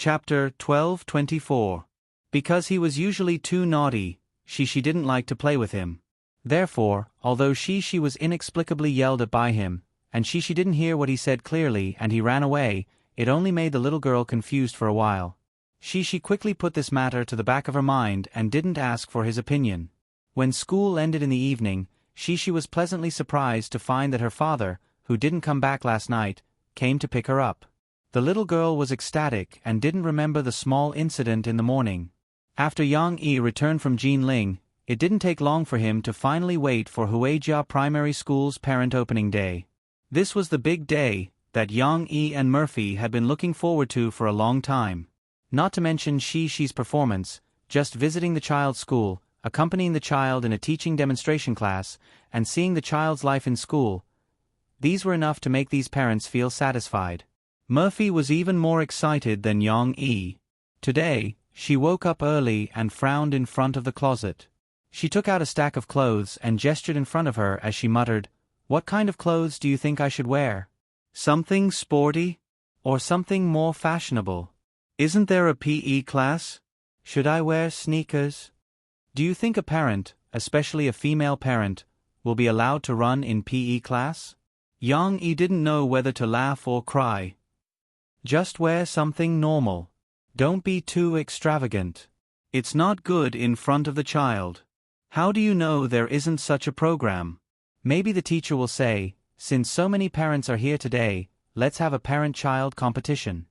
Chapter 12:24. Because he was usually too naughty, she didn't like to play with him. Therefore, although she was inexplicably yelled at by him, and she didn't hear what he said clearly and he ran away, it only made the little girl confused for a while. She quickly put this matter to the back of her mind and didn't ask for his opinion. When school ended in the evening, she was pleasantly surprised to find that her father, who didn't come back last night, came to pick her up. The little girl was ecstatic and didn't remember the small incident in the morning. After Yang Yi returned from Jinling, it didn't take long for him to finally wait for Huijia Primary School's parent opening day. This was the big day that Yang Yi and Murphy had been looking forward to for a long time. Not to mention she's performance, just visiting the child's school, accompanying the child in a teaching demonstration class, and seeing the child's life in school. These were enough to make these parents feel satisfied. Murphy was even more excited than Yang Yi. Today, she woke up early and frowned in front of the closet. She took out a stack of clothes and gestured in front of her as she muttered, "What kind of clothes do you think I should wear? Something sporty? Or something more fashionable? Isn't there a PE class? Should I wear sneakers?" Do you think a parent, especially a female parent, will be allowed to run in PE class? Yang Yi didn't know whether to laugh or cry. Just wear something normal. Don't be too extravagant. It's not good in front of the child. How do you know there isn't such a program? Maybe the teacher will say, since so many parents are here today, let's have a parent-child competition.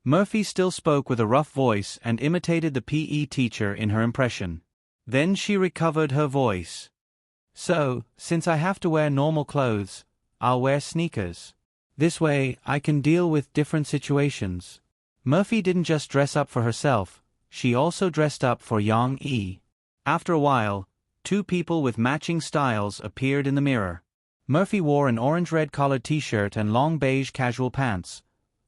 Murphy still spoke with a rough voice and imitated the PE teacher in her impression. Then she recovered her voice. So, since I have to wear normal clothes, I'll wear sneakers. This way, I can deal with different situations. Murphy didn't just dress up for herself, she also dressed up for Yang Yi. After a while, two people with matching styles appeared in the mirror. Murphy wore an orange-red collared t-shirt and long beige casual pants,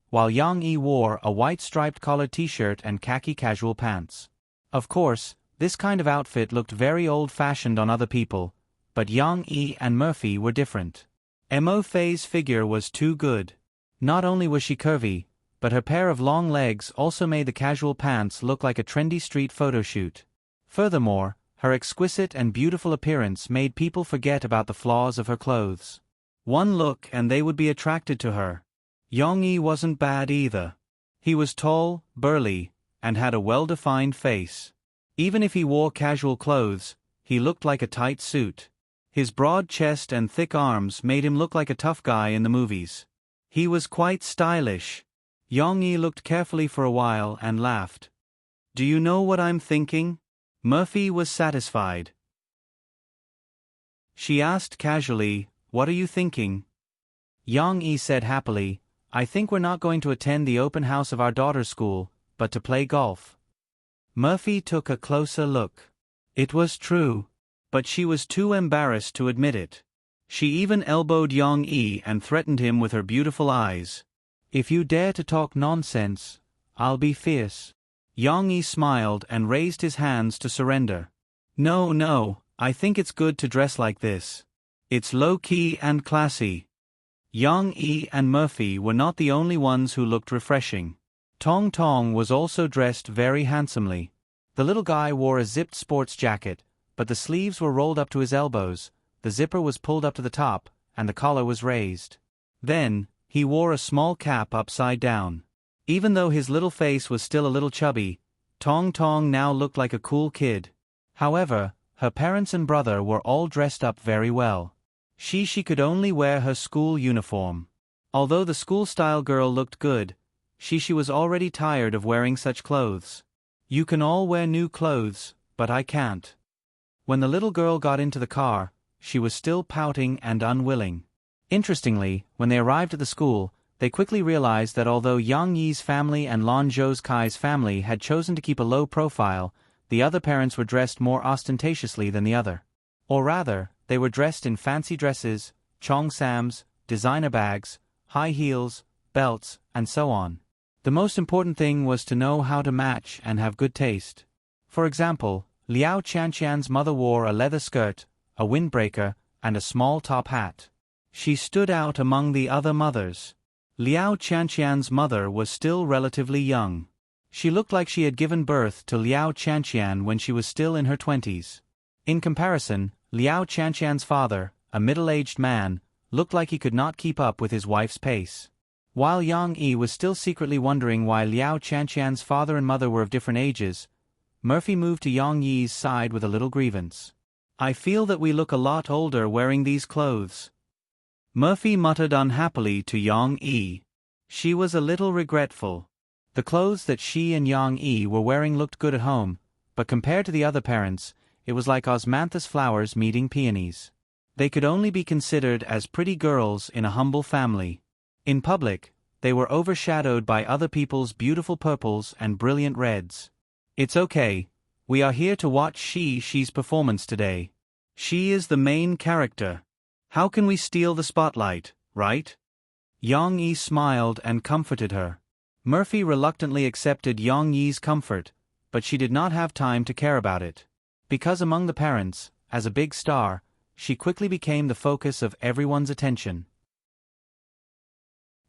while Yang Yi wore a white striped collared t-shirt and khaki casual pants. Of course, this kind of outfit looked very old-fashioned on other people, but Yang Yi and Murphy were different. Mo Fei's figure was too good. Not only was she curvy, but her pair of long legs also made the casual pants look like a trendy street photo shoot. Furthermore, her exquisite and beautiful appearance made people forget about the flaws of her clothes. One look and they would be attracted to her. Yang Yi wasn't bad either. He was tall, burly, and had a well-defined face. Even if he wore casual clothes, he looked like a tight suit. His broad chest and thick arms made him look like a tough guy in the movies. He was quite stylish. Yang Yi looked carefully for a while and laughed. "Do you know what I'm thinking?" Murphy was satisfied. She asked casually, "What are you thinking?" Yang Yi said happily, "I think we're not going to attend the open house of our daughter's school, but to play golf." Murphy took a closer look. It was true, but she was too embarrassed to admit it. She even elbowed Yang Yi and threatened him with her beautiful eyes. "If you dare to talk nonsense, I'll be fierce." Yang Yi smiled and raised his hands to surrender. No, I think it's good to dress like this. It's low-key and classy." Yang Yi and Murphy were not the only ones who looked refreshing. Tong Tong was also dressed very handsomely. The little guy wore a zipped sports jacket, but the sleeves were rolled up to his elbows, the zipper was pulled up to the top, and the collar was raised. Then, he wore a small cap upside down. Even though his little face was still a little chubby, Tong Tong now looked like a cool kid. However, her parents and brother were all dressed up very well. She could only wear her school uniform. Although the school-style girl looked good, she was already tired of wearing such clothes. "You can all wear new clothes, but I can't." When the little girl got into the car, she was still pouting and unwilling. Interestingly, when they arrived at the school, they quickly realized that although Yang Yi's family and Lan Zhou's Kai's family had chosen to keep a low profile, the other parents were dressed more ostentatiously than the other. Or rather, they were dressed in fancy dresses, Chong Sams, designer bags, high heels, belts, and so on. The most important thing was to know how to match and have good taste. For example, Liao Qianqian's mother wore a leather skirt, a windbreaker, and a small top hat. She stood out among the other mothers. Liao Qianqian's mother was still relatively young. She looked like she had given birth to Liao Chanqian when she was still in her 20s. In comparison, Liao Chanqian's father, a middle-aged man, looked like he could not keep up with his wife's pace. While Yang Yi was still secretly wondering why Liao Chanqian's father and mother were of different ages, Murphy moved to Yang Yi's side with a little grievance. "I feel that we look a lot older wearing these clothes," Murphy muttered unhappily to Yang Yi. She was a little regretful. The clothes that she and Yang Yi were wearing looked good at home, but compared to the other parents, it was like osmanthus flowers meeting peonies. They could only be considered as pretty girls in a humble family. In public, they were overshadowed by other people's beautiful purples and brilliant reds. "It's okay, we are here to watch She's performance today. She is the main character. How can we steal the spotlight, right?" Yang Yi smiled and comforted her. Murphy reluctantly accepted Yang Yi's comfort, but she did not have time to care about it. Because among the parents, as a big star, she quickly became the focus of everyone's attention.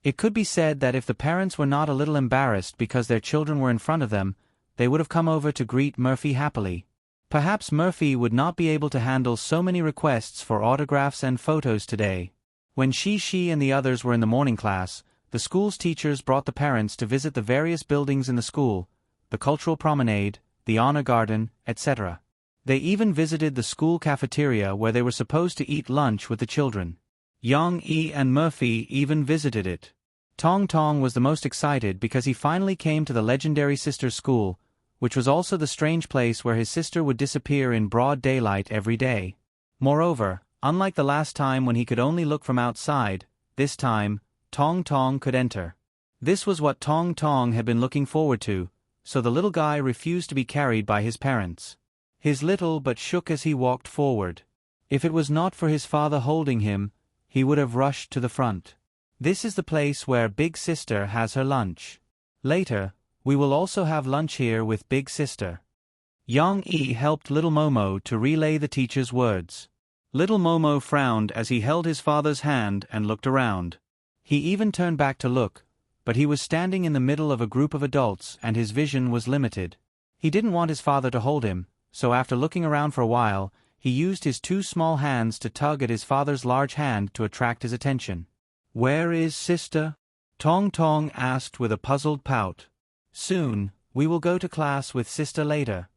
It could be said that if the parents were not a little embarrassed because their children were in front of them, they would have come over to greet Murphy happily. Perhaps Murphy would not be able to handle so many requests for autographs and photos today. When she and the others were in the morning class, the school's teachers brought the parents to visit the various buildings in the school, the cultural promenade, the honor garden, etc. They even visited the school cafeteria where they were supposed to eat lunch with the children. Yang Yi and Murphy even visited it. Tong Tong was the most excited because he finally came to the legendary sister's school, which was also the strange place where his sister would disappear in broad daylight every day. Moreover, unlike the last time when he could only look from outside, this time, Tong Tong could enter. This was what Tong Tong had been looking forward to, so the little guy refused to be carried by his parents. His little but shook as he walked forward. If it was not for his father holding him, he would have rushed to the front. "This is the place where Big Sister has her lunch. Later, we will also have lunch here with Big Sister." Yang Yi helped little Momo to relay the teacher's words. Little Momo frowned as he held his father's hand and looked around. He even turned back to look, but he was standing in the middle of a group of adults and his vision was limited. He didn't want his father to hold him, so after looking around for a while, he used his two small hands to tug at his father's large hand to attract his attention. "Where is Sister?" Tong Tong asked with a puzzled pout. "Soon, we will go to class with Sister later."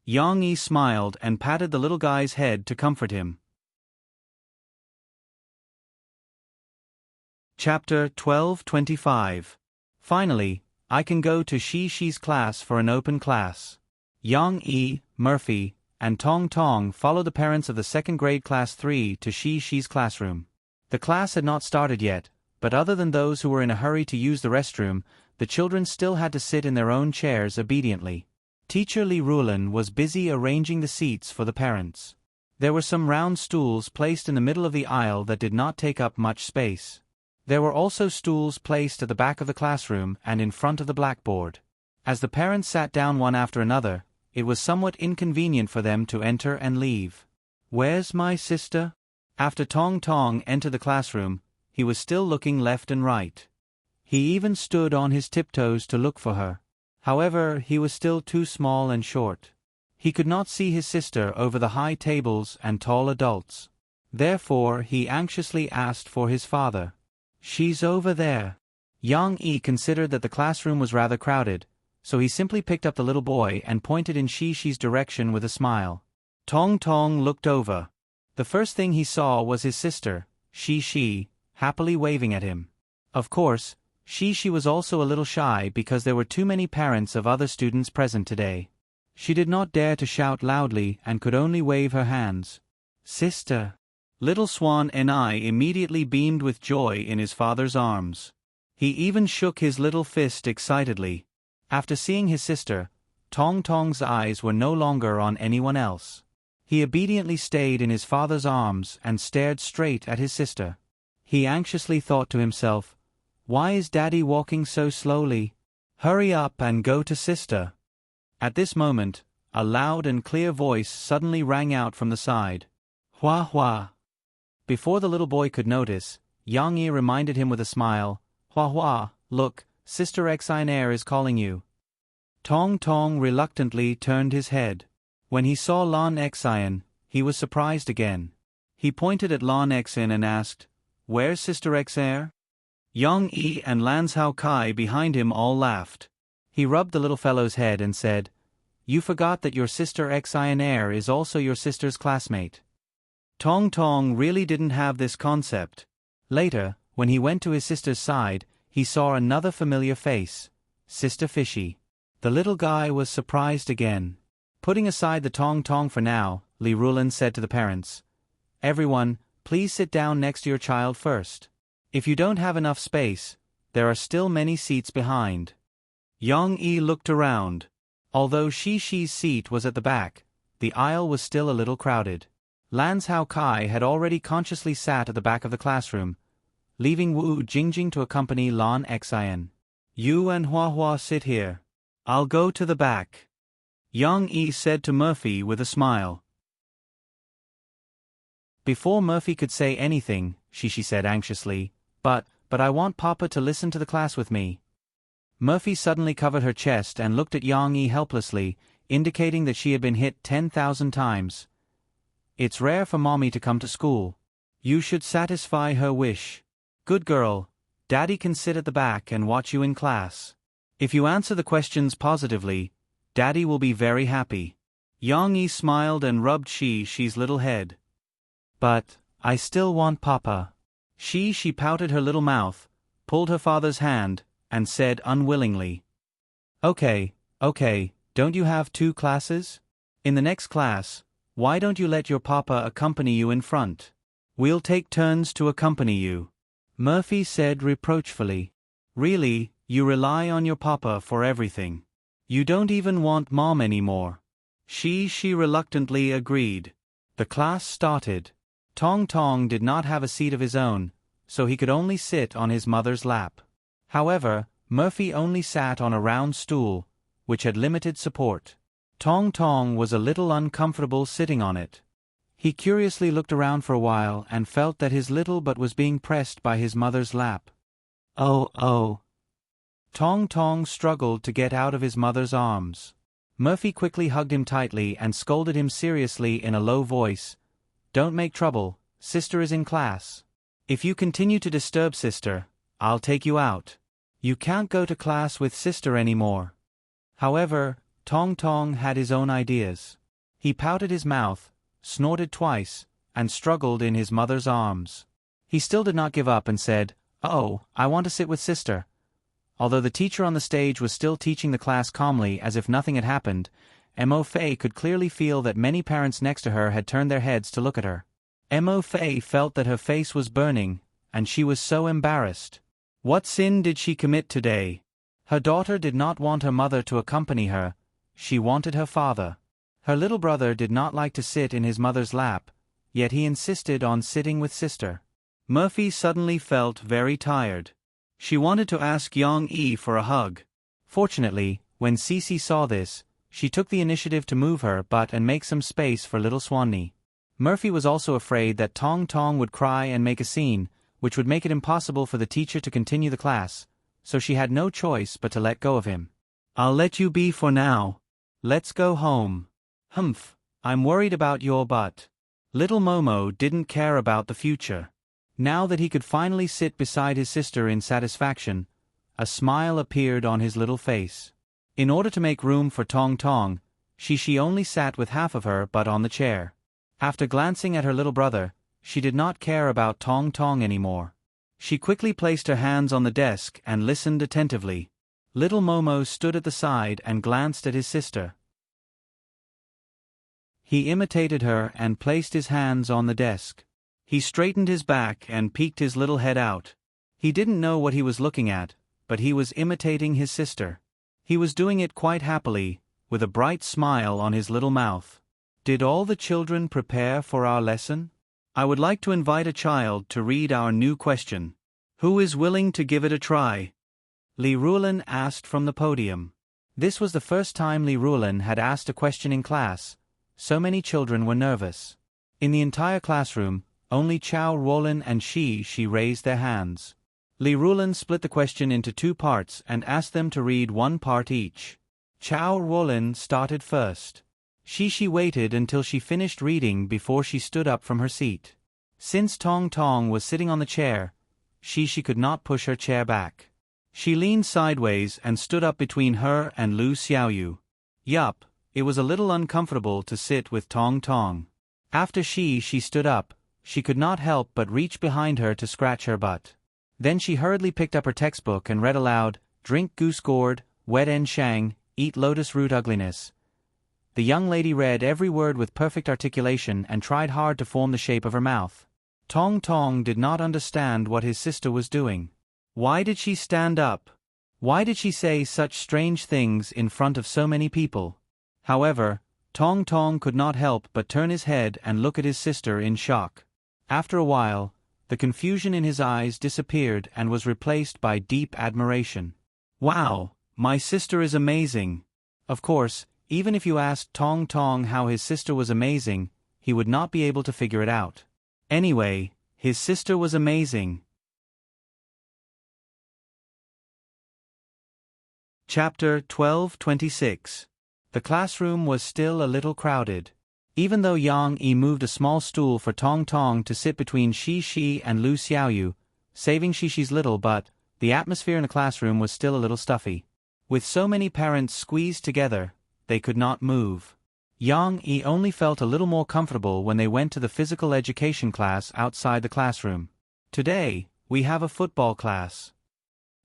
Yang Yi smiled and patted the little guy's head to comfort him. Chapter 12:25. Finally, I can go to She's class for an open class. Yang Yi, Murphy, and Tong Tong followed the parents of the second grade class 3 to She's classroom. The class had not started yet, but other than those who were in a hurry to use the restroom, the children still had to sit in their own chairs obediently. Teacher Li Rulin was busy arranging the seats for the parents. There were some round stools placed in the middle of the aisle that did not take up much space. There were also stools placed at the back of the classroom and in front of the blackboard. As the parents sat down one after another, it was somewhat inconvenient for them to enter and leave. "Where's my sister?" After Tong Tong entered the classroom, he was still looking left and right. He even stood on his tiptoes to look for her. However, he was still too small and short. He could not see his sister over the high tables and tall adults. Therefore, he anxiously asked for his father. "She's over there." Yang Yi considered that the classroom was rather crowded, so he simply picked up the little boy and pointed in She's direction with a smile. Tong Tong looked over. The first thing he saw was his sister, She, happily waving at him. Of course, She was also a little shy because there were too many parents of other students present today. She did not dare to shout loudly and could only wave her hands. "Sister!" Little Swan Ni immediately beamed with joy in his father's arms. He even shook his little fist excitedly. After seeing his sister, Tong Tong's eyes were no longer on anyone else. He obediently stayed in his father's arms and stared straight at his sister. He anxiously thought to himself, "Why is Daddy walking so slowly? Hurry up and go to Sister." At this moment, a loud and clear voice suddenly rang out from the side. "Hua Hua." Before the little boy could notice, Yang Yi reminded him with a smile, "Hua Hua, look, Sister Xinair is calling you." Tong Tong reluctantly turned his head. When he saw Lan Xian, he was surprised again. He pointed at Lan Xian and asked, "Where's Sister Xer?" Yang Yi and Lan Zhao Kai behind him all laughed. He rubbed the little fellow's head and said, "You forgot that your sister Xian is also your sister's classmate." Tong Tong really didn't have this concept. Later, when he went to his sister's side, he saw another familiar face, Sister Fishy. The little guy was surprised again. Putting aside the Tong Tong for now, Li Rulin said to the parents, "Everyone, please sit down next to your child first. If you don't have enough space, there are still many seats behind." Yang Yi looked around. Although Shi's seat was at the back, the aisle was still a little crowded. Lan Zhao Kai had already consciously sat at the back of the classroom, leaving Wu Jingjing to accompany Lan Xian. "You and Hua Hua sit here. I'll go to the back," Yang Yi said to Murphy with a smile. Before Murphy could say anything, Shi said anxiously, But I want Papa to listen to the class with me." Murphy suddenly covered her chest and looked at Yang Yi helplessly, indicating that she had been hit 10,000 times. "It's rare for Mommy to come to school. You should satisfy her wish. Good girl, Daddy can sit at the back and watch you in class. If you answer the questions positively, Daddy will be very happy." Yang Yi smiled and rubbed Shi's little head. "But I still want Papa." She pouted her little mouth, pulled her father's hand, and said unwillingly, Okay, don't you have 2 classes? In the next class, why don't you let your Papa accompany you in front? We'll take turns to accompany you," Murphy said reproachfully. "Really, you rely on your Papa for everything. You don't even want Mom anymore." She reluctantly agreed. The class started. Tong Tong did not have a seat of his own, so he could only sit on his mother's lap. However, Murphy only sat on a round stool, which had limited support. Tong Tong was a little uncomfortable sitting on it. He curiously looked around for a while and felt that his little butt was being pressed by his mother's lap. Oh. Tong Tong struggled to get out of his mother's arms. Murphy quickly hugged him tightly and scolded him seriously in a low voice. "Don't make trouble, Sister is in class. If you continue to disturb Sister, I'll take you out. You can't go to class with Sister anymore." However, Tong Tong had his own ideas. He pouted his mouth, snorted twice, and struggled in his mother's arms. He still did not give up and said, "Oh, I want to sit with Sister." Although the teacher on the stage was still teaching the class calmly as if nothing had happened, Mo Fei could clearly feel that many parents next to her had turned their heads to look at her. Mo Fei felt that her face was burning, and she was so embarrassed. What sin did she commit today? Her daughter did not want her mother to accompany her, she wanted her father. Her little brother did not like to sit in his mother's lap, yet he insisted on sitting with Sister. Murphy suddenly felt very tired. She wanted to ask Yang Yi for a hug. Fortunately, when Cici saw this, she took the initiative to move her butt and make some space for little Swanee. Murphy was also afraid that Tong Tong would cry and make a scene, which would make it impossible for the teacher to continue the class, so she had no choice but to let go of him. "I'll let you be for now. Let's go home." "Humph, I'm worried about your butt." Little Momo didn't care about the future. Now that he could finally sit beside his sister in satisfaction, a smile appeared on his little face. In order to make room for Tong Tong, she only sat with half of her butt on the chair. After glancing at her little brother, she did not care about Tong Tong anymore. She quickly placed her hands on the desk and listened attentively. Little Momo stood at the side and glanced at his sister. He imitated her and placed his hands on the desk. He straightened his back and peeked his little head out. He didn't know what he was looking at, but he was imitating his sister. He was doing it quite happily, with a bright smile on his little mouth. Did all the children prepare for our lesson? I would like to invite a child to read our new question. Who is willing to give it a try? Li Rulin asked from the podium. This was the first time Li Rulin had asked a question in class. So many children were nervous. In the entire classroom, only Chao Ruolin and Shi raised their hands. Li Rulin split the question into 2 parts and asked them to read 1 part each. Chao Ruolin started first. She waited until she finished reading before she stood up from her seat. Since Tong Tong was sitting on the chair, she could not push her chair back. She leaned sideways and stood up between her and Lu Xiaoyu. Yup, it was a little uncomfortable to sit with Tong Tong. After she stood up, she could not help but reach behind her to scratch her butt. Then she hurriedly picked up her textbook and read aloud, "Drink goose gourd, wet en shang, eat lotus root ugliness." The young lady read every word with perfect articulation and tried hard to form the shape of her mouth. Tong Tong did not understand what his sister was doing. Why did she stand up? Why did she say such strange things in front of so many people? However, Tong Tong could not help but turn his head and look at his sister in shock. After a while, the confusion in his eyes disappeared and was replaced by deep admiration. Wow, my sister is amazing. Of course, even if you asked Tong Tong how his sister was amazing, he would not be able to figure it out. Anyway, his sister was amazing. Chapter 12:26. The classroom was still a little crowded. Even though Yang Yi moved a small stool for Tong Tong to sit between Shi and Lu Xiaoyu, saving Shi's little butt, the atmosphere in the classroom was still a little stuffy. With so many parents squeezed together, they could not move. Yang Yi only felt a little more comfortable when they went to the physical education class outside the classroom. Today, we have a football class.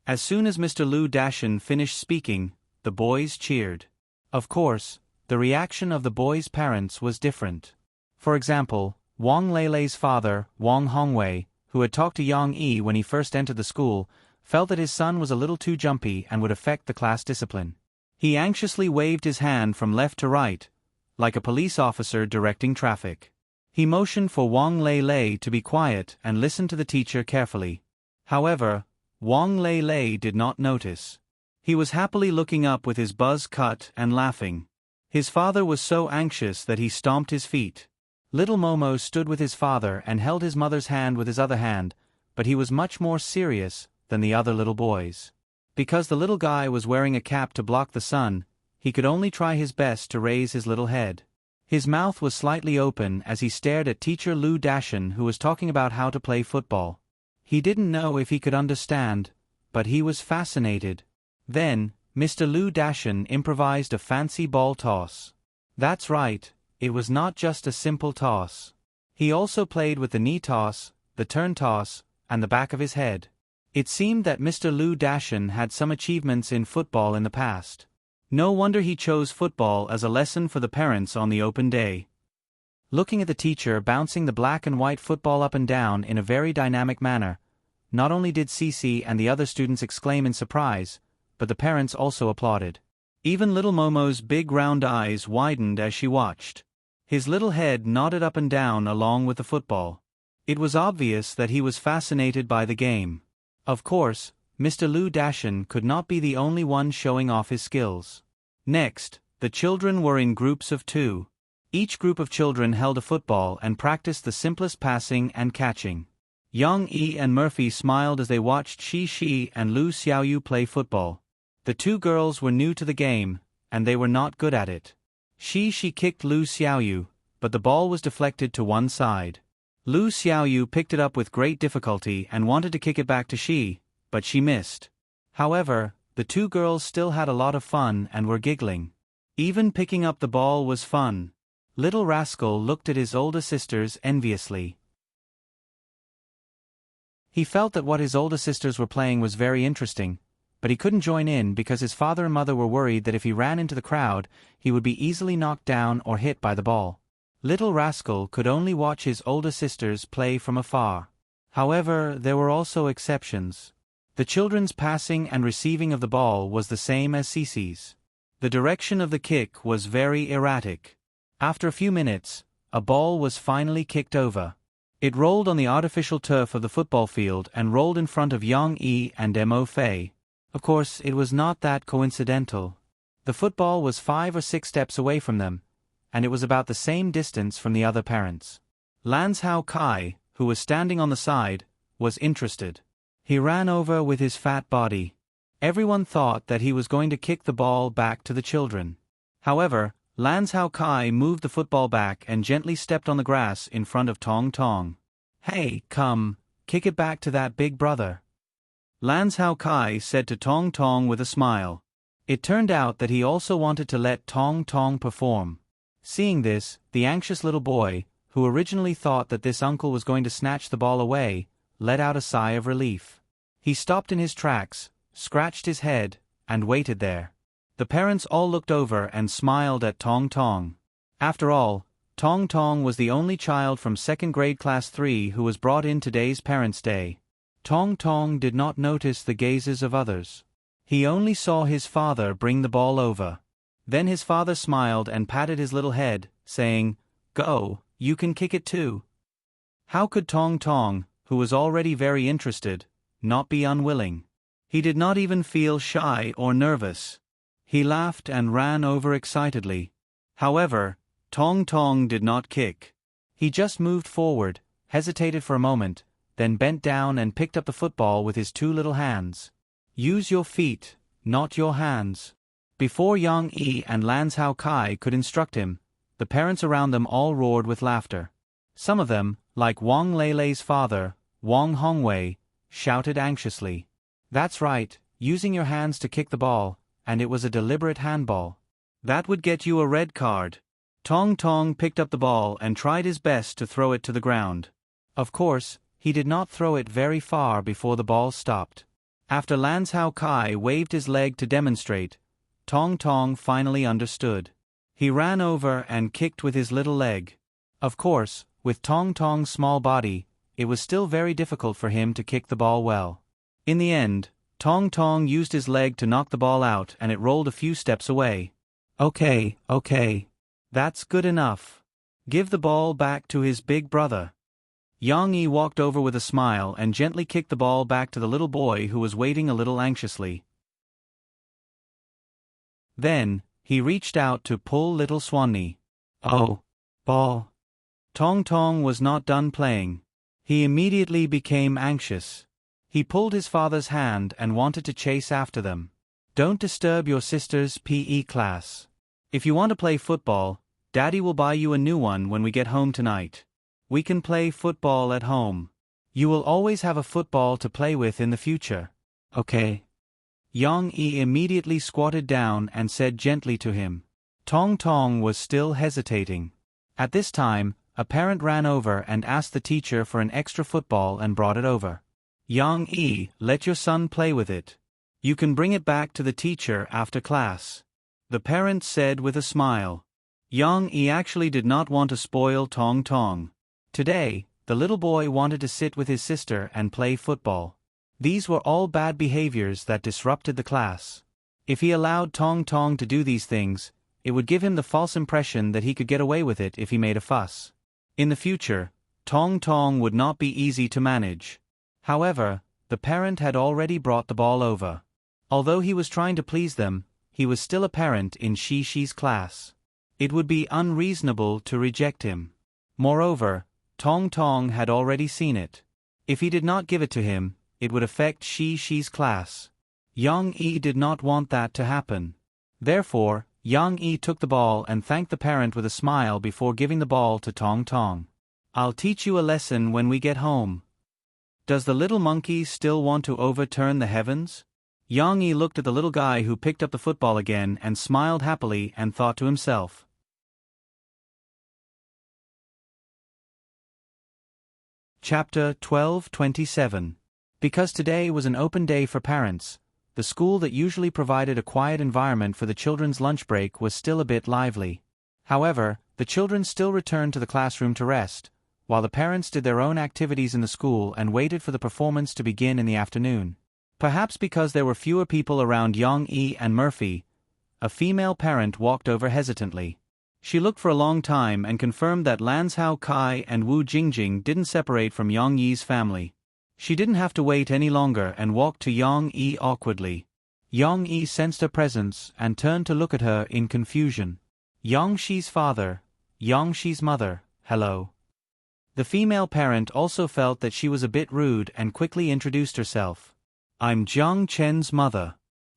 As soon as Mr. Lu Dashan finished speaking, the boys cheered. Of course, the reaction of the boys' parents was different. For example, Wang Leilei's father, Wang Hongwei, who had talked to Yang Yi when he first entered the school, felt that his son was a little too jumpy and would affect the class discipline. He anxiously waved his hand from left to right, like a police officer directing traffic. He motioned for Wang Leilei to be quiet and listen to the teacher carefully. However, Wang Leilei did not notice. He was happily looking up with his buzz cut and laughing. His father was so anxious that he stomped his feet. Little Momo stood with his father and held his mother's hand with his other hand, but he was much more serious than the other little boys. Because the little guy was wearing a cap to block the sun, he could only try his best to raise his little head. His mouth was slightly open as he stared at Teacher Lu Dashan, who was talking about how to play football. He didn't know if he could understand, but he was fascinated. Then, Mr. Lu Dashan improvised a fancy ball toss. That's right, it was not just a simple toss. He also played with the knee toss, the turn toss, and the back of his head. It seemed that Mr. Lu Dashan had some achievements in football in the past. No wonder he chose football as a lesson for the parents on the open day. Looking at the teacher bouncing the black and white football up and down in a very dynamic manner, not only did Cici and the other students exclaim in surprise, but the parents also applauded. Even little Momo's big round eyes widened as she watched. His little head nodded up and down along with the football. It was obvious that he was fascinated by the game. Of course, Mr. Lu Dashan could not be the only one showing off his skills. Next, the children were in groups of 2. Each group of children held a football and practiced the simplest passing and catching. Yang Yi and Murphy smiled as they watched Shi and Lu Xiaoyu play football. The 2 girls were new to the game, and they were not good at it. Shi kicked Lu Xiaoyu, but the ball was deflected to one side. Lu Xiaoyu picked it up with great difficulty and wanted to kick it back to Shi, but she missed. However, the 2 girls still had a lot of fun and were giggling. Even picking up the ball was fun. Little Rascal looked at his older sisters enviously. He felt that what his older sisters were playing was very interesting, but he couldn't join in because his father and mother were worried that if he ran into the crowd, he would be easily knocked down or hit by the ball. Little Rascal could only watch his older sisters play from afar. However, there were also exceptions. The children's passing and receiving of the ball was the same as Cici's. The direction of the kick was very erratic. After a few minutes, a ball was finally kicked over. It rolled on the artificial turf of the football field and rolled in front of Yang Yi and Mo Fei. Of course, it was not that coincidental. The football was 5 or 6 steps away from them, and it was about the same distance from the other parents. Lanzhao Kai, who was standing on the side, was interested. He ran over with his fat body. Everyone thought that he was going to kick the ball back to the children. However, Lan Hao Kai moved the football back and gently stepped on the grass in front of Tong Tong. "Hey, come, kick it back to that big brother," Lan Hao Kai said to Tong Tong with a smile. It turned out that he also wanted to let Tong Tong perform. Seeing this, the anxious little boy, who originally thought that this uncle was going to snatch the ball away, let out a sigh of relief. He stopped in his tracks, scratched his head, and waited there. The parents all looked over and smiled at Tong Tong. After all, Tong Tong was the only child from 2nd grade class 3 who was brought in today's Parents' Day. Tong Tong did not notice the gazes of others. He only saw his father bring the ball over. Then his father smiled and patted his little head, saying, "Go, you can kick it too." How could Tong Tong, who was already very interested, not be unwilling? He did not even feel shy or nervous. He laughed and ran over excitedly. However, Tong Tong did not kick. He just moved forward, hesitated for a moment, then bent down and picked up the football with his 2 little hands. "Use your feet, not your hands." Before Yang Yi and Lan Hao Kai could instruct him, the parents around them all roared with laughter. Some of them, like Wang Leilei's father, Wang Hongwei, shouted anxiously, "That's right, using your hands to kick the ball, and it was a deliberate handball. That would get you a red card." Tong Tong picked up the ball and tried his best to throw it to the ground. Of course, he did not throw it very far before the ball stopped. After Lan Hao Kai waved his leg to demonstrate, Tong Tong finally understood. He ran over and kicked with his little leg. Of course, with Tong Tong's small body, it was still very difficult for him to kick the ball well. In the end, Tong Tong used his leg to knock the ball out and it rolled a few steps away. Okay, that's good enough. Give the ball back to his big brother." Yang Yi walked over with a smile and gently kicked the ball back to the little boy who was waiting a little anxiously. Then, he reached out to pull little Swanee. "Oh, ball." Tong Tong was not done playing. He immediately became anxious. He pulled his father's hand and wanted to chase after them. "Don't disturb your sister's PE class. If you want to play football, Daddy will buy you a new one when we get home tonight. We can play football at home. You will always have a football to play with in the future. Okay?" Yang Yi immediately squatted down and said gently to him. Tong Tong was still hesitating. At this time, a parent ran over and asked the teacher for an extra football and brought it over. "Yang Yi, let your son play with it. You can bring it back to the teacher after class," the parent said with a smile. Yang Yi actually did not want to spoil Tong Tong. Today, the little boy wanted to sit with his sister and play football. These were all bad behaviors that disrupted the class. If he allowed Tong Tong to do these things, it would give him the false impression that he could get away with it if he made a fuss. In the future, Tong Tong would not be easy to manage. However, the parent had already brought the ball over. Although he was trying to please them, he was still a parent in Shi's class. It would be unreasonable to reject him. Moreover, Tong Tong had already seen it. If he did not give it to him, it would affect Shi's class. Yang Yi did not want that to happen. Therefore, Yang Yi took the ball and thanked the parent with a smile before giving the ball to Tong Tong. "I'll teach you a lesson when we get home. Does the little monkey still want to overturn the heavens?" Yang Yi looked at the little guy who picked up the football again and smiled happily and thought to himself. Chapter 12:27. Because today was an open day for parents, the school that usually provided a quiet environment for the children's lunch break was still a bit lively. However, the children still returned to the classroom to rest, while the parents did their own activities in the school and waited for the performance to begin in the afternoon. Perhaps because there were fewer people around Yang Yi and Murphy, a female parent walked over hesitantly. She looked for a long time and confirmed that Lan Hao Kai and Wu Jingjing didn't separate from Yang Yi's family. She didn't have to wait any longer and walked to Yang Yi awkwardly. Yang Yi sensed her presence and turned to look at her in confusion. "Yang Shi's father, Yang Shi's mother, hello." The female parent also felt that she was a bit rude and quickly introduced herself. "I'm Jiang Chen's mother."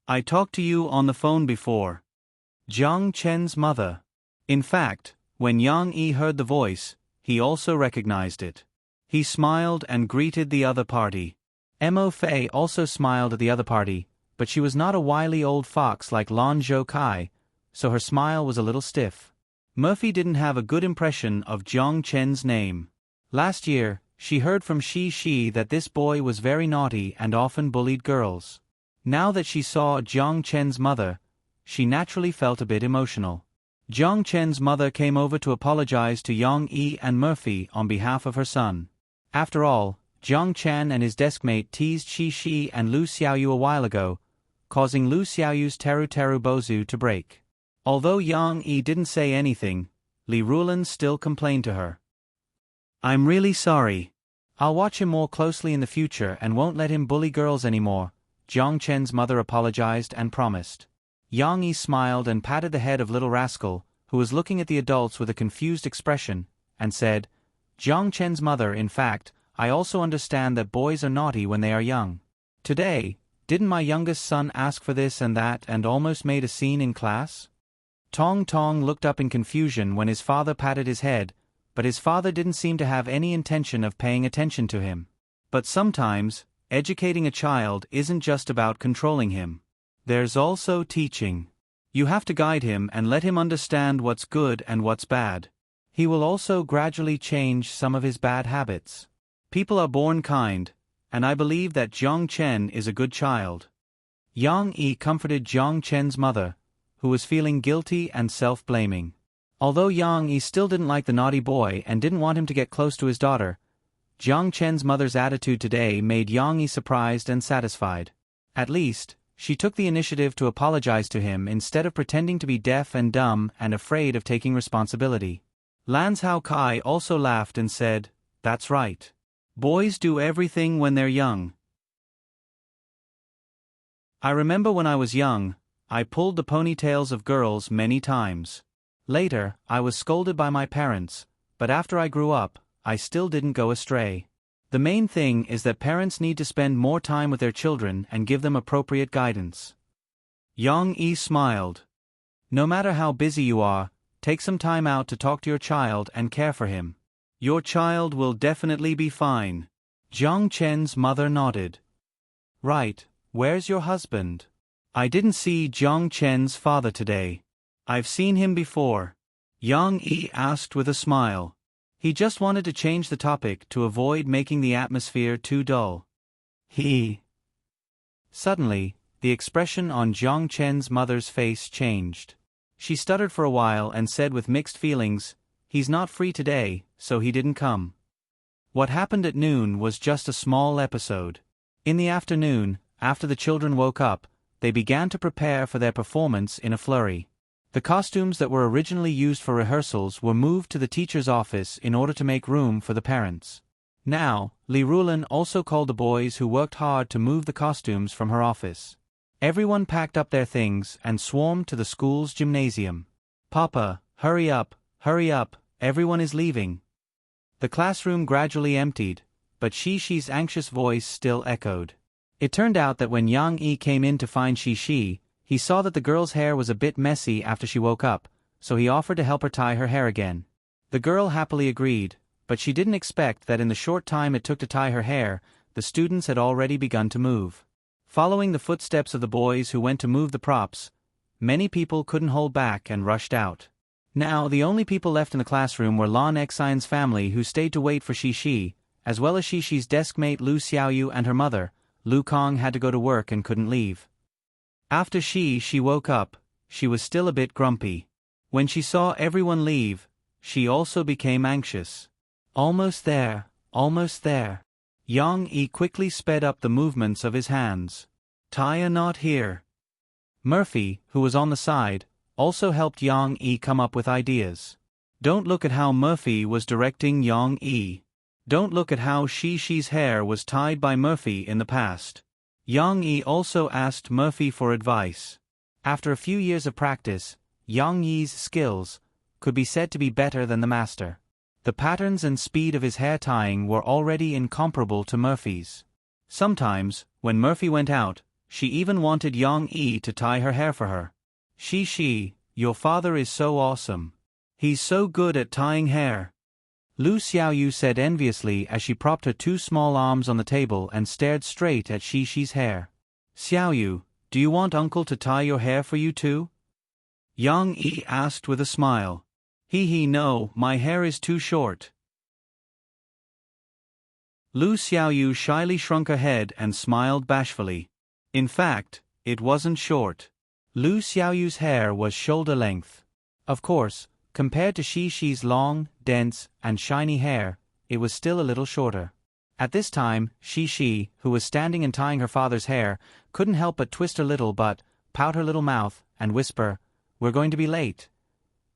I talked to you on the phone before. Jiang Chen's mother. In fact, when Yang Yi heard the voice, he also recognized it. He smiled and greeted the other party. Mo Fei also smiled at the other party, but she was not a wily old fox like Lan Zhou Kai, so her smile was a little stiff. Murphy didn't have a good impression of Jiang Chen's name. Last year, she heard from Shi that this boy was very naughty and often bullied girls. Now that she saw Jiang Chen's mother, she naturally felt a bit emotional. Jiang Chen's mother came over to apologize to Yang Yi and Murphy on behalf of her son. After all, Jiang Chen and his deskmate teased Shi and Lu Xiaoyu a while ago, causing Lu Xiaoyu's Teru Bozu to break. Although Yang Yi didn't say anything, Li Rulan still complained to her. I'm really sorry. I'll watch him more closely in the future and won't let him bully girls anymore, Jiang Chen's mother apologized and promised. Yang Yi smiled and patted the head of little rascal, who was looking at the adults with a confused expression, and said, Jiang Chen's mother, in fact, I also understand that boys are naughty when they are young. Today, didn't my youngest son ask for this and that and almost made a scene in class? Tong Tong looked up in confusion when his father patted his head, but his father didn't seem to have any intention of paying attention to him. But sometimes, educating a child isn't just about controlling him. There's also teaching. You have to guide him and let him understand what's good and what's bad. He will also gradually change some of his bad habits. People are born kind, and I believe that Jiang Chen is a good child. Yang Yi comforted Jiang Chen's mother, who was feeling guilty and self-blaming. Although Yang Yi still didn't like the naughty boy and didn't want him to get close to his daughter, Jiang Chen's mother's attitude today made Yang Yi surprised and satisfied. At least, she took the initiative to apologize to him instead of pretending to be deaf and dumb and afraid of taking responsibility. Lan Zhou Kai also laughed and said, That's right. Boys do everything when they're young. I remember when I was young, I pulled the ponytails of girls many times. Later, I was scolded by my parents, but after I grew up, I still didn't go astray. The main thing is that parents need to spend more time with their children and give them appropriate guidance. Yang Yi smiled. No matter how busy you are, take some time out to talk to your child and care for him. Your child will definitely be fine. Jiang Chen's mother nodded. Right, where's your husband? I didn't see Jiang Chen's father today. I've seen him before. Yang Yi asked with a smile. He just wanted to change the topic to avoid making the atmosphere too dull. Suddenly, the expression on Jiang Chen's mother's face changed. She stuttered for a while and said with mixed feelings, He's not free today, so he didn't come. What happened at noon was just a small episode. In the afternoon, after the children woke up, they began to prepare for their performance in a flurry. The costumes that were originally used for rehearsals were moved to the teacher's office in order to make room for the parents. Now, Li Rulan also called the boys who worked hard to move the costumes from her office. Everyone packed up their things and swarmed to the school's gymnasium. Papa, hurry up, everyone is leaving. The classroom gradually emptied, but Shi's anxious voice still echoed. It turned out that when Yang Yi came in to find Shi, he saw that the girl's hair was a bit messy after she woke up, so he offered to help her tie her hair again. The girl happily agreed, but she didn't expect that in the short time it took to tie her hair, the students had already begun to move. Following the footsteps of the boys who went to move the props, many people couldn't hold back and rushed out. Now the only people left in the classroom were Lan Xian's family who stayed to wait for Shi, as well as Shi's deskmate Lu Xiaoyu and her mother. Lu Kong had to go to work and couldn't leave. After she woke up, she was still a bit grumpy. When she saw everyone leave, she also became anxious. Almost there. Yang Yi quickly sped up the movements of his hands. Tie a knot here. Murphy, who was on the side, also helped Yang Yi come up with ideas. Don't look at how Murphy was directing Yang Yi. Don't look at how Shi's hair was tied by Murphy in the past. Yang Yi also asked Murphy for advice. After a few years of practice, Yang Yi's skills could be said to be better than the master. The patterns and speed of his hair tying were already incomparable to Murphy's. Sometimes, when Murphy went out, She even wanted Yang Yi to tie her hair for her. She, your father is so awesome. He's so good at tying hair. Lu Xiaoyu said enviously as she propped her two small arms on the table and stared straight at Shi's hair. Xiaoyu, do you want uncle to tie your hair for you too? Yang Yi asked with a smile. No, my hair is too short. Lu Xiaoyu shyly shrunk her head and smiled bashfully. In fact, it wasn't short. Lu Xiaoyu's hair was shoulder length. Of course, compared to Shi's long, dense, and shiny hair, it was still a little shorter. At this time, Shi, who was standing and tying her father's hair, couldn't help but twist her little butt, pout her little mouth, and whisper, "We're going to be late."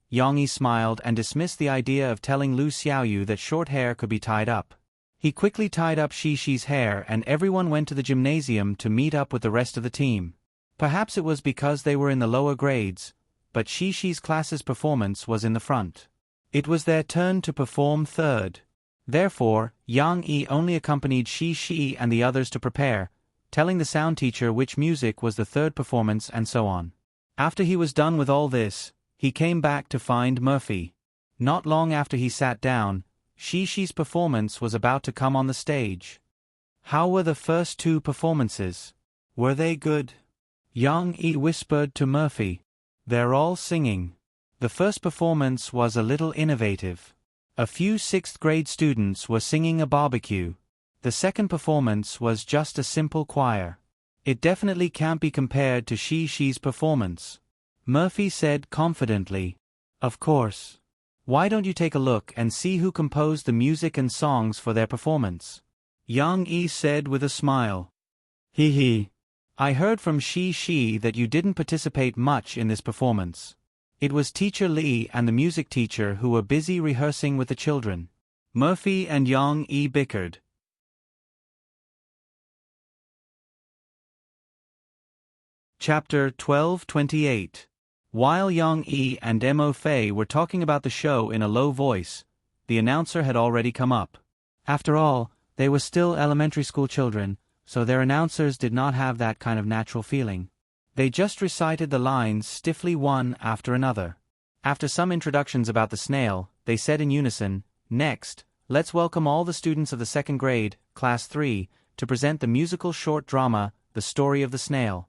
Yang Yi smiled and dismissed the idea of telling Lu Xiaoyu that short hair could be tied up. He quickly tied up Shi's hair and everyone went to the gymnasium to meet up with the rest of the team. Perhaps it was because they were in the lower grades, but Shi's class's performance was in the front. It was their turn to perform third. Therefore, Yang Yi only accompanied Shi and the others to prepare, telling the sound teacher which music was the third performance and so on. After he was done with all this, he came back to find Murphy. Not long after he sat down, Shi's performance was about to come on the stage. How were the first two performances? Were they good? Yang Yi whispered to Murphy. They're all singing. The first performance was a little innovative. A few 6th grade students were singing a barbecue. The second performance was just a simple choir. It definitely can't be compared to Shi's performance. Murphy said confidently. Of course. Why don't you take a look and see who composed the music and songs for their performance? Yang Yi said with a smile. I heard from Shi that you didn't participate much in this performance. It was Teacher Li and the music teacher who were busy rehearsing with the children. Murphy and Yang Yi bickered. Chapter 12:28. While Yang Yi and Mo Fei were talking about the show in a low voice, the announcer had already come up. After all, they were still elementary school children, so their announcers did not have that kind of natural feeling. They just recited the lines stiffly one after another. After some introductions about the snail, they said in unison, "Next, let's welcome all the students of the 2nd grade, Class 3, to present the musical short drama, The Story of the Snail."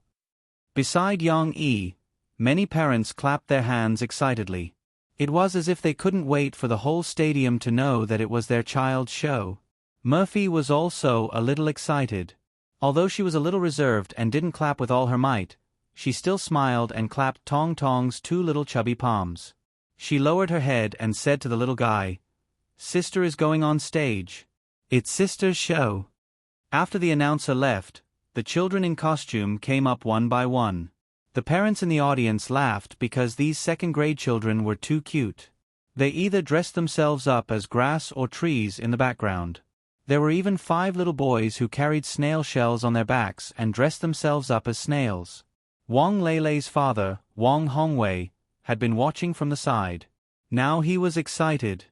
Beside Yang Yi, many parents clapped their hands excitedly. It was as if they couldn't wait for the whole stadium to know that it was their child's show. Murphy was also a little excited. Although she was a little reserved and didn't clap with all her might, she still smiled and clapped Tong Tong's 2 little chubby palms. She lowered her head and said to the little guy, "Sister is going on stage. It's Sister's show." After the announcer left, the children in costume came up one by one. The parents in the audience laughed because these 2nd grade children were too cute. They either dressed themselves up as grass or trees in the background. There were even 5 little boys who carried snail shells on their backs and dressed themselves up as snails. Wang Leilei's father, Wang Hongwei, had been watching from the side. Now he was excited.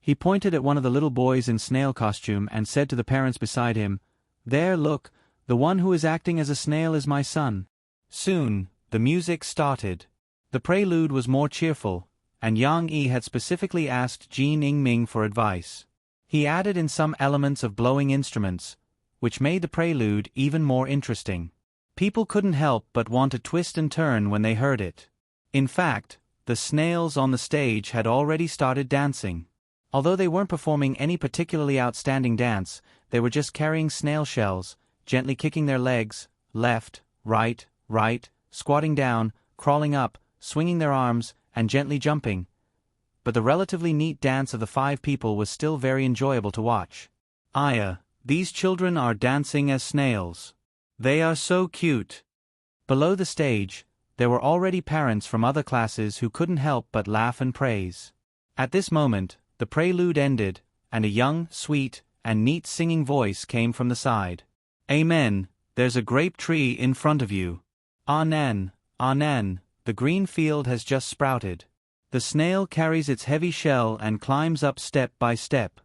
He pointed at one of the little boys in snail costume and said to the parents beside him, "There, look, the one who is acting as a snail is my son." Soon, the music started. The prelude was more cheerful, and Yang Yi had specifically asked Jin Yingming for advice. He added in some elements of blowing instruments, which made the prelude even more interesting. People couldn't help but want to twist and turn when they heard it. In fact, the snails on the stage had already started dancing. Although they weren't performing any particularly outstanding dance, they were just carrying snail shells, gently kicking their legs, left, right, squatting down, crawling up, swinging their arms, and gently jumping. But the relatively neat dance of the 5 people was still very enjoyable to watch. Aya, these children are dancing as snails. They are so cute. Below the stage, there were already parents from other classes who couldn't help but laugh and praise. At this moment, the prelude ended, and a young, sweet, and neat singing voice came from the side. "Amen, there's a grape tree in front of you. Anan, anan, the green field has just sprouted. The snail carries its heavy shell and climbs up step by step."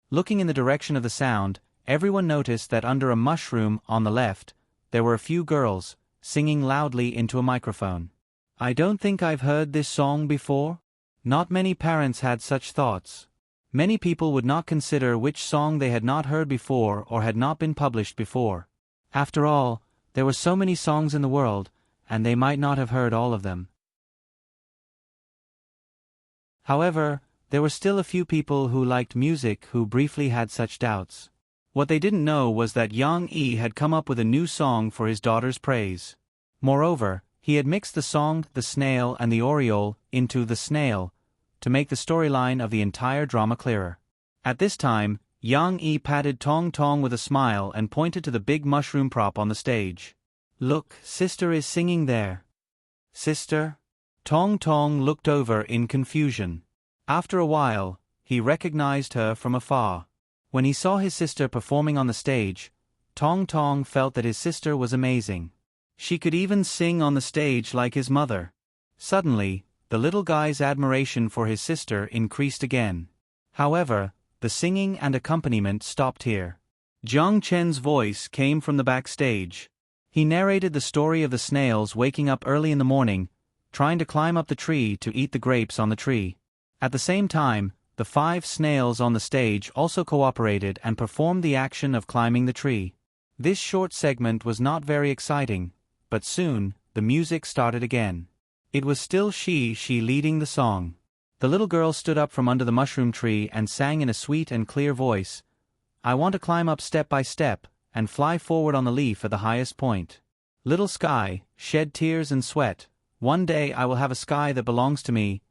Looking in the direction of the sound, everyone noticed that under a mushroom on the left, there were a few girls, singing loudly into a microphone. I don't think I've heard this song before. Not many parents had such thoughts. Many people would not consider which song they had not heard before or had not been published before. After all, there were so many songs in the world, and they might not have heard all of them. However, there were still a few people who liked music who briefly had such doubts. What they didn't know was that Yang Yi had come up with a new song for his daughter's praise. Moreover, he had mixed the song The Snail and the Oriole into The Snail to make the storyline of the entire drama clearer. At this time, Yang Yi patted Tong Tong with a smile and pointed to the big mushroom prop on the stage. Look, sister is singing there. Sister? Tong Tong looked over in confusion. After a while, he recognized her from afar. When he saw his sister performing on the stage, Tong Tong felt that his sister was amazing. She could even sing on the stage like his mother. Suddenly, the little guy's admiration for his sister increased again. However, the singing and accompaniment stopped here. Jiang Chen's voice came from the backstage. He narrated the story of the snails waking up early in the morning, trying to climb up the tree to eat the grapes on the tree. At the same time, the 5 snails on the stage also cooperated and performed the action of climbing the tree. This short segment was not very exciting, but soon, the music started again. It was still she leading the song. The little girl stood up from under the mushroom tree and sang in a sweet and clear voice, I want to climb up step by step, and fly forward on the leaf at the highest point. Little sky, shed tears and sweat, one day I will have a sky that belongs to me.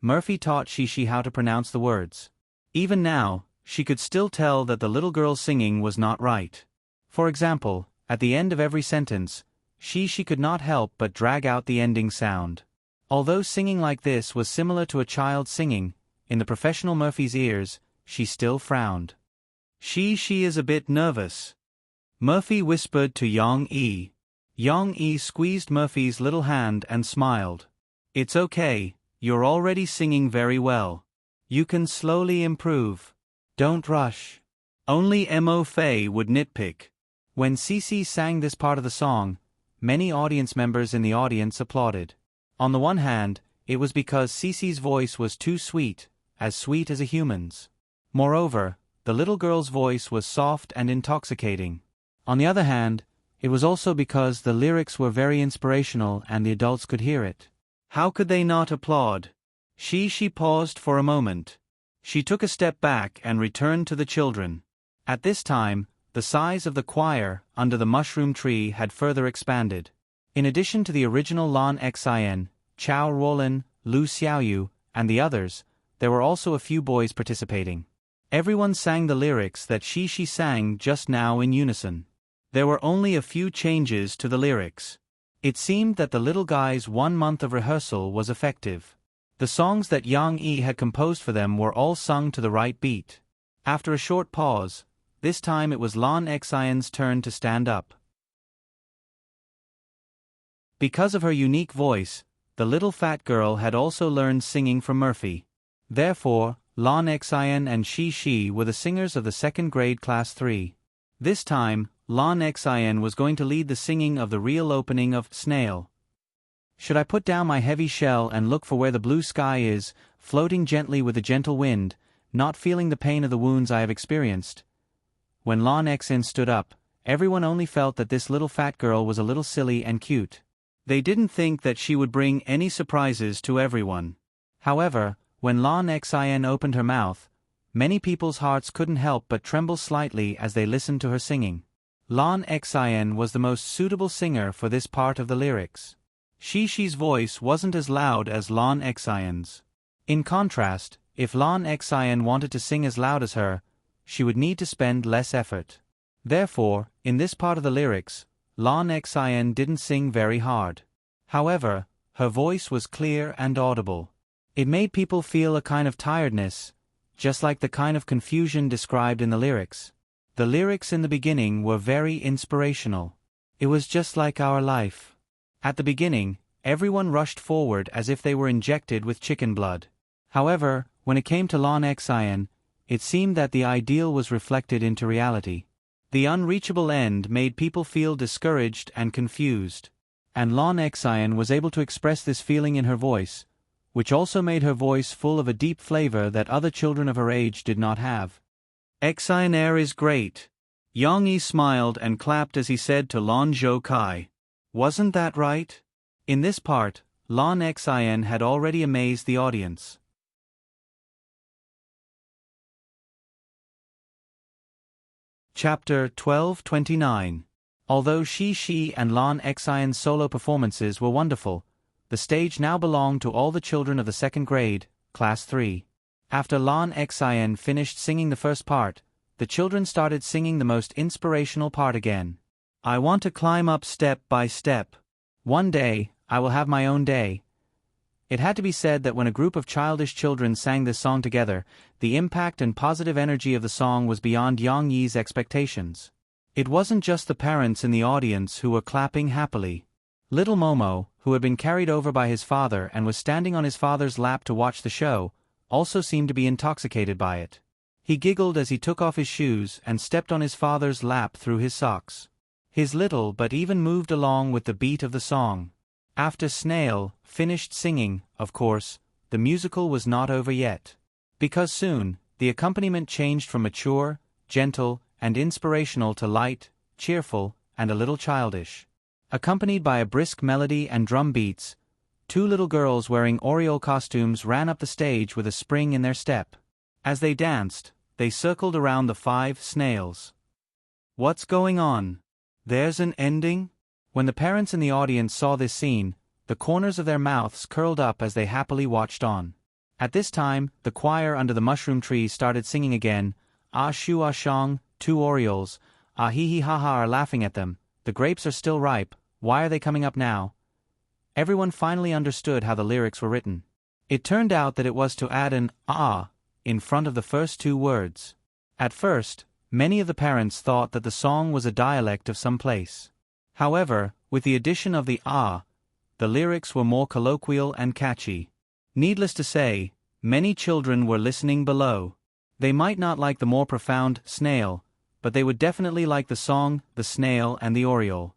Murphy taught Shishi how to pronounce the words. Even now, she could still tell that the little girl's singing was not right. For example, at the end of every sentence, Shishi could not help but drag out the ending sound. Although singing like this was similar to a child singing, in the professional Murphy's ears, she still frowned. She is a bit nervous. Murphy whispered to Yang Yi. Yang Yi squeezed Murphy's little hand and smiled. It's okay, you're already singing very well. You can slowly improve. Don't rush. Only Mo Fei would nitpick. When Cici sang this part of the song, many audience members in the audience applauded. On the one hand, it was because Cici's voice was too sweet as a human's. Moreover, the little girl's voice was soft and intoxicating. On the other hand, it was also because the lyrics were very inspirational and the adults could hear it. How could they not applaud? She paused for a moment. She took a step back and returned to the children. At this time, the size of the choir under the mushroom tree had further expanded. In addition to the original Lan Xin, Chao Ruolin, Lu Xiaoyu, and the others, there were also a few boys participating. Everyone sang the lyrics that she sang just now in unison. There were only a few changes to the lyrics. It seemed that the little guy's 1 month of rehearsal was effective. The songs that Yang Yi had composed for them were all sung to the right beat. After a short pause, this time it was Lan Xion's turn to stand up. Because of her unique voice, the little fat girl had also learned singing from Murphy. Therefore, Lan Xion and Shi were the singers of the 2nd grade class 3. This time, Lan Xion was going to lead the singing of the real opening of Snail. Should I put down my heavy shell and look for where the blue sky is, floating gently with a gentle wind, not feeling the pain of the wounds I have experienced? When Lan Xion stood up, everyone only felt that this little fat girl was a little silly and cute. They didn't think that she would bring any surprises to everyone. However, when Lan Xion opened her mouth, many people's hearts couldn't help but tremble slightly as they listened to her singing. Lan Xion was the most suitable singer for this part of the lyrics. Shishi's voice wasn't as loud as Lan Xion's. In contrast, if Lan Xion wanted to sing as loud as her, she would need to spend less effort. Therefore, in this part of the lyrics, Lan Xion didn't sing very hard. However, her voice was clear and audible. It made people feel a kind of tiredness, just like the kind of confusion described in the lyrics. The lyrics in the beginning were very inspirational. It was just like our life. At the beginning, everyone rushed forward as if they were injected with chicken blood. However, when it came to Lan Xion, it seemed that the ideal was reflected into reality. The unreachable end made people feel discouraged and confused. And Lon Exine was able to express this feeling in her voice, which also made her voice full of a deep flavor that other children of her age did not have. Exine air is great. Yang Yi smiled and clapped as he said to Lon Zhou Kai. Wasn't that right? In this part, Lon Exine had already amazed the audience. Chapter 12:29. Although Shi and Lon Xian's solo performances were wonderful, the stage now belonged to all the children of the second grade, Class 3. After Lon Xian finished singing the first part, the children started singing the most inspirational part again. I want to climb up step by step. One day, I will have my own day. It had to be said that when a group of childish children sang this song together, the impact and positive energy of the song was beyond Yang Yi's expectations. It wasn't just the parents in the audience who were clapping happily. Little Momo, who had been carried over by his father and was standing on his father's lap to watch the show, also seemed to be intoxicated by it. He giggled as he took off his shoes and stepped on his father's lap through his socks. His little but even moved along with the beat of the song. After Snail finished singing, of course, the musical was not over yet. Because soon, the accompaniment changed from mature, gentle, and inspirational to light, cheerful, and a little childish. Accompanied by a brisk melody and drum beats, two little girls wearing Oriole costumes ran up the stage with a spring in their step. As they danced, they circled around the 5 snails. What's going on? There's an ending? When the parents in the audience saw this scene, the corners of their mouths curled up as they happily watched on. At this time, the choir under the mushroom tree started singing again. Ah shu ah shang, 2 orioles, ah hee hee ha ha are laughing at them, the grapes are still ripe, why are they coming up now? Everyone finally understood how the lyrics were written. It turned out that it was to add an ah in front of the first 2 words. At first, many of the parents thought that the song was a dialect of some place. However, with the addition of the ah, the lyrics were more colloquial and catchy. Needless to say, many children were listening below. They might not like the more profound snail, but they would definitely like the song, the snail and the oriole.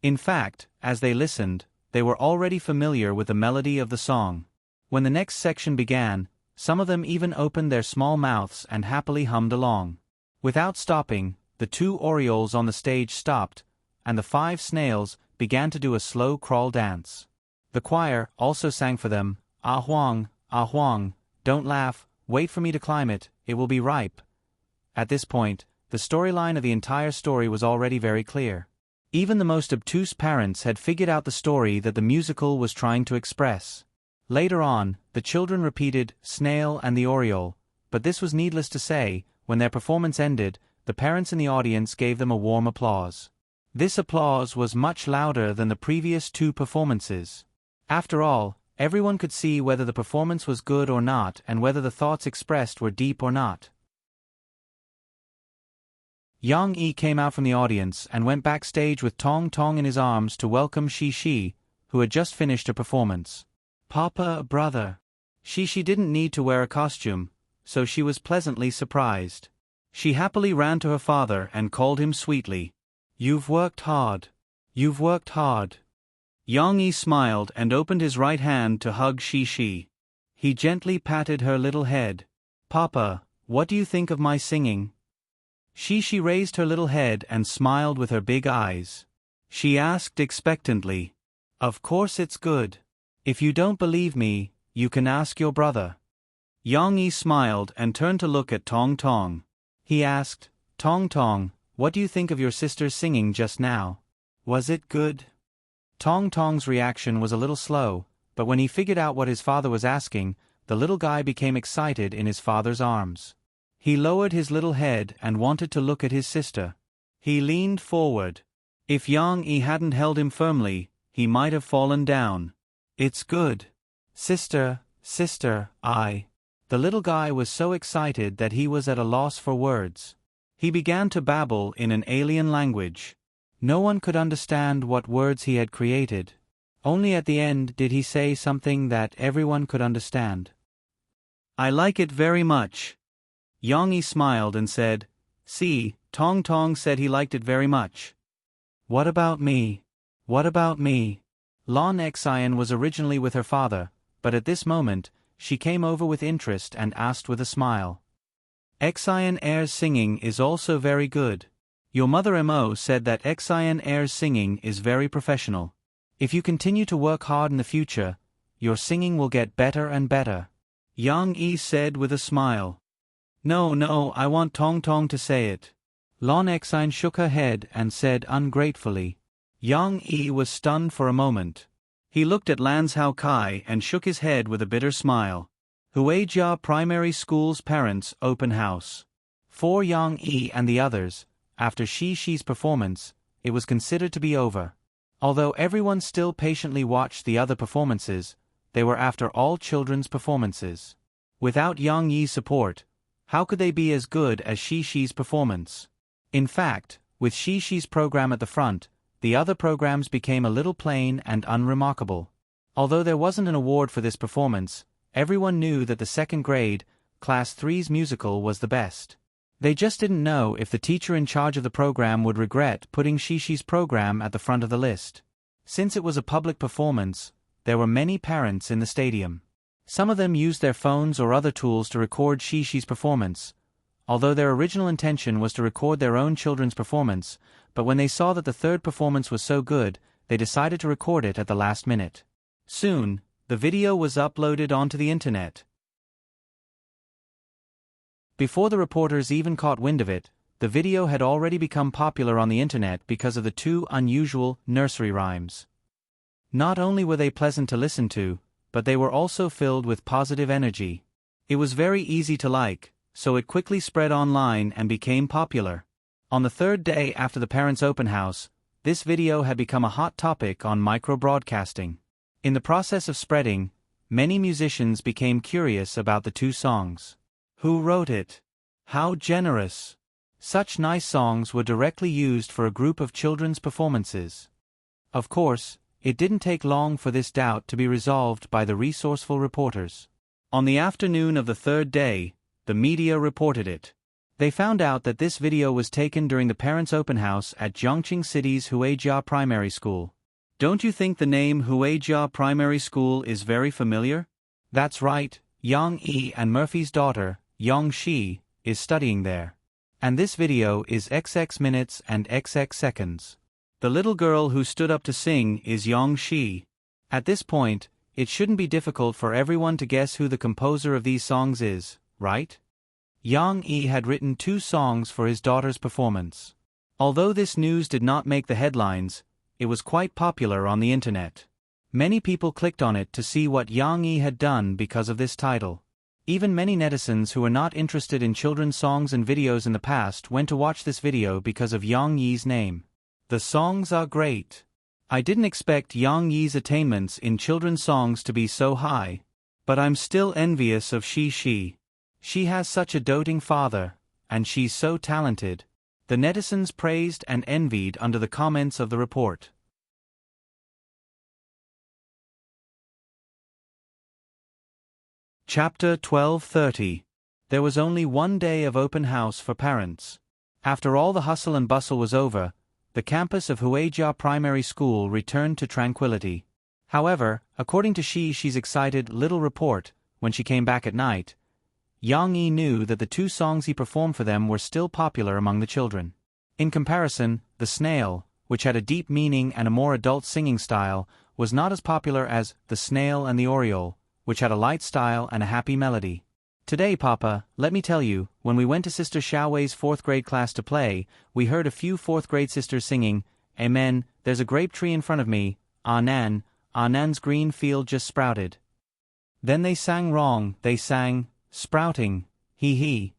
In fact, as they listened, they were already familiar with the melody of the song. When the next section began, some of them even opened their small mouths and happily hummed along. Without stopping, the 2 orioles on the stage stopped, and the 5 snails began to do a slow crawl dance. The choir also sang for them, Ah Huang, don't laugh, wait for me to climb it, it will be ripe. At this point, the storyline of the entire story was already very clear. Even the most obtuse parents had figured out the story that the musical was trying to express. Later on, the children repeated Snail and the Oriole, but this was needless to say. When their performance ended, the parents in the audience gave them a warm applause. This applause was much louder than the previous 2 performances. After all, everyone could see whether the performance was good or not and whether the thoughts expressed were deep or not. Yang Yi came out from the audience and went backstage with Tong Tong in his arms to welcome Shi, who had just finished a performance. Papa, brother. Shi didn't need to wear a costume, so she was pleasantly surprised. She happily ran to her father and called him sweetly. You've worked hard. You've worked hard. Yang Yi smiled and opened his right hand to hug Shi. He gently patted her little head. Papa, what do you think of my singing? Shi raised her little head and smiled with her big eyes. She asked expectantly. Of course it's good. If you don't believe me, you can ask your brother. Yang Yi smiled and turned to look at Tong Tong. He asked, Tong Tong, what do you think of your sister's singing just now? Was it good? Tong Tong's reaction was a little slow, but when he figured out what his father was asking, the little guy became excited in his father's arms. He lowered his little head and wanted to look at his sister. He leaned forward. If Yang Yi hadn't held him firmly, he might have fallen down. It's good. Sister, I. The little guy was so excited that he was at a loss for words. He began to babble in an alien language. No one could understand what words he had created. Only at the end did he say something that everyone could understand. I like it very much. Yang Yi smiled and said, See, Tong Tong said he liked it very much. What about me? What about me? Lon Xian was originally with her father, but at this moment, she came over with interest and asked with a smile. Xian Air's singing is also very good. Your mother Mo said that Xian Air's singing is very professional. If you continue to work hard in the future, your singing will get better and better. Yang Yi said with a smile. No, I want Tong Tong to say it. Lon Xian shook her head and said ungratefully. Yang Yi was stunned for a moment. He looked at Lan Zhao Kai and shook his head with a bitter smile. Huijia Primary School's parents' open house. For Yang Yi and the others, after Shi's performance, it was considered to be over. Although everyone still patiently watched the other performances, they were after all children's performances. Without Yang Yi's support, how could they be as good as Shi's performance? In fact, with Shi's program at the front, the other programs became a little plain and unremarkable. Although there wasn't an award for this performance, everyone knew that the second grade, Class 3's musical was the best. They just didn't know if the teacher in charge of the program would regret putting Shi's program at the front of the list. Since it was a public performance, there were many parents in the stadium. Some of them used their phones or other tools to record Shi's performance, although their original intention was to record their own children's performance, but when they saw that the third performance was so good, they decided to record it at the last minute. Soon, the video was uploaded onto the internet. Before the reporters even caught wind of it, the video had already become popular on the internet because of the two unusual nursery rhymes. Not only were they pleasant to listen to, but they were also filled with positive energy. It was very easy to like, so it quickly spread online and became popular. On the third day after the parents' open house, this video had become a hot topic on micro-broadcasting. In the process of spreading, many musicians became curious about the two songs. Who wrote it? How generous! Such nice songs were directly used for a group of children's performances. Of course, it didn't take long for this doubt to be resolved by the resourceful reporters. On the afternoon of the third day, the media reported it. They found out that this video was taken during the parents' open house at Zhongqing City's Huijia Primary School. Don't you think the name Huijia Primary School is very familiar? That's right, Yang Yi and Murphy's daughter, Yang Shi, is studying there. And this video is XX minutes and XX seconds. The little girl who stood up to sing is Yang Shi. At this point, it shouldn't be difficult for everyone to guess who the composer of these songs is, right? Yang Yi had written two songs for his daughter's performance. Although this news did not make the headlines, it was quite popular on the internet. Many people clicked on it to see what Yang Yi had done because of this title. Even many netizens who were not interested in children's songs and videos in the past went to watch this video because of Yang Yi's name. The songs are great. I didn't expect Yang Yi's attainments in children's songs to be so high. But I'm still envious of Shi. She has such a doting father, and she's so talented. The netizens praised and envied under the comments of the report. Chapter 12:30. There was only one day of open house for parents. After all the hustle and bustle was over, the campus of Huijia Primary School returned to tranquility. However, according to Shi's excited little report, when she came back at night, Yang Yi knew that the two songs he performed for them were still popular among the children. In comparison, The Snail, which had a deep meaning and a more adult singing style, was not as popular as The Snail and the Oriole, which had a light style and a happy melody. Today, Papa, let me tell you, when we went to Sister Xiaowei's 4th grade class to play, we heard a few 4th grade sisters singing, Amen, there's a grape tree in front of me, Ah Nan's green field just sprouted. Then they sang wrong, they sang, sprouting, he.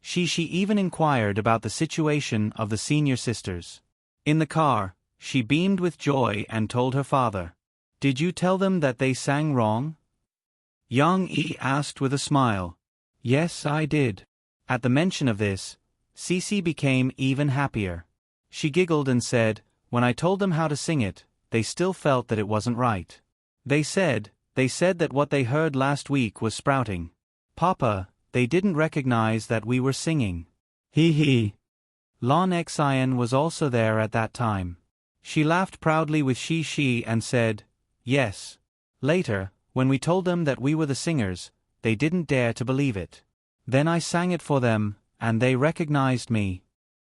She even inquired about the situation of the senior sisters. In the car, she beamed with joy and told her father. Did you tell them that they sang wrong? Yang Yi asked with a smile. Yes, I did. At the mention of this, Cici became even happier. She giggled and said, when I told them how to sing it, they still felt that it wasn't right. They said that what they heard last week was sprouting. Papa, they didn't recognize that we were singing. He. Lon Xian was also there at that time. She laughed proudly with Shi and said, "Yes." Later, when we told them that we were the singers, they didn't dare to believe it. Then I sang it for them, and they recognized me.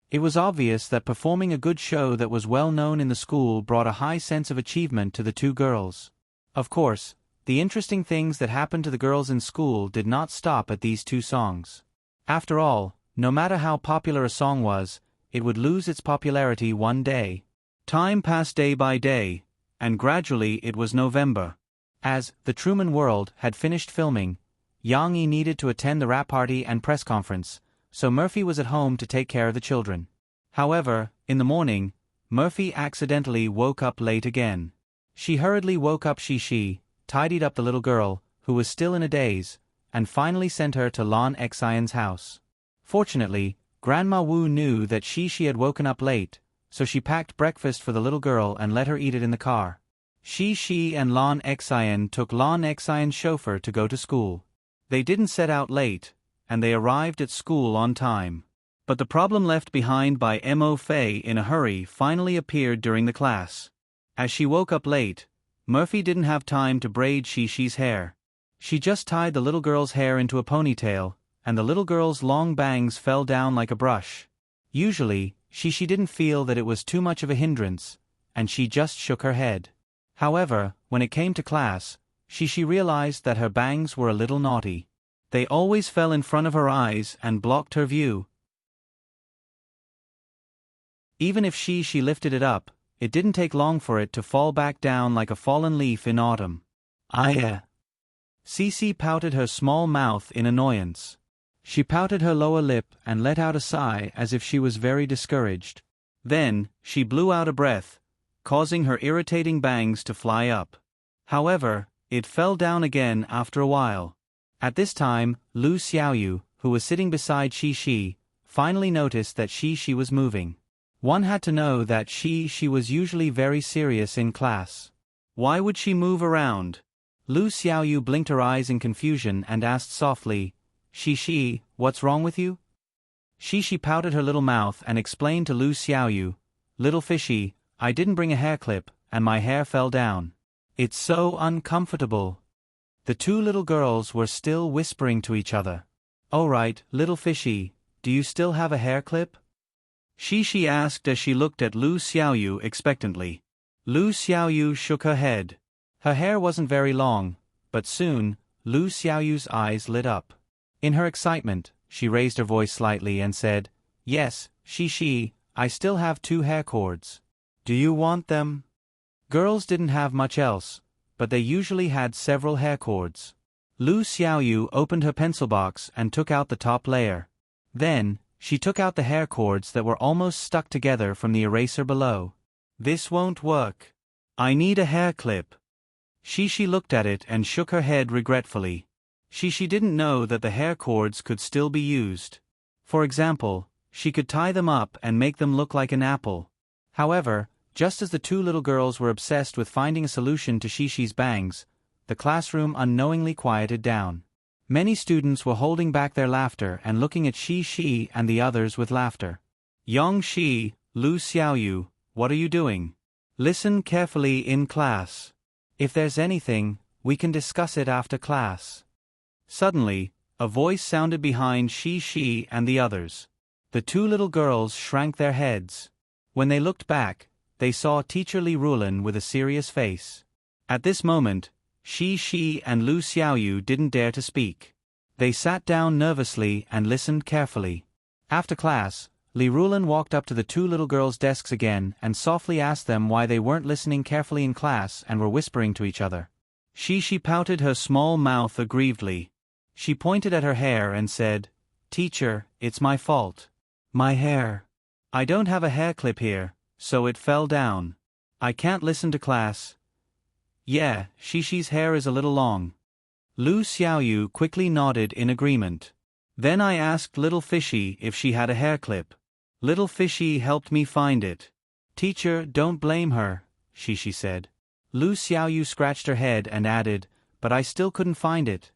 It was obvious that performing a good show that was well known in the school brought a high sense of achievement to the two girls. Of course, the interesting things that happened to the girls in school did not stop at these two songs. After all, no matter how popular a song was, it would lose its popularity one day. Time passed day by day, and gradually it was November. As The Truman World had finished filming, Yang Yi needed to attend the wrap party and press conference, so Murphy was at home to take care of the children. However, in the morning, Murphy accidentally woke up late again. She hurriedly woke up Shi, tidied up the little girl, who was still in a daze, and finally sent her to Lon Xian's house. Fortunately, Grandma Wu knew that Shi had woken up late, so she packed breakfast for the little girl and let her eat it in the car. Shi and Lon Xian took Lon Xian's chauffeur to go to school. They didn't set out late, and they arrived at school on time. But the problem left behind by Mo Fei in a hurry finally appeared during the class. As she woke up late, Murphy didn't have time to braid Shi's hair. She just tied the little girl's hair into a ponytail, and the little girl's long bangs fell down like a brush. Usually, Shi didn't feel that it was too much of a hindrance, and she just shook her head. However, when it came to class, Shi realized that her bangs were a little naughty. They always fell in front of her eyes and blocked her view. Even if she lifted it up, it didn't take long for it to fall back down like a fallen leaf in autumn. Cici pouted her small mouth in annoyance. She pouted her lower lip and let out a sigh as if she was very discouraged. Then, she blew out a breath, causing her irritating bangs to fly up. However, it fell down again after a while. At this time, Lu Xiaoyu, who was sitting beside Shi, finally noticed that Shi was moving. One had to know that Shi was usually very serious in class. Why would she move around? Lu Xiaoyu blinked her eyes in confusion and asked softly, "Shi, what's wrong with you?" Shi pouted her little mouth and explained to Lu Xiaoyu, "Little fishy, I didn't bring a hair clip, and my hair fell down. It's so uncomfortable." The two little girls were still whispering to each other. "All right, little fishy, do you still have a hair clip?" Shi asked as she looked at Lu Xiaoyu expectantly. Lu Xiaoyu shook her head. Her hair wasn't very long, but soon, Lu Xiaoyu's eyes lit up. In her excitement, she raised her voice slightly and said, "Yes, Shi, I still have 2 hair cords. Do you want them?" Girls didn't have much else, but they usually had several hair cords. Lu Xiaoyu opened her pencil box and took out the top layer. Then, she took out the hair cords that were almost stuck together from the eraser below. "This won't work. I need a hair clip." Shi looked at it and shook her head regretfully. She didn't know that the hair cords could still be used. For example, she could tie them up and make them look like an apple. However, just as the two little girls were obsessed with finding a solution to Shi's bangs, the classroom unknowingly quieted down. Many students were holding back their laughter and looking at Shi and the others with laughter. "Yongxi, Lu Xiaoyu, what are you doing? Listen carefully in class. If there's anything, we can discuss it after class." Suddenly, a voice sounded behind Shi and the others. The two little girls shrank their heads. When they looked back, they saw Teacher Li Rulin with a serious face. At this moment, Shi and Lu Xiaoyu didn't dare to speak. They sat down nervously and listened carefully. After class, Li Rulin walked up to the two little girls' desks again and softly asked them why they weren't listening carefully in class and were whispering to each other. Shi pouted her small mouth aggrievedly. She pointed at her hair and said, "Teacher, it's my fault. My hair. I don't have a hair clip here, so it fell down. I can't listen to class." "Yeah, Shi's hair is a little long." Lu Xiaoyu quickly nodded in agreement. "Then I asked Little Fishy if she had a hair clip. Little Fishy helped me find it." "Teacher, don't blame her," she said. Lu Xiaoyu scratched her head and added, "But I still couldn't find it.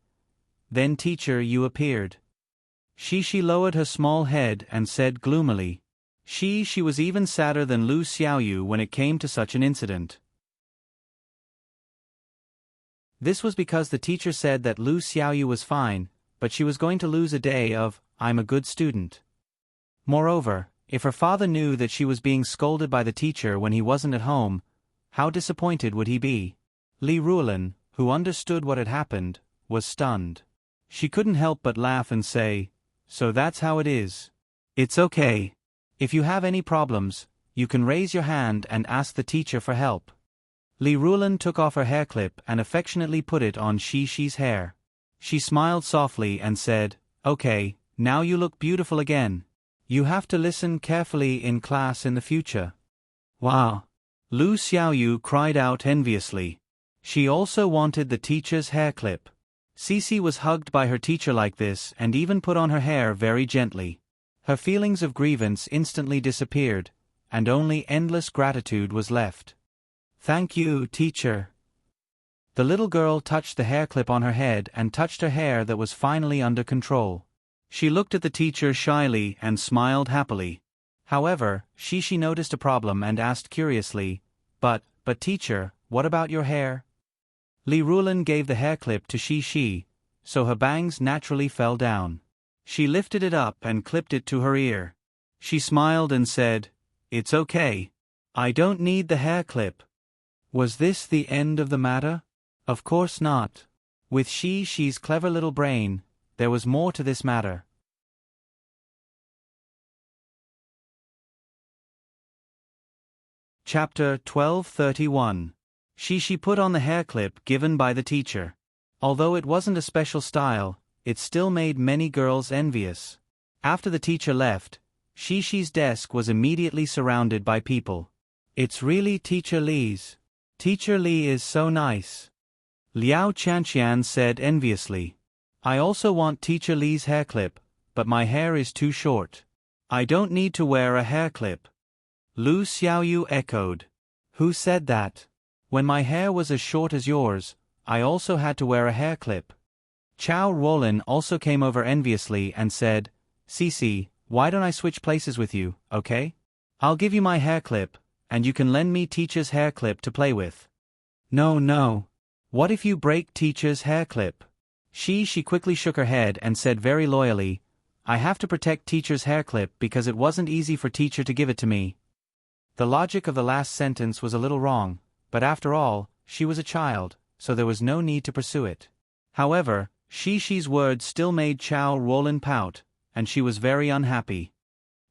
Then teacher, you appeared." Shi lowered her small head and said gloomily, She was even sadder than Lu Xiaoyu when it came to such an incident. This was because the teacher said that Lu Xiaoyu was fine, but she was going to lose a day of, "I'm a good student." Moreover, if her father knew that she was being scolded by the teacher when he wasn't at home, how disappointed would he be? Li Ruolin, who understood what had happened, was stunned. She couldn't help but laugh and say, "So that's how it is. It's okay. If you have any problems, you can raise your hand and ask the teacher for help." Li Ruolin took off her hair clip and affectionately put it on Shi's hair. She smiled softly and said, "Okay, now you look beautiful again. You have to listen carefully in class in the future." Wow! Lu Xiaoyu cried out enviously. She also wanted the teacher's hair clip. Cici was hugged by her teacher like this and even put on her hair very gently. Her feelings of grievance instantly disappeared, and only endless gratitude was left. "Thank you, teacher." The little girl touched the hair clip on her head and touched her hair that was finally under control. She looked at the teacher shyly and smiled happily. However, Shishi noticed a problem and asked curiously, But teacher, what about your hair?" Li Ruolin gave the hair clip to Shishi, so her bangs naturally fell down. She lifted it up and clipped it to her ear. She smiled and said, "It's okay. I don't need the hair clip." Was this the end of the matter? Of course not. With Shi's clever little brain, there was more to this matter. Chapter 1231. Shishi put on the hair clip given by the teacher. Although it wasn't a special style, it still made many girls envious. After the teacher left, Shishi's desk was immediately surrounded by people. "It's really Teacher Li's. Teacher Li is so nice," Liao Chanxian said enviously. "I also want Teacher Li's hair clip, but my hair is too short. I don't need to wear a hair clip." Lu Xiaoyu echoed. "Who said that? When my hair was as short as yours, I also had to wear a hair clip." Chao Ruolin also came over enviously and said, "Cici, why don't I switch places with you, okay? I'll give you my hair clip, and you can lend me teacher's hair clip to play with." No. What if you break teacher's hair clip?" She quickly shook her head and said very loyally, "I have to protect teacher's hair clip because it wasn't easy for teacher to give it to me." The logic of the last sentence was a little wrong, but after all, she was a child, so there was no need to pursue it. However, Shi's words still made Chao Ruolin pout, and she was very unhappy.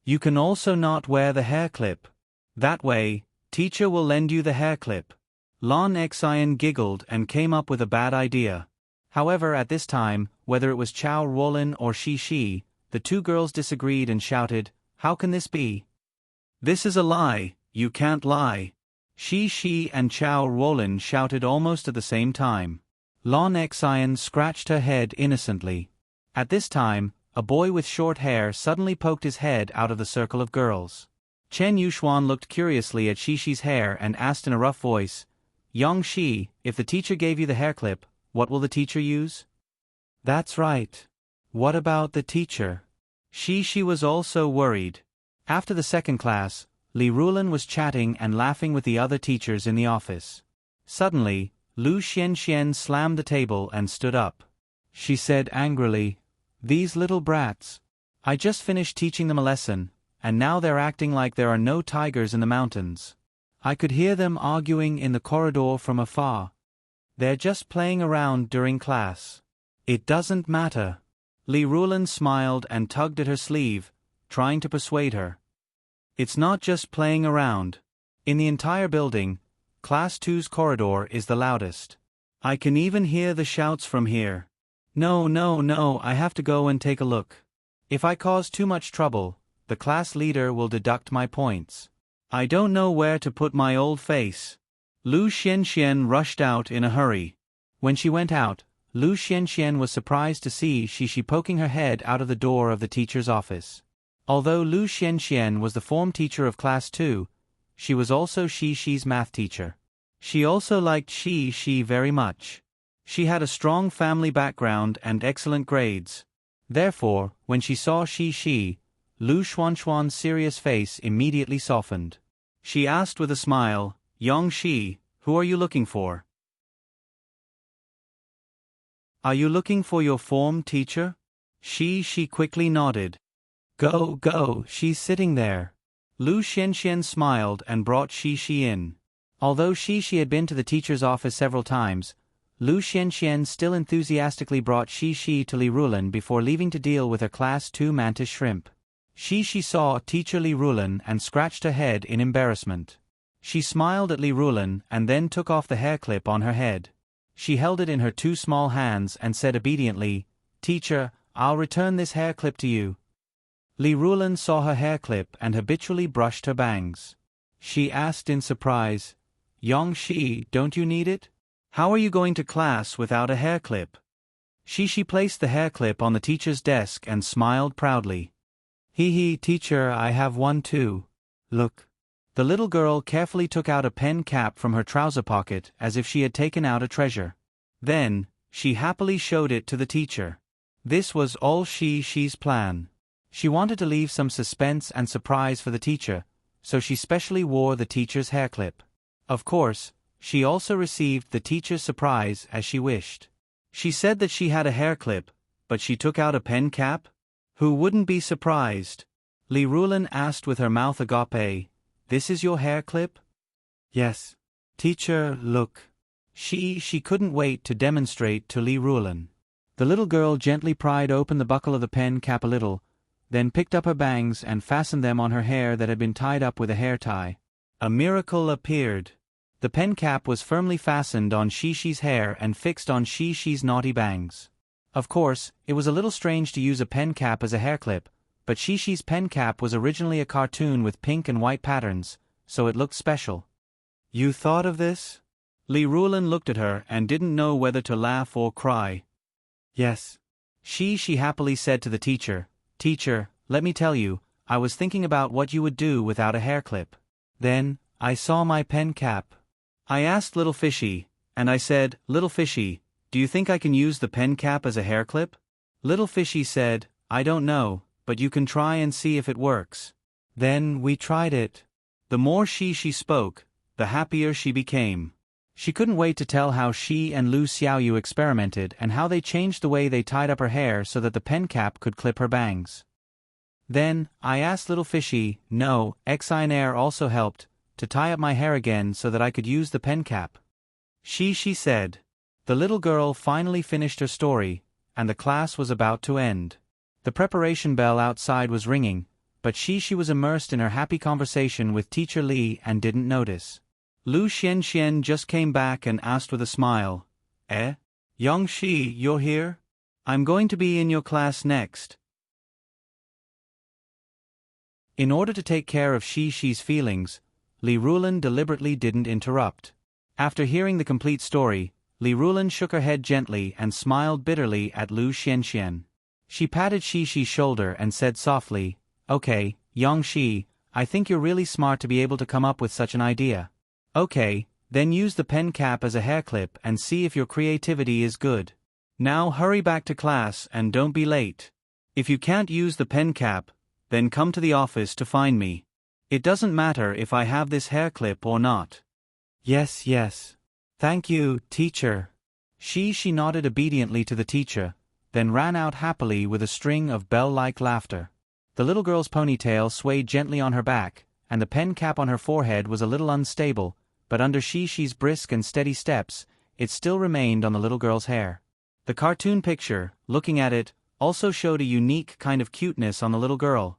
"You can also not wear the hair clip. That way, teacher will lend you the hair clip." Lon Xian giggled and came up with a bad idea. However, at this time, whether it was Chao Ruolin or Shi, the two girls disagreed and shouted, "How can this be? This is a lie, you can't lie." Shi and Chao Ruolin shouted almost at the same time. Lon Xian scratched her head innocently. At this time, a boy with short hair suddenly poked his head out of the circle of girls. Chen Yuxuan looked curiously at Shi's hair and asked in a rough voice, "Young Shi, if the teacher gave you the hair clip, what will the teacher use?" "That's right. What about the teacher?" Shi was also worried. After the second class, Li Ruolin was chatting and laughing with the other teachers in the office. Suddenly, Lu Xianxian slammed the table and stood up. She said angrily, "These little brats. I just finished teaching them a lesson, and now they're acting like there are no tigers in the mountains. I could hear them arguing in the corridor from afar. They're just playing around during class. It doesn't matter." Li Ruolin smiled and tugged at her sleeve, trying to persuade her. "It's not just playing around. In the entire building, Class 2's corridor is the loudest. I can even hear the shouts from here. No, I have to go and take a look. If I cause too much trouble, the class leader will deduct my points. I don't know where to put my old face." Lu Xianxian rushed out in a hurry. When she went out, Lu Xianxian was surprised to see Shishi poking her head out of the door of the teacher's office. Although Lu Xianxian was the form teacher of Class 2, she was also Shi's math teacher. She also liked Shi very much. She had a strong family background and excellent grades. Therefore, when she saw Shi, Lu Xuanxuan's serious face immediately softened. She asked with a smile, Yongxi, who are you looking for? Are you looking for your form teacher? She quickly nodded. Go, she's sitting there. Lu Xianxian smiled and brought Shi in. Although Shi had been to the teacher's office several times, Lu Xianxian still enthusiastically brought Shi to Li Rulan before leaving to deal with her Class 2 mantis shrimp. Shi saw teacher Li Rulan and scratched her head in embarrassment. She smiled at Li Rulan and then took off the hair clip on her head. She held it in her two small hands and said obediently, Teacher, I'll return this hair clip to you. Li Rulan saw her hair clip and habitually brushed her bangs. She asked in surprise, Yongxi, don't you need it? How are you going to class without a hair clip? Shi placed the hair clip on the teacher's desk and smiled proudly. Hee, teacher, I have one too. Look. The little girl carefully took out a pen cap from her trouser pocket as if she had taken out a treasure. Then, she happily showed it to the teacher. This was all Shi's plan. She wanted to leave some suspense and surprise for the teacher, so she specially wore the teacher's hair clip. Of course, she also received the teacher's surprise as she wished. She said that she had a hair clip, but she took out a pen cap? Who wouldn't be surprised? Li Rulan asked with her mouth agape, This is your hair clip? Yes. Teacher, look. She couldn't wait to demonstrate to Li Rulan. The little girl gently pried open the buckle of the pen cap a little, then picked up her bangs and fastened them on her hair that had been tied up with a hair tie. A miracle appeared. The pen cap was firmly fastened on Shi's hair and fixed on Shi's naughty bangs. Of course, it was a little strange to use a pen cap as a hair clip, but Shi's pen cap was originally a cartoon with pink and white patterns, so it looked special. You thought of this? Li Rulan looked at her and didn't know whether to laugh or cry. Yes. She happily said to the teacher, Teacher, let me tell you, I was thinking about what you would do without a hair clip. Then, I saw my pen cap. I asked Little Fishy, and I said, Little Fishy, do you think I can use the pen cap as a hair clip? Little Fishy said, I don't know, but you can try and see if it works. Then we tried it. The more she spoke, the happier she became. She couldn't wait to tell how she and Lu Xiaoyu experimented and how they changed the way they tied up her hair so that the pen cap could clip her bangs. Then, I asked Little Fishy, no, Xinair also helped, to tie up my hair again so that I could use the pen cap. She said. The little girl finally finished her story, and the class was about to end. The preparation bell outside was ringing, but she was immersed in her happy conversation with Teacher Li and didn't notice. Lu Xianxian just came back and asked with a smile, Yongxi, you're here? I'm going to be in your class next. In order to take care of Shi's feelings, Li Rulan deliberately didn't interrupt. After hearing the complete story, Li Rulan shook her head gently and smiled bitterly at Lu Xianxian. She patted Shi's shoulder and said softly, Okay, Yongxi, I think you're really smart to be able to come up with such an idea. Okay, then use the pen cap as a hair clip and see if your creativity is good. Now hurry back to class and don't be late. If you can't use the pen cap, then come to the office to find me. It doesn't matter if I have this hair clip or not. Yes. Thank you, teacher. She nodded obediently to the teacher, then ran out happily with a string of bell-like laughter. The little girl's ponytail swayed gently on her back, and the pen cap on her forehead was a little unstable, but under Shi's brisk and steady steps, it still remained on the little girl's hair. The cartoon picture, looking at it, also showed a unique kind of cuteness on the little girl.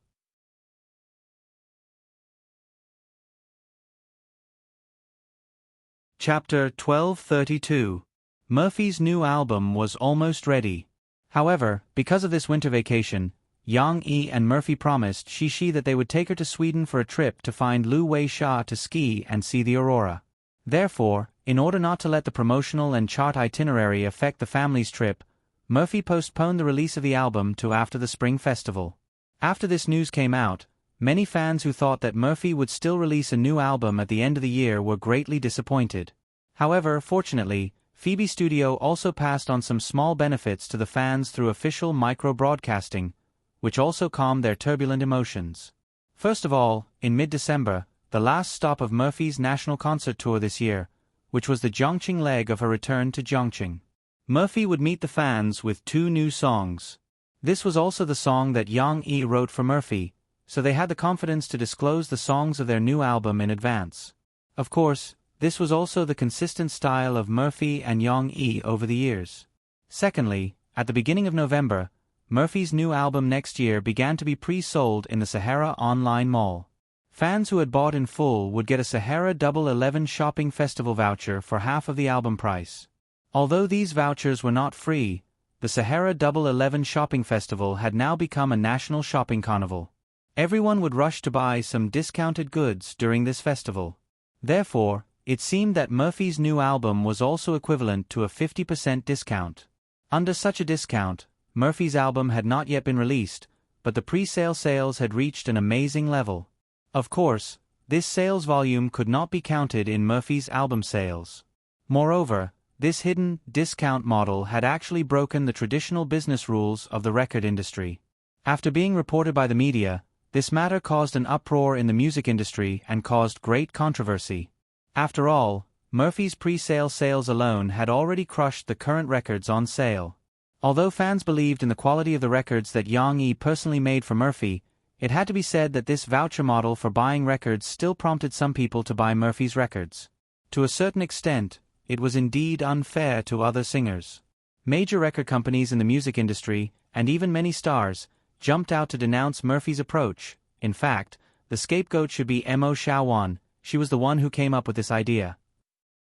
Chapter 1232. Murphy's new album was almost ready. However, because of this winter vacation, Yang Yi and Murphy promised Shi that they would take her to Sweden for a trip to find Lu Weisha to ski and see the aurora. Therefore, in order not to let the promotional and chart itinerary affect the family's trip, Murphy postponed the release of the album to after the spring festival. After this news came out, many fans who thought that Murphy would still release a new album at the end of the year were greatly disappointed. However, fortunately, Phoebe Studio also passed on some small benefits to the fans through official micro-broadcasting, which also calmed their turbulent emotions. First of all, in mid-December, the last stop of Murphy's national concert tour this year, which was the Zhongqing leg of her return to Zhongqing. Murphy would meet the fans with 2 new songs. This was also the song that Yang Yi wrote for Murphy, so they had the confidence to disclose the songs of their new album in advance. Of course, this was also the consistent style of Murphy and Yang Yi over the years. Secondly, at the beginning of November, Murphy's new album Next Year began to be pre-sold in the Sahara online mall. Fans who had bought in full would get a Sahara Double 11 shopping festival voucher for half of the album price. Although these vouchers were not free, the Sahara Double 11 shopping festival had now become a national shopping carnival. Everyone would rush to buy some discounted goods during this festival. Therefore, it seemed that Murphy's new album was also equivalent to a 50% discount. Under such a discount, Murphy's album had not yet been released, but the pre-sale sales had reached an amazing level. Of course, this sales volume could not be counted in Murphy's album sales. Moreover, this hidden discount model had actually broken the traditional business rules of the record industry. After being reported by the media, this matter caused an uproar in the music industry and caused great controversy. After all, Murphy's pre-sale sales alone had already crushed the current records on sale. Although fans believed in the quality of the records that Yang Yi personally made for Murphy, it had to be said that this voucher model for buying records still prompted some people to buy Murphy's records. To a certain extent, it was indeed unfair to other singers. Major record companies in the music industry, and even many stars, jumped out to denounce Murphy's approach. In fact, the scapegoat should be Mo Xiaowan. She was the one who came up with this idea.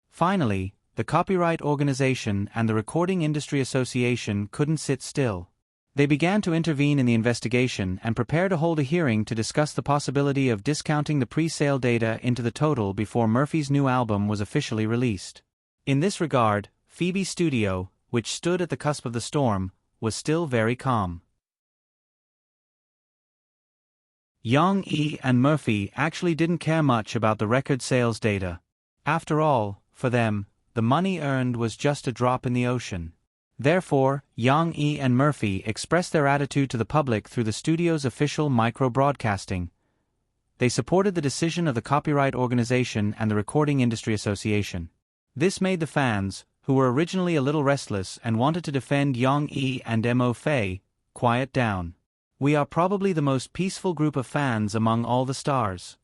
Finally, the Copyright Organization and the Recording Industry Association couldn't sit still. They began to intervene in the investigation and prepare to hold a hearing to discuss the possibility of discounting the pre-sale data into the total before Murphy's new album was officially released. In this regard, Phoebe Studio, which stood at the cusp of the storm, was still very calm. Yang Yi and Murphy actually didn't care much about the record sales data. After all, for them, the money earned was just a drop in the ocean. Therefore, Yang Yi and Murphy expressed their attitude to the public through the studio's official micro-broadcasting. They supported the decision of the Copyright Organization and the Recording Industry Association. This made the fans, who were originally a little restless and wanted to defend Yang Yi and Mo Fei, quiet down. We are probably the most peaceful group of fans among all the stars.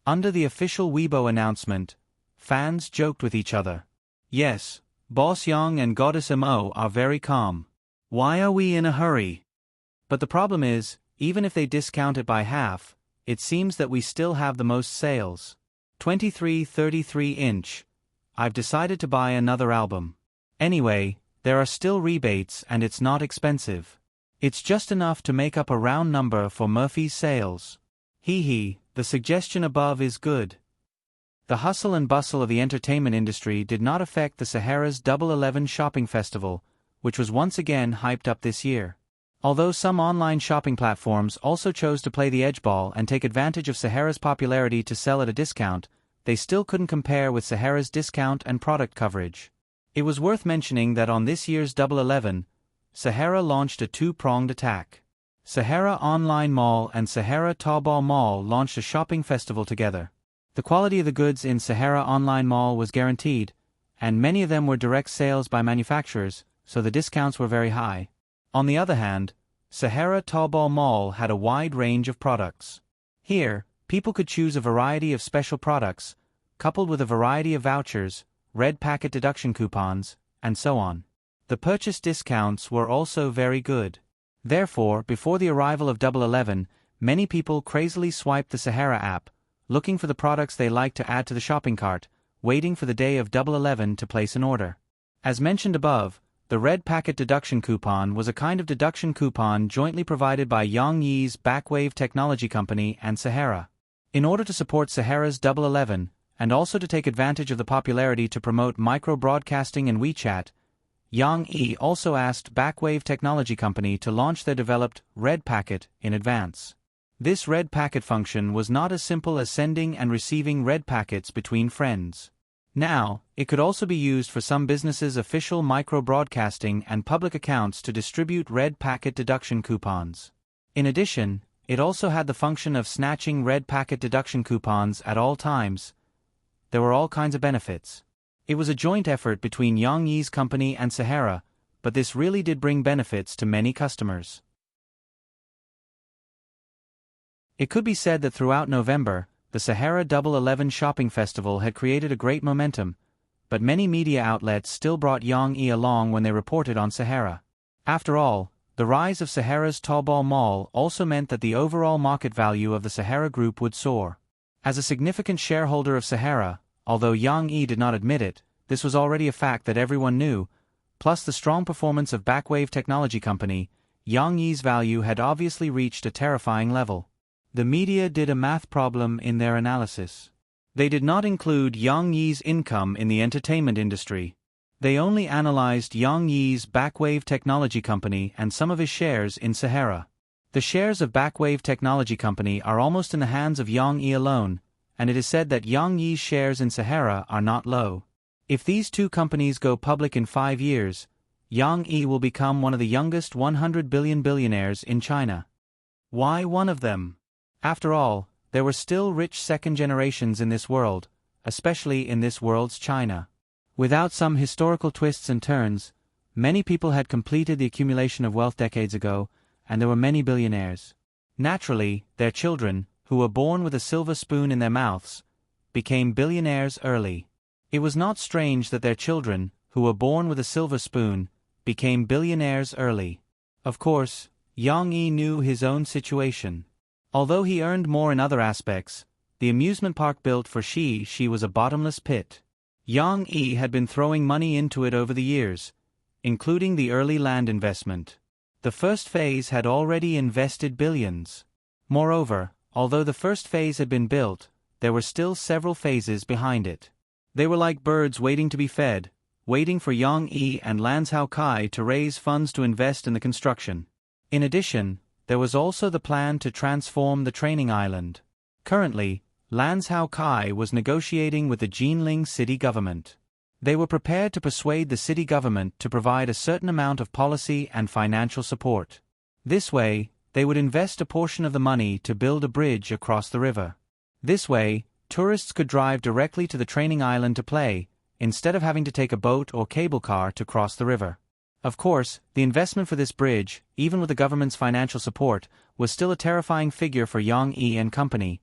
Under the official Weibo announcement, fans joked with each other. Yes, Boss Yang and Goddess Mo are very calm. Why are we in a hurry? But the problem is, even if they discount it by half, it seems that we still have the most sales. 23-33-inch. I've decided to buy another album. Anyway, there are still rebates and it's not expensive. It's just enough to make up a round number for Murphy's sales. Hee, the suggestion above is good. The hustle and bustle of the entertainment industry did not affect the Sahara's Double 11 shopping festival, which was once again hyped up this year. Although some online shopping platforms also chose to play the edgeball and take advantage of Sahara's popularity to sell at a discount, they still couldn't compare with Sahara's discount and product coverage. It was worth mentioning that on this year's Double 11, Sahara launched a two-pronged attack. Sahara Online Mall and Sahara Taobao Mall launched a shopping festival together. The quality of the goods in Sahara Online Mall was guaranteed, and many of them were direct sales by manufacturers, so the discounts were very high. On the other hand, Sahara Taobao Mall had a wide range of products. Here, people could choose a variety of special products, coupled with a variety of vouchers, red packet deduction coupons, and so on. The purchase discounts were also very good. Therefore, before the arrival of Double 11, many people crazily swiped the Sahara app, looking for the products they liked to add to the shopping cart, waiting for the day of Double 11 to place an order. As mentioned above, the red packet deduction coupon was a kind of deduction coupon jointly provided by Yang Yi's Backwave Technology Company and Sahara. In order to support Sahara's Double 11, and also to take advantage of the popularity to promote micro-broadcasting and WeChat, Yang Yi also asked Backwave Technology Company to launch their developed Red Packet in advance. This red packet function was not as simple as sending and receiving red packets between friends. Now, it could also be used for some businesses' official micro-broadcasting and public accounts to distribute red packet deduction coupons. In addition, it also had the function of snatching red packet deduction coupons at all times. There were all kinds of benefits. It was a joint effort between Yang Yi's company and Sahara, but this really did bring benefits to many customers. It could be said that throughout November, the Sahara Double 11 shopping festival had created a great momentum, but many media outlets still brought Yang Yi along when they reported on Sahara. After all, the rise of Sahara's Taobao Mall also meant that the overall market value of the Sahara Group would soar. As a significant shareholder of Sahara, although Yang Yi did not admit it, this was already a fact that everyone knew, plus the strong performance of Backwave Technology Company, Yang Yi's value had obviously reached a terrifying level. The media did a math problem in their analysis. They did not include Yang Yi's income in the entertainment industry. They only analyzed Yang Yi's Backwave Technology Company and some of his shares in Sahara. The shares of Backwave Technology Company are almost in the hands of Yang Yi alone, and it is said that Yang Yi's shares in Sahara are not low. If these two companies go public in 5 years, Yang Yi will become one of the youngest 100 billion billionaires in China. Why one of them? After all, there were still rich second generations in this world, especially in this world's China. Without some historical twists and turns, many people had completed the accumulation of wealth decades ago, and there were many billionaires. Naturally, their children, who were born with a silver spoon in their mouths, became billionaires early. It was not strange that their children, who were born with a silver spoon, became billionaires early. Of course, Yang Yi knew his own situation. Although he earned more in other aspects, the amusement park built for she was a bottomless pit. Yang Yi had been throwing money into it over the years, including the early land investment. The first phase had already invested billions. Moreover, although the first phase had been built, there were still several phases behind it. They were like birds waiting to be fed, waiting for Yang Yi and Lanzhou Kai to raise funds to invest in the construction. In addition, there was also the plan to transform the training island. Currently, Lanzhou Kai was negotiating with the Jinling city government. They were prepared to persuade the city government to provide a certain amount of policy and financial support. This way, they would invest a portion of the money to build a bridge across the river. This way, tourists could drive directly to the training island to play, instead of having to take a boat or cable car to cross the river. Of course, the investment for this bridge, even with the government's financial support, was still a terrifying figure for Yang Yi and company.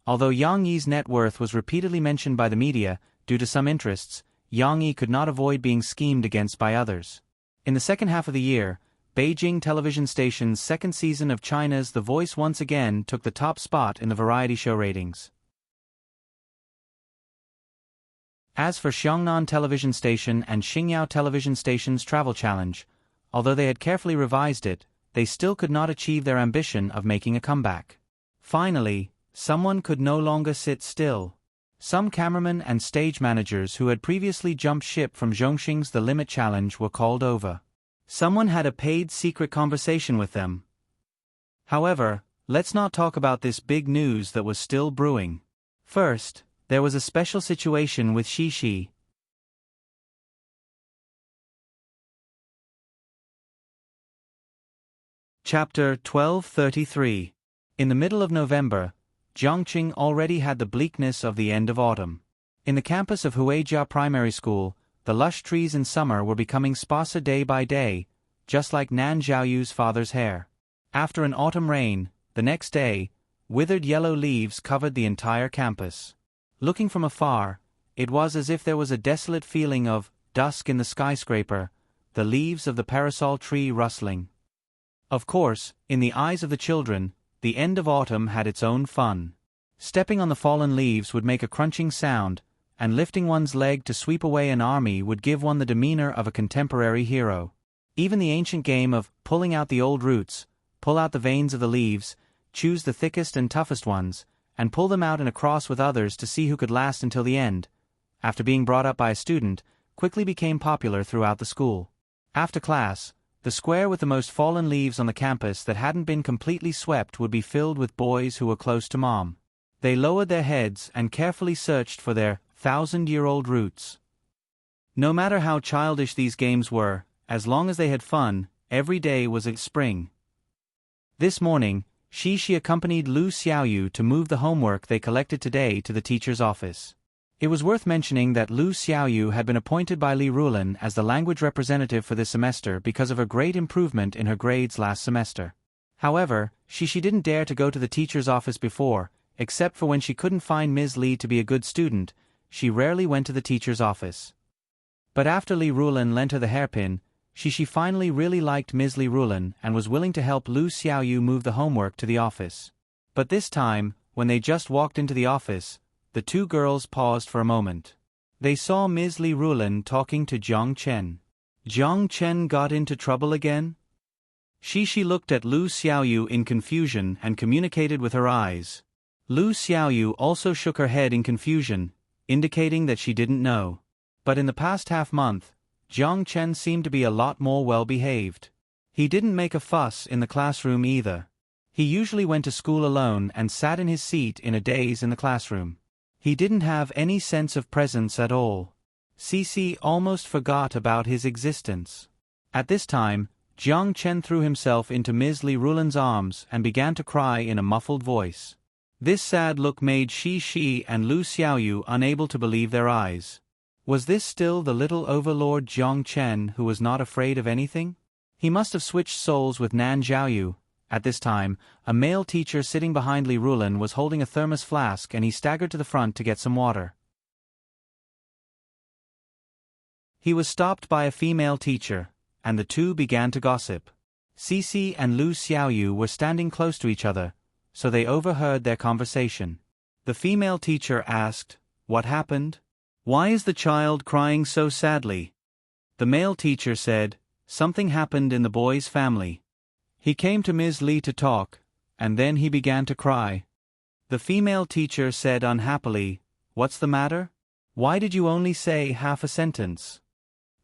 Although Yang Yi's net worth was repeatedly mentioned by the media, due to some interests, Yang Yi could not avoid being schemed against by others. In the second half of the year, Beijing television station's second season of China's The Voice once again took the top spot in the variety show ratings. As for Xiongnan television station and Xingyao television station's travel challenge, although they had carefully revised it, they still could not achieve their ambition of making a comeback. Finally, someone could no longer sit still. Some cameramen and stage managers who had previously jumped ship from Zhongxing's The Limit Challenge were called over. Someone had a paid secret conversation with them. However, let's not talk about this big news that was still brewing. First, there was a special situation with Xi. Chapter 1233. In the middle of November, Zhongqing already had the bleakness of the end of autumn. In the campus of Huijia Primary School, the lush trees in summer were becoming sparser day by day, just like Nan Zhaoyu's father's hair. After an autumn rain, the next day, withered yellow leaves covered the entire campus. Looking from afar, it was as if there was a desolate feeling of dusk in the skyscraper, the leaves of the parasol tree rustling. Of course, in the eyes of the children, the end of autumn had its own fun. Stepping on the fallen leaves would make a crunching sound, and lifting one's leg to sweep away an army would give one the demeanor of a contemporary hero. Even the ancient game of pulling out the old roots, pull out the veins of the leaves, choose the thickest and toughest ones, and pull them out in a cross with others to see who could last until the end, after being brought up by a student, quickly became popular throughout the school. After class, the square with the most fallen leaves on the campus that hadn't been completely swept would be filled with boys who were close to mom. They lowered their heads and carefully searched for their 1,000-year-old roots. No matter how childish these games were, as long as they had fun, every day was a spring. This morning, she accompanied Lu Xiaoyu to move the homework they collected today to the teacher's office. It was worth mentioning that Lu Xiaoyu had been appointed by Li Rulin as the language representative for this semester because of her great improvement in her grades last semester. However, she didn't dare to go to the teacher's office before, except for when she couldn't find Ms. Li to be a good student. She rarely went to the teacher's office. But after Li Rulin lent her the hairpin, she finally really liked Ms. Li Rulin and was willing to help Lu Xiaoyu move the homework to the office. But this time, when they just walked into the office, the two girls paused for a moment. They saw Ms. Li Rulin talking to Jiang Chen. Jiang Chen got into trouble again? She looked at Lu Xiaoyu in confusion and communicated with her eyes. Lu Xiaoyu also shook her head in confusion, indicating that she didn't know. But in the past half-month, Jiang Chen seemed to be a lot more well-behaved. He didn't make a fuss in the classroom either. He usually went to school alone and sat in his seat in a daze in the classroom. He didn't have any sense of presence at all. Cici almost forgot about his existence. At this time, Jiang Chen threw himself into Ms. Li Rulin's arms and began to cry in a muffled voice. This sad look made Shi and Lu Xiaoyu unable to believe their eyes. Was this still the little overlord Jiang Chen who was not afraid of anything? He must have switched souls with Nan Zhaoyu. At this time, a male teacher sitting behind Li Rulin was holding a thermos flask and he staggered to the front to get some water. He was stopped by a female teacher, and the two began to gossip. Cici and Lu Xiaoyu were standing close to each other, so they overheard their conversation. The female teacher asked, "What happened? Why is the child crying so sadly?" The male teacher said, "Something happened in the boy's family. He came to Ms. Li to talk, and then he began to cry." The female teacher said unhappily, "What's the matter? Why did you only say half a sentence?"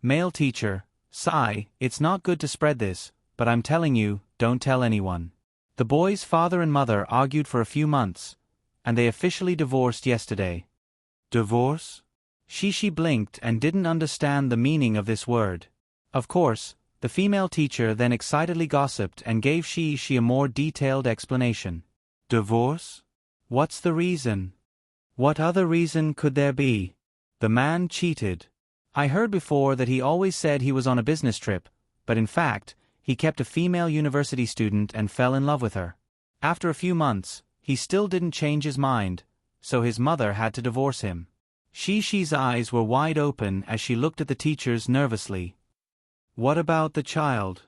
Male teacher, "Sigh, it's not good to spread this, but I'm telling you, don't tell anyone." The boy's father and mother argued for a few months, and they officially divorced yesterday. Divorce? She blinked and didn't understand the meaning of this word. Of course, the female teacher then excitedly gossiped and gave she a more detailed explanation. Divorce? What's the reason? What other reason could there be? The man cheated. I heard before that he always said he was on a business trip, but in fact, he kept a female university student and fell in love with her. After a few months, he still didn't change his mind, so his mother had to divorce him. Shi's eyes were wide open as she looked at the teachers nervously. What about the child?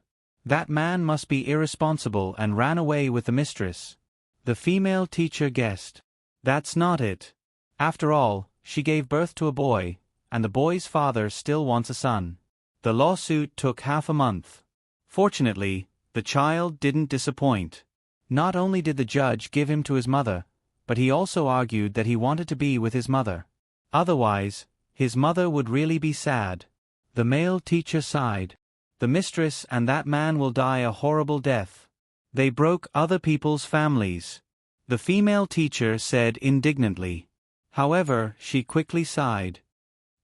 That man must be irresponsible and ran away with the mistress. The female teacher guessed. That's not it. After all, she gave birth to a boy, and the boy's father still wants a son. The lawsuit took half a month. Fortunately, the child didn't disappoint. Not only did the judge give him to his mother, but he also argued that he wanted to be with his mother. Otherwise, his mother would really be sad. The male teacher sighed. The mistress and that man will die a horrible death. They broke other people's families. The female teacher said indignantly. However, she quickly sighed.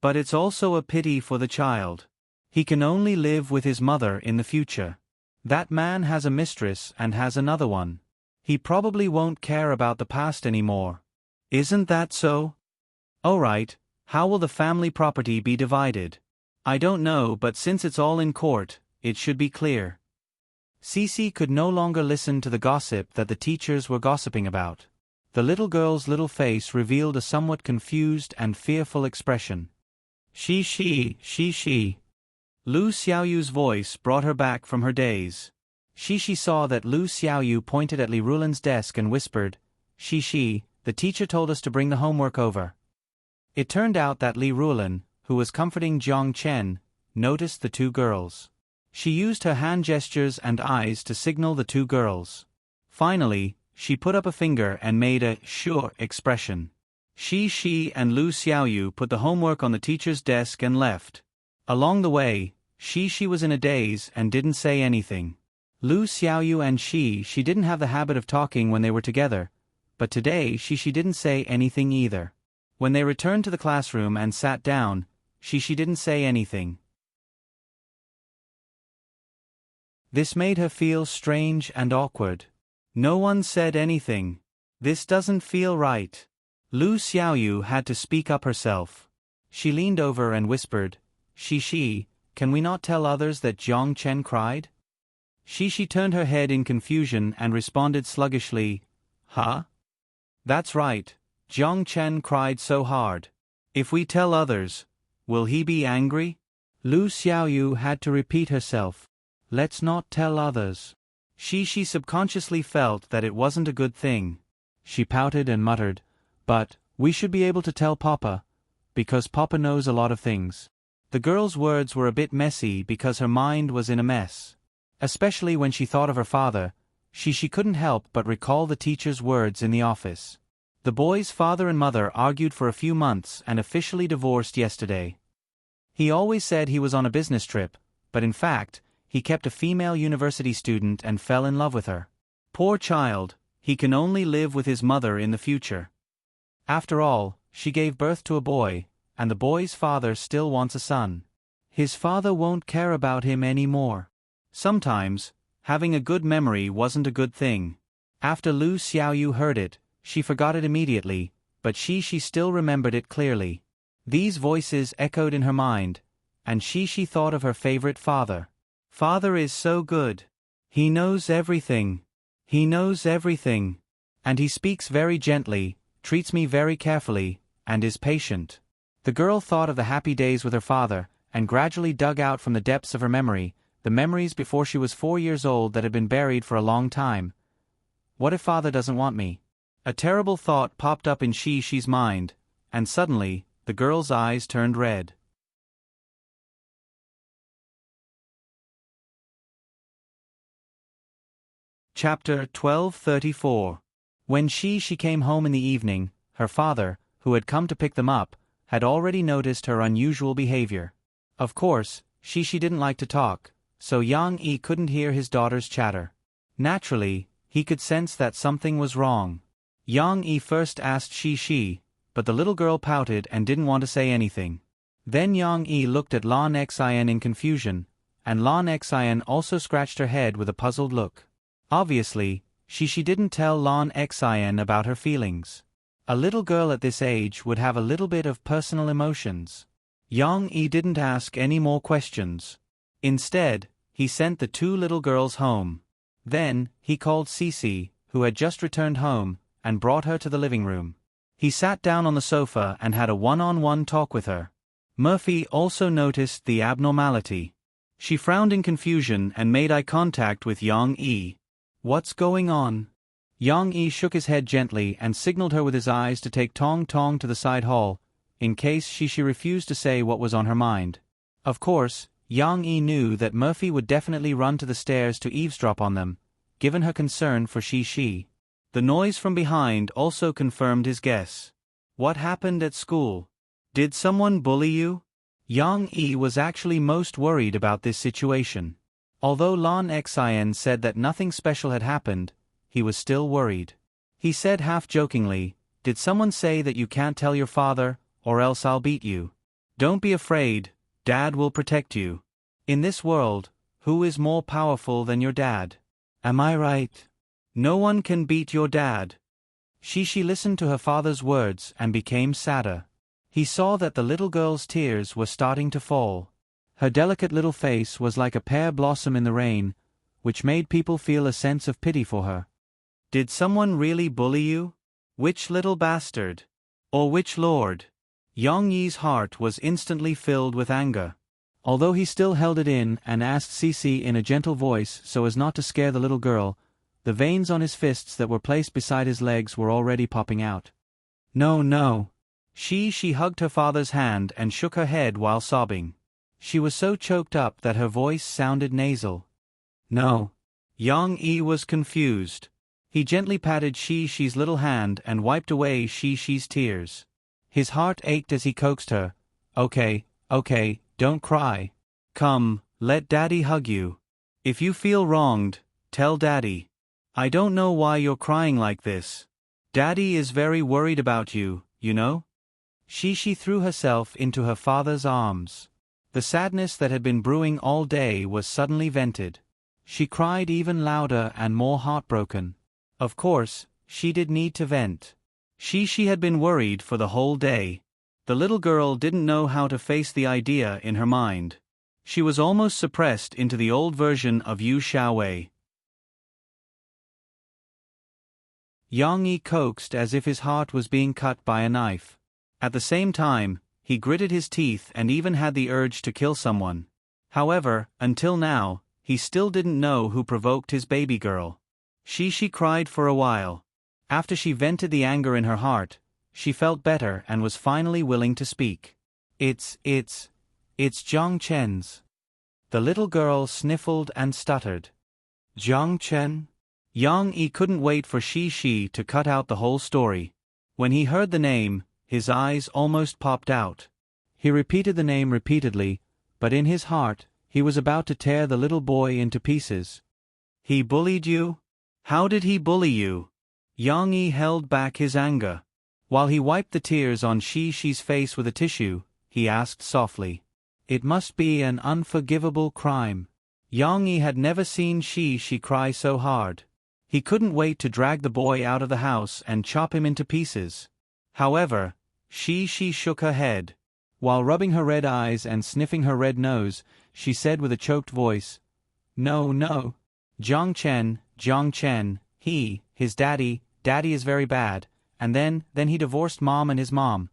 But it's also a pity for the child. He can only live with his mother in the future. That man has a mistress and has another one. He probably won't care about the past anymore. Isn't that so? Alright, how will the family property be divided? I don't know, but since it's all in court, it should be clear. Cici could no longer listen to the gossip that the teachers were gossiping about. The little girl's little face revealed a somewhat confused and fearful expression. She. Lu Xiaoyu's voice brought her back from her daze. She saw that Lu Xiaoyu pointed at Li Rulin's desk and whispered, She, the teacher told us to bring the homework over. It turned out that Li Rulin, who was comforting Jiang Chen, noticed the two girls. She used her hand gestures and eyes to signal the two girls. Finally, she put up a finger and made a sure expression. Shi and Lu Xiaoyu put the homework on the teacher's desk and left. Along the way, Shi was in a daze and didn't say anything. Lu Xiaoyu and she didn't have the habit of talking when they were together, but today she didn't say anything either. When they returned to the classroom and sat down, she didn't say anything. This made her feel strange and awkward. No one said anything. This doesn't feel right. Lu Xiaoyu had to speak up herself. She leaned over and whispered, Shi, can we not tell others that Jiang Chen cried? Shi turned her head in confusion and responded sluggishly, Huh? That's right, Jiang Chen cried so hard. If we tell others, will he be angry? Lu Xiaoyu had to repeat herself. Let's not tell others. She subconsciously felt that it wasn't a good thing. She pouted and muttered, But, we should be able to tell Papa, because Papa knows a lot of things. The girl's words were a bit messy because her mind was in a mess. Especially when she thought of her father, she couldn't help but recall the teacher's words in the office. The boy's father and mother argued for a few months and officially divorced yesterday. He always said he was on a business trip, but in fact, he kept a female university student and fell in love with her. Poor child, he can only live with his mother in the future. After all, she gave birth to a boy, and the boy's father still wants a son. His father won't care about him anymore. Sometimes, having a good memory wasn't a good thing. After Lu Xiaoyu heard it, she forgot it immediately, but she still remembered it clearly. These voices echoed in her mind, and she thought of her favorite father. Father is so good. He knows everything. He knows everything. And he speaks very gently, treats me very carefully, and is patient. The girl thought of the happy days with her father, and gradually dug out from the depths of her memory, the memories before she was 4 years old that had been buried for a long time. What if father doesn't want me? A terrible thought popped up in Shi's mind, and suddenly, the girl's eyes turned red. Chapter 1234. When she came home in the evening, her father, who had come to pick them up, had already noticed her unusual behavior. Of course, she didn't like to talk, so Yang Yi couldn't hear his daughter's chatter. Naturally, he could sense that something was wrong. Yang Yi first asked Shi, but the little girl pouted and didn't want to say anything. Then Yang Yi looked at Lan Xian in confusion, and Lan Xian also scratched her head with a puzzled look. Obviously, she didn't tell Lan Xian about her feelings. A little girl at this age would have a little bit of personal emotions. Yang Yi didn't ask any more questions. Instead, he sent the 2 little girls home. Then, he called Cici, who had just returned home, and brought her to the living room. He sat down on the sofa and had a one-on-one talk with her. Murphy also noticed the abnormality. She frowned in confusion and made eye contact with Yang Yi. What's going on? Yang Yi shook his head gently and signaled her with his eyes to take Tong Tong to the side hall, in case she refused to say what was on her mind. Of course, Yang Yi knew that Murphy would definitely run to the stairs to eavesdrop on them, given her concern for Shi. The noise from behind also confirmed his guess. What happened at school? Did someone bully you? Yang Yi was actually most worried about this situation. Although Lan Xian said that nothing special had happened, he was still worried. He said half-jokingly, Did someone say that you can't tell your father, or else I'll beat you? Don't be afraid, Dad will protect you. In this world, who is more powerful than your dad? Am I right? No one can beat your dad. She listened to her father's words and became sadder. He saw that the little girl's tears were starting to fall. Her delicate little face was like a pear blossom in the rain, which made people feel a sense of pity for her. Did someone really bully you? Which little bastard? Or which lord? Yang Yi's heart was instantly filled with anger. Although he still held it in and asked Cici in a gentle voice so as not to scare the little girl, the veins on his fists that were placed beside his legs were already popping out. No. She hugged her father's hand and shook her head while sobbing. She was so choked up that her voice sounded nasal. No. Yang Yi was confused. He gently patted Shi's little hand and wiped away Shi's tears. His heart ached as he coaxed her. Okay, don't cry. Come, let Daddy hug you. If you feel wronged, tell Daddy. I don't know why you're crying like this. Daddy is very worried about you, you know? She threw herself into her father's arms. The sadness that had been brewing all day was suddenly vented. She cried even louder and more heartbroken. Of course, she did need to vent. She had been worried for the whole day. The little girl didn't know how to face the idea in her mind. She was almost suppressed into the old version of Yu Xiaowei. Yang Yi coaxed as if his heart was being cut by a knife. At the same time, he gritted his teeth and even had the urge to kill someone. However, until now, he still didn't know who provoked his baby girl. She cried for a while. After she vented the anger in her heart, she felt better and was finally willing to speak. It's Jiang Chen's. The little girl sniffled and stuttered. Jiang Chen? Yang Yi couldn't wait for Shi to cut out the whole story. When he heard the name, his eyes almost popped out. He repeated the name repeatedly, but in his heart, he was about to tear the little boy into pieces. He bullied you? How did he bully you? Yang Yi held back his anger. While he wiped the tears on Shi's face with a tissue, he asked softly. It must be an unforgivable crime. Yang Yi had never seen Shi cry so hard. He couldn't wait to drag the boy out of the house and chop him into pieces. However, Shi shook her head. While rubbing her red eyes and sniffing her red nose, she said with a choked voice, No. Jiang Chen, his daddy is very bad, and then he divorced mom and his mom.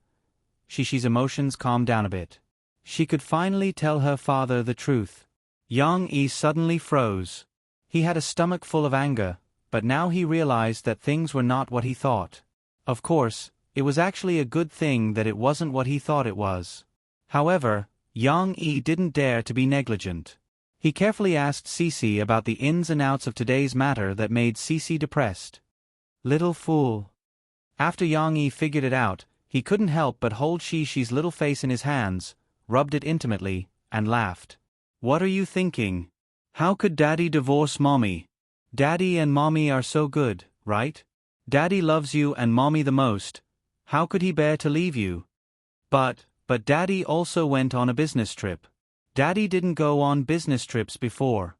Shi's emotions calmed down a bit. She could finally tell her father the truth. Yang Yi suddenly froze. He had a stomach full of anger, but now he realized that things were not what he thought. Of course, it was actually a good thing that it wasn't what he thought it was. However, Yang Yi didn't dare to be negligent. He carefully asked Cici about the ins and outs of today's matter that made Cici depressed. Little fool. After Yang Yi figured it out, he couldn't help but hold Shi's little face in his hands, rubbed it intimately, and laughed. What are you thinking? How could Daddy divorce Mommy? Daddy and Mommy are so good, right? Daddy loves you and Mommy the most. How could he bear to leave you? But Daddy also went on a business trip. Daddy didn't go on business trips before.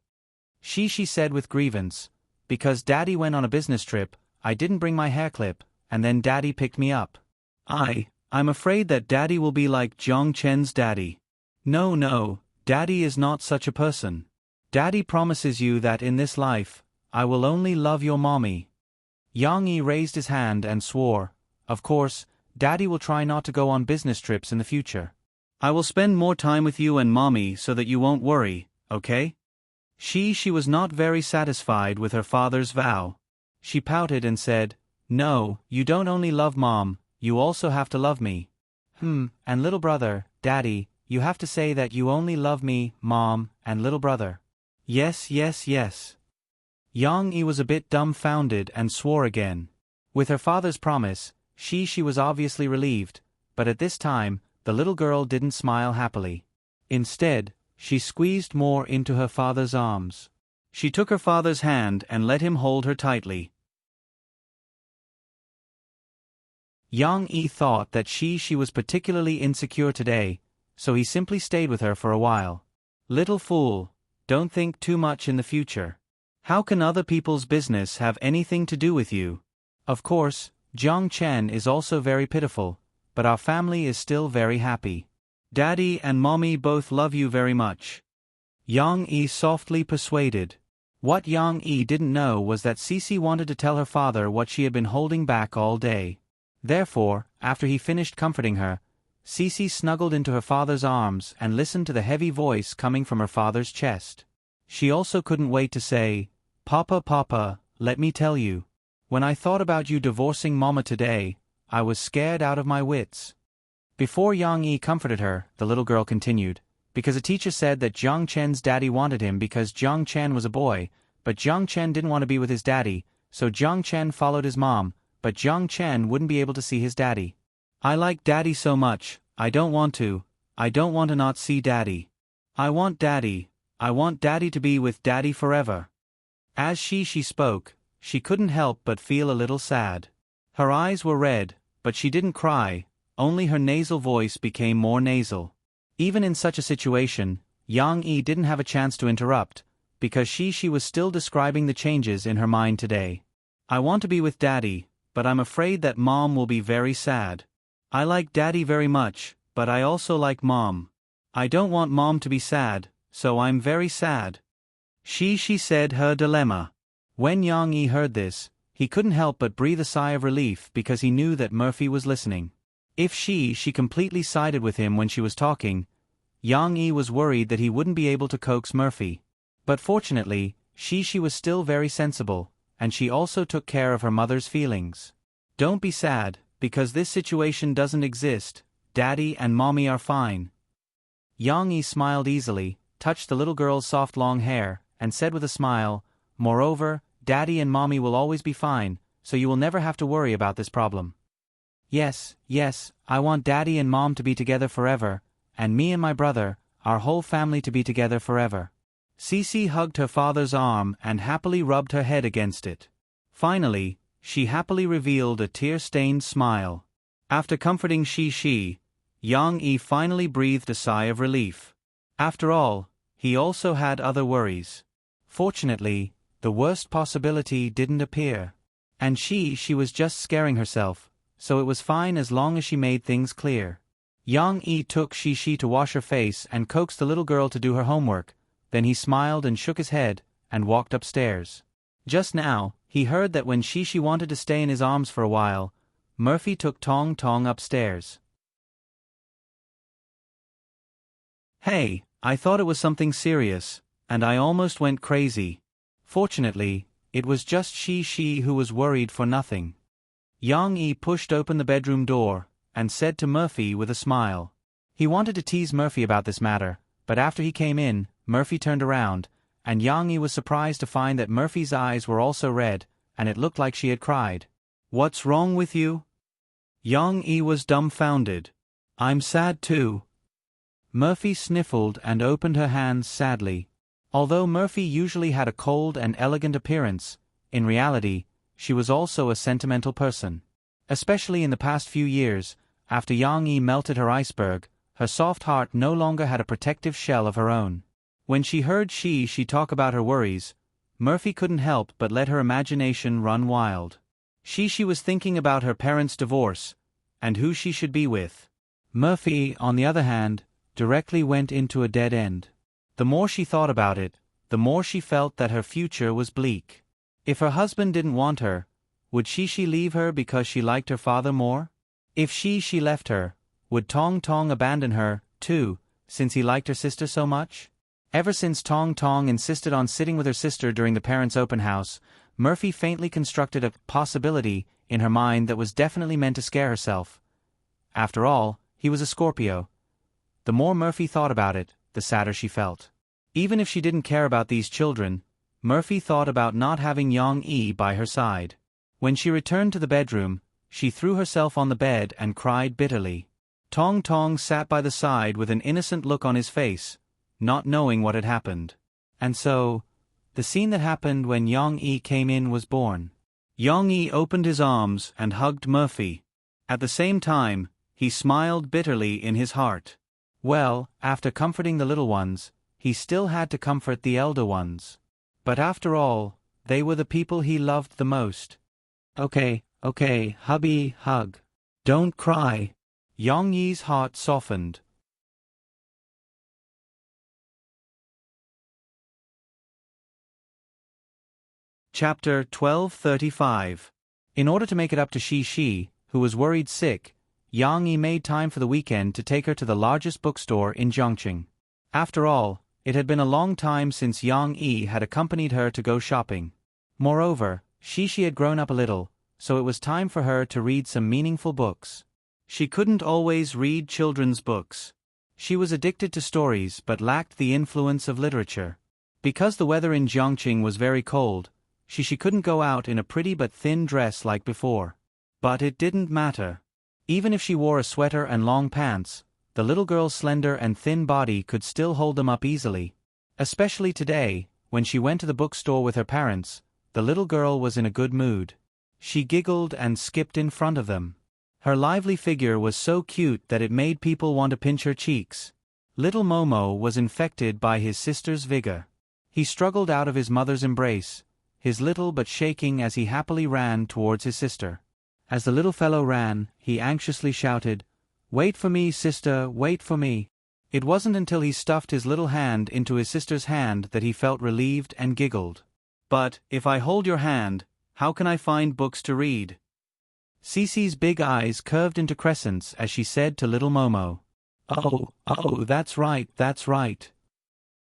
She said with grievance. Because Daddy went on a business trip, I didn't bring my hair clip, and then Daddy picked me up. I'm afraid that Daddy will be like Jiang Chen's daddy. No, Daddy is not such a person. Daddy promises you that in this life, I will only love your mommy. Yang Yi raised his hand and swore, Of course, Daddy will try not to go on business trips in the future. I will spend more time with you and Mommy so that you won't worry, okay? She was not very satisfied with her father's vow. She pouted and said, No, you don't only love Mom, you also have to love me. And little brother, Daddy, you have to say that you only love me, Mom, and little brother. Yes. Yang Yi was a bit dumbfounded and swore again. With her father's promise, she was obviously relieved, but at this time, the little girl didn't smile happily. Instead, she squeezed more into her father's arms. She took her father's hand and let him hold her tightly. Yang Yi thought that she was particularly insecure today, so he simply stayed with her for a while. Little fool, don't think too much in the future. How can other people's business have anything to do with you? Of course, Jiang Chen is also very pitiful, but our family is still very happy. Daddy and Mommy both love you very much. Yang Yi softly persuaded. What Yang Yi didn't know was that Cici wanted to tell her father what she had been holding back all day. Therefore, after he finished comforting her, Cici snuggled into her father's arms and listened to the heavy voice coming from her father's chest. She also couldn't wait to say, Papa, let me tell you. When I thought about you divorcing Mama today, I was scared out of my wits. Before Yang Yi comforted her, the little girl continued, because a teacher said that Jiang Chen's daddy wanted him because Jiang Chen was a boy, but Jiang Chen didn't want to be with his daddy, so Jiang Chen followed his mom, but Jiang Chen wouldn't be able to see his daddy. I like Daddy so much, I don't want to not see Daddy. I want Daddy to be with Daddy forever. As she spoke, she couldn't help but feel a little sad. Her eyes were red, but she didn't cry, only her nasal voice became more nasal. Even in such a situation, Yang Yi didn't have a chance to interrupt, because she was still describing the changes in her mind today. I want to be with Daddy, but I'm afraid that Mom will be very sad. I like Daddy very much, but I also like Mom. I don't want Mom to be sad, so I'm very sad. She said her dilemma. When Yang-yi heard this, he couldn't help but breathe a sigh of relief because he knew that Murphy was listening. If she completely sided with him when she was talking, Yang-yi was worried that he wouldn't be able to coax Murphy. But fortunately, she was still very sensible, and she also took care of her mother's feelings. Don't be sad, because this situation doesn't exist. Daddy and Mommy are fine. Yang-yi smiled easily, touched the little girl's soft long hair, and said with a smile, moreover, Daddy and Mommy will always be fine, so you will never have to worry about this problem. Yes, I want Daddy and Mom to be together forever, and me and my brother, our whole family to be together forever. Cece hugged her father's arm and happily rubbed her head against it. Finally, she happily revealed a tear-stained smile. After comforting she, Yang-yi finally breathed a sigh of relief. After all, he also had other worries. Fortunately, the worst possibility didn't appear. And she was just scaring herself, so it was fine as long as she made things clear. Yang-yi took she to wash her face and coaxed the little girl to do her homework, then he smiled and shook his head, and walked upstairs. Just now, he heard that when she wanted to stay in his arms for a while, Murphy took Tong Tong upstairs. Hey, I thought it was something serious, and I almost went crazy. Fortunately, it was just she who was worried for nothing. Yang-yi pushed open the bedroom door, and said to Murphy with a smile. He wanted to tease Murphy about this matter, but after he came in, Murphy turned around, and Yang-yi was surprised to find that Murphy's eyes were also red, and it looked like she had cried. What's wrong with you? Yang-yi was dumbfounded. I'm sad too. Murphy sniffled and opened her hands sadly. Although Murphy usually had a cold and elegant appearance, in reality, she was also a sentimental person. Especially in the past few years, after Yang-yi melted her iceberg, her soft heart no longer had a protective shell of her own. When she heard she talk about her worries, Murphy couldn't help but let her imagination run wild. She was thinking about her parents' divorce, and who she should be with. Murphy, on the other hand, directly went into a dead end. The more she thought about it, the more she felt that her future was bleak. If her husband didn't want her, would she leave her because she liked her father more? If she left her, would Tong Tong abandon her, too, since he liked her sister so much? Ever since Tong Tong insisted on sitting with her sister during the parents' open house, Murphy faintly constructed a possibility in her mind that was definitely meant to scare herself. After all, he was a Scorpio. The more Murphy thought about it, the sadder she felt. Even if she didn't care about these children, Murphy thought about not having Yang-yi by her side. When she returned to the bedroom, she threw herself on the bed and cried bitterly. Tong Tong sat by the side with an innocent look on his face, not knowing what had happened. And so, the scene that happened when Yang-yi came in was born. Yang-yi opened his arms and hugged Murphy. At the same time, he smiled bitterly in his heart. Well, after comforting the little ones, he still had to comfort the elder ones. But after all, they were the people he loved the most. Okay, hubby, hug. Don't cry. Yang-yi's heart softened. Chapter 1235. In order to make it up to Shi, who was worried sick, Yang-yi made time for the weekend to take her to the largest bookstore in Zhongqing. After all, it had been a long time since Yang-yi had accompanied her to go shopping. Moreover, Shi had grown up a little, so it was time for her to read some meaningful books. She couldn't always read children's books. She was addicted to stories but lacked the influence of literature. Because the weather in Zhongqing was very cold, she couldn't go out in a pretty but thin dress like before. But it didn't matter. Even if she wore a sweater and long pants, the little girl's slender and thin body could still hold them up easily. Especially today, when she went to the bookstore with her parents, the little girl was in a good mood. She giggled and skipped in front of them. Her lively figure was so cute that it made people want to pinch her cheeks. Little Momo was infected by his sister's vigor. He struggled out of his mother's embrace, his little but shaking as he happily ran towards his sister. As the little fellow ran, he anxiously shouted, "Wait for me, sister, wait for me." It wasn't until he stuffed his little hand into his sister's hand that he felt relieved and giggled. "But, if I hold your hand, how can I find books to read?" Cece's big eyes curved into crescents as she said to little Momo, Oh, that's right, that's right."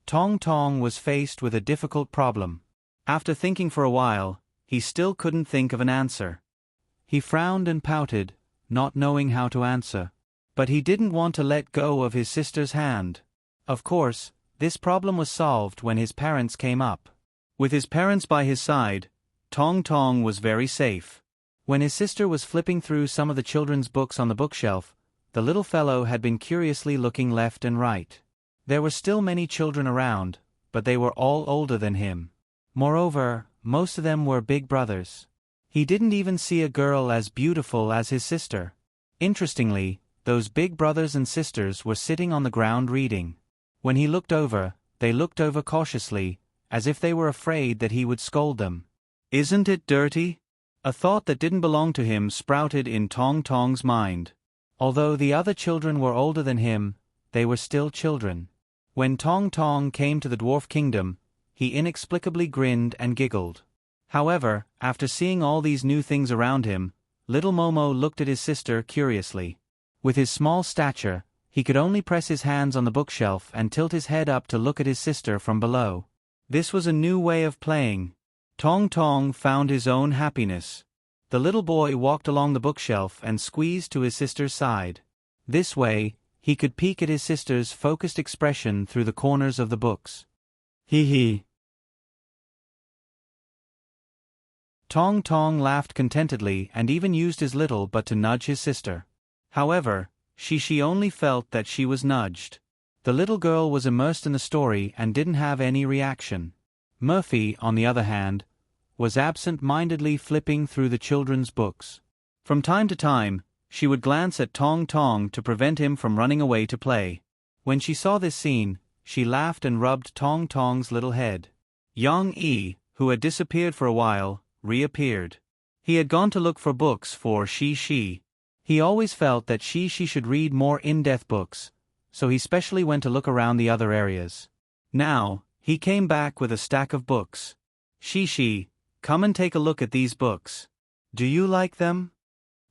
Tong Tong was faced with a difficult problem. After thinking for a while, he still couldn't think of an answer. He frowned and pouted, not knowing how to answer. But he didn't want to let go of his sister's hand. Of course, this problem was solved when his parents came up. With his parents by his side, Tong Tong was very safe. When his sister was flipping through some of the children's books on the bookshelf, the little fellow had been curiously looking left and right. There were still many children around, but they were all older than him. Moreover, most of them were big brothers. He didn't even see a girl as beautiful as his sister. Interestingly, those big brothers and sisters were sitting on the ground reading. When he looked over, they looked over cautiously, as if they were afraid that he would scold them. "Isn't it dirty?" A thought that didn't belong to him sprouted in Tong Tong's mind. Although the other children were older than him, they were still children. When Tong Tong came to the dwarf kingdom, he inexplicably grinned and giggled. However, after seeing all these new things around him, little Momo looked at his sister curiously. With his small stature, he could only press his hands on the bookshelf and tilt his head up to look at his sister from below. This was a new way of playing. Tong Tong found his own happiness. The little boy walked along the bookshelf and squeezed to his sister's side. This way, he could peek at his sister's focused expression through the corners of the books. Hee hee. Tong Tong laughed contentedly and even used his little butt to nudge his sister. However, she only felt that she was nudged. The little girl was immersed in the story and didn't have any reaction. Murphy, on the other hand, was absent-mindedly flipping through the children's books. From time to time, she would glance at Tong Tong to prevent him from running away to play. When she saw this scene, she laughed and rubbed Tong Tong's little head. Yang Yi, who had disappeared for a while, reappeared. He had gone to look for books for Shi. He always felt that Shi should read more in-depth books, so he specially went to look around the other areas. Now, he came back with a stack of books. Shi, come and take a look at these books. Do you like them?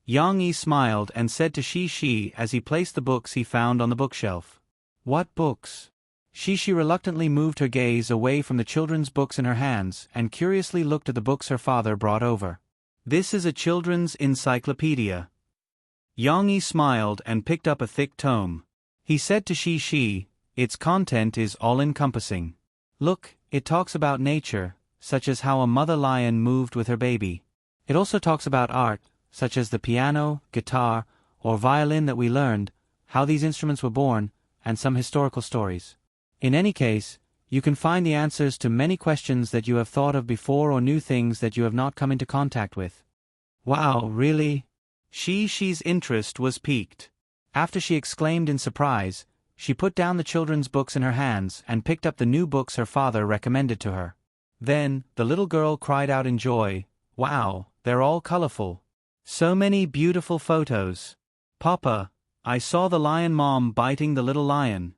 Yang Yi smiled and said to Shi as he placed the books he found on the bookshelf. What books? Shi reluctantly moved her gaze away from the children's books in her hands and curiously looked at the books her father brought over. This is a children's encyclopedia. Yang Yi smiled and picked up a thick tome. He said to Shi, its content is all-encompassing. Look, it talks about nature, such as how a mother lion moved with her baby. It also talks about art, such as the piano, guitar, or violin that we learned, how these instruments were born, and some historical stories. In any case, you can find the answers to many questions that you have thought of before or new things that you have not come into contact with. Wow, really? Shi's interest was piqued. After she exclaimed in surprise, she put down the children's books in her hands and picked up the new books her father recommended to her. Then, the little girl cried out in joy, Wow, they're all colorful. So many beautiful photos. Papa, I saw the lion mom biting the little lion.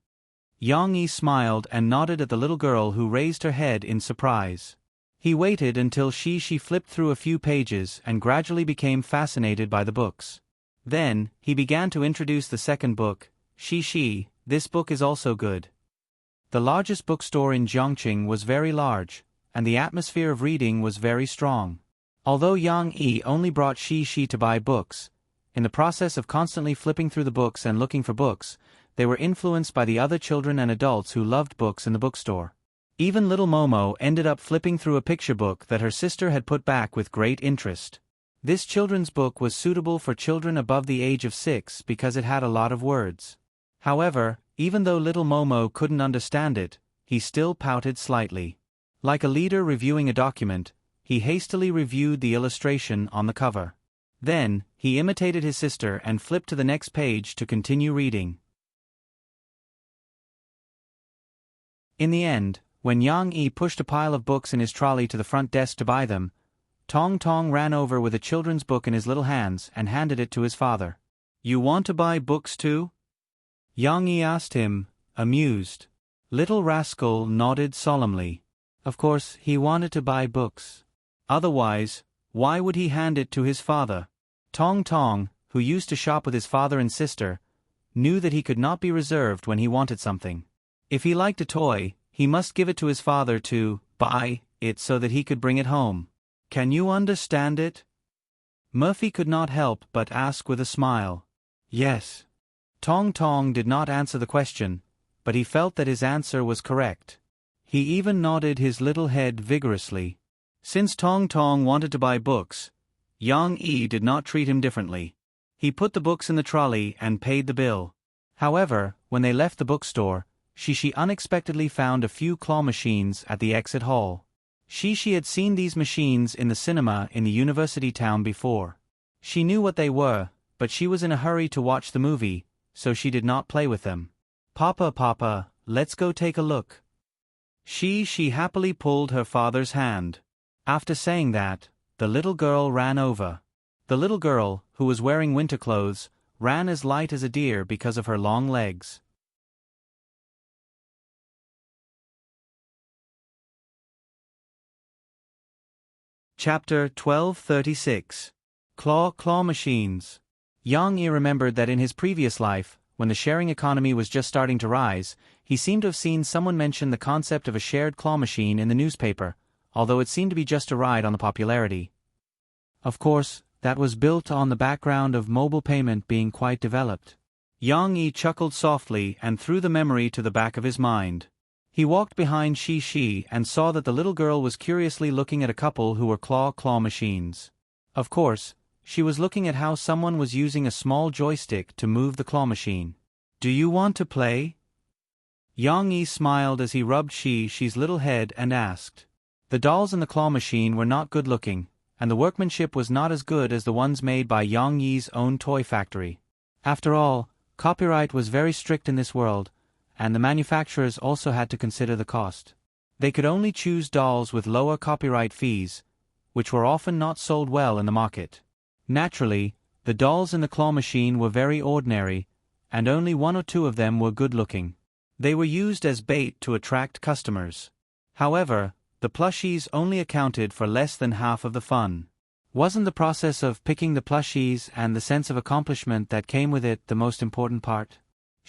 Yang Yi smiled and nodded at the little girl who raised her head in surprise. He waited until she flipped through a few pages and gradually became fascinated by the books. Then, he began to introduce the second book, Shi, this book is also good. The largest bookstore in Jiangqing was very large, and the atmosphere of reading was very strong. Although Yang Yi only brought Shi to buy books, in the process of constantly flipping through the books and looking for books, they were influenced by the other children and adults who loved books in the bookstore. Even little Momo ended up flipping through a picture book that her sister had put back with great interest. This children's book was suitable for children above the age of 6 because it had a lot of words. However, even though little Momo couldn't understand it, he still pouted slightly. Like a leader reviewing a document, he hastily reviewed the illustration on the cover. Then, he imitated his sister and flipped to the next page to continue reading. In the end, When Yang Yi pushed a pile of books in his trolley to the front desk to buy them, Tong Tong ran over with a children's book in his little hands and handed it to his father. "You want to buy books too?" Yang Yi asked him, amused. Little rascal nodded solemnly. Of course, he wanted to buy books. Otherwise, why would he hand it to his father? Tong Tong, who used to shop with his father and sister, knew that he could not be reserved when he wanted something. If he liked a toy, he must give it to his father to buy it so that he could bring it home. "Can you understand it?" Murphy could not help but ask with a smile. "Yes." Tong Tong did not answer the question, but he felt that his answer was correct. He even nodded his little head vigorously. Since Tong Tong wanted to buy books, Yang Yi did not treat him differently. He put the books in the trolley and paid the bill. However, when they left the bookstore, She unexpectedly found a few claw machines at the exit hall. She had seen these machines in the cinema in the university town before. She knew what they were, but she was in a hurry to watch the movie, so she did not play with them. Papa, let's go take a look." She happily pulled her father's hand. After saying that, the little girl ran over. The little girl, who was wearing winter clothes, ran as light as a deer because of her long legs. Chapter 1236. Claw Machines. Yang Yi remembered that in his previous life, when the sharing economy was just starting to rise, he seemed to have seen someone mention the concept of a shared claw machine in the newspaper, although it seemed to be just a ride on the popularity. Of course, that was built on the background of mobile payment being quite developed. Yang Yi chuckled softly and threw the memory to the back of his mind. He walked behind Shi and saw that the little girl was curiously looking at a couple who were claw machines. Of course, she was looking at how someone was using a small joystick to move the claw machine. "Do you want to play?" Yang Yi smiled as he rubbed Shi's little head and asked. The dolls in the claw machine were not good looking, and the workmanship was not as good as the ones made by Yang Yi's own toy factory. After all, copyright was very strict in this world, and the manufacturers also had to consider the cost. They could only choose dolls with lower copyright fees, which were often not sold well in the market. Naturally, the dolls in the claw machine were very ordinary, and only one or two of them were good-looking. They were used as bait to attract customers. However, the plushies only accounted for less than half of the fun. Wasn't the process of picking the plushies and the sense of accomplishment that came with it the most important part?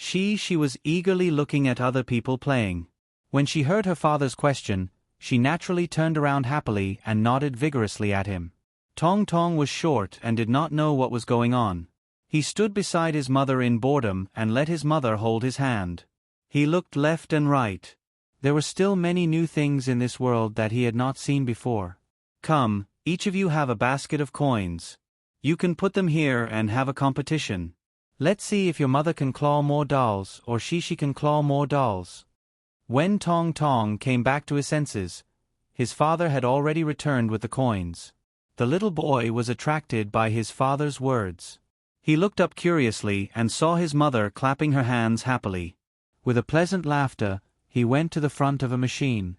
She was eagerly looking at other people playing. When she heard her father's question, she naturally turned around happily and nodded vigorously at him. Tong Tong was short and did not know what was going on. He stood beside his mother in boredom and let his mother hold his hand. He looked left and right. There were still many new things in this world that he had not seen before. "Come, each of you have a basket of coins. You can put them here and have a competition. Let's see if your mother can claw more dolls or she can claw more dolls." When Tong Tong came back to his senses, his father had already returned with the coins. The little boy was attracted by his father's words. He looked up curiously and saw his mother clapping her hands happily. With a pleasant laughter, he went to the front of a machine.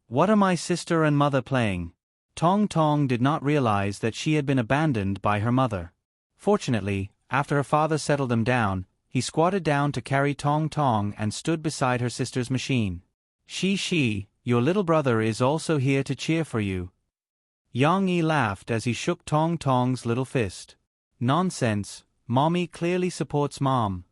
What are my sister and mother playing?" Tong Tong did not realize that she had been abandoned by her mother. Fortunately, after her father settled them down, he squatted down to carry Tong Tong and stood beside her sister's machine. Shi, your little brother is also here to cheer for you." Yang Yi laughed as he shook Tong Tong's little fist. "Nonsense, Mommy clearly supports Mom."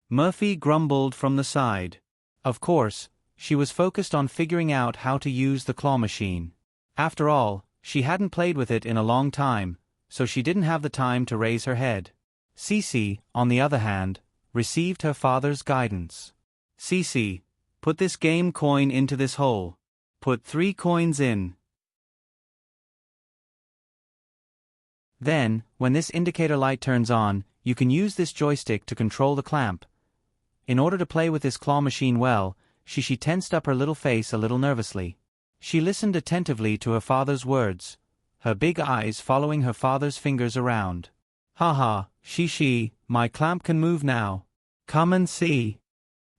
Murphy grumbled from the side. Of course, she was focused on figuring out how to use the claw machine. After all, she hadn't played with it in a long time, so she didn't have the time to raise her head. Cici, on the other hand, received her father's guidance. "Cici, put this game coin into this hole. Put 3 coins in. Then, when this indicator light turns on, you can use this joystick to control the clamp." In order to play with this claw machine well, she tensed up her little face a little nervously. She listened attentively to her father's words, her big eyes following her father's fingers around. "Haha, Shi, my clamp can move now. Come and see."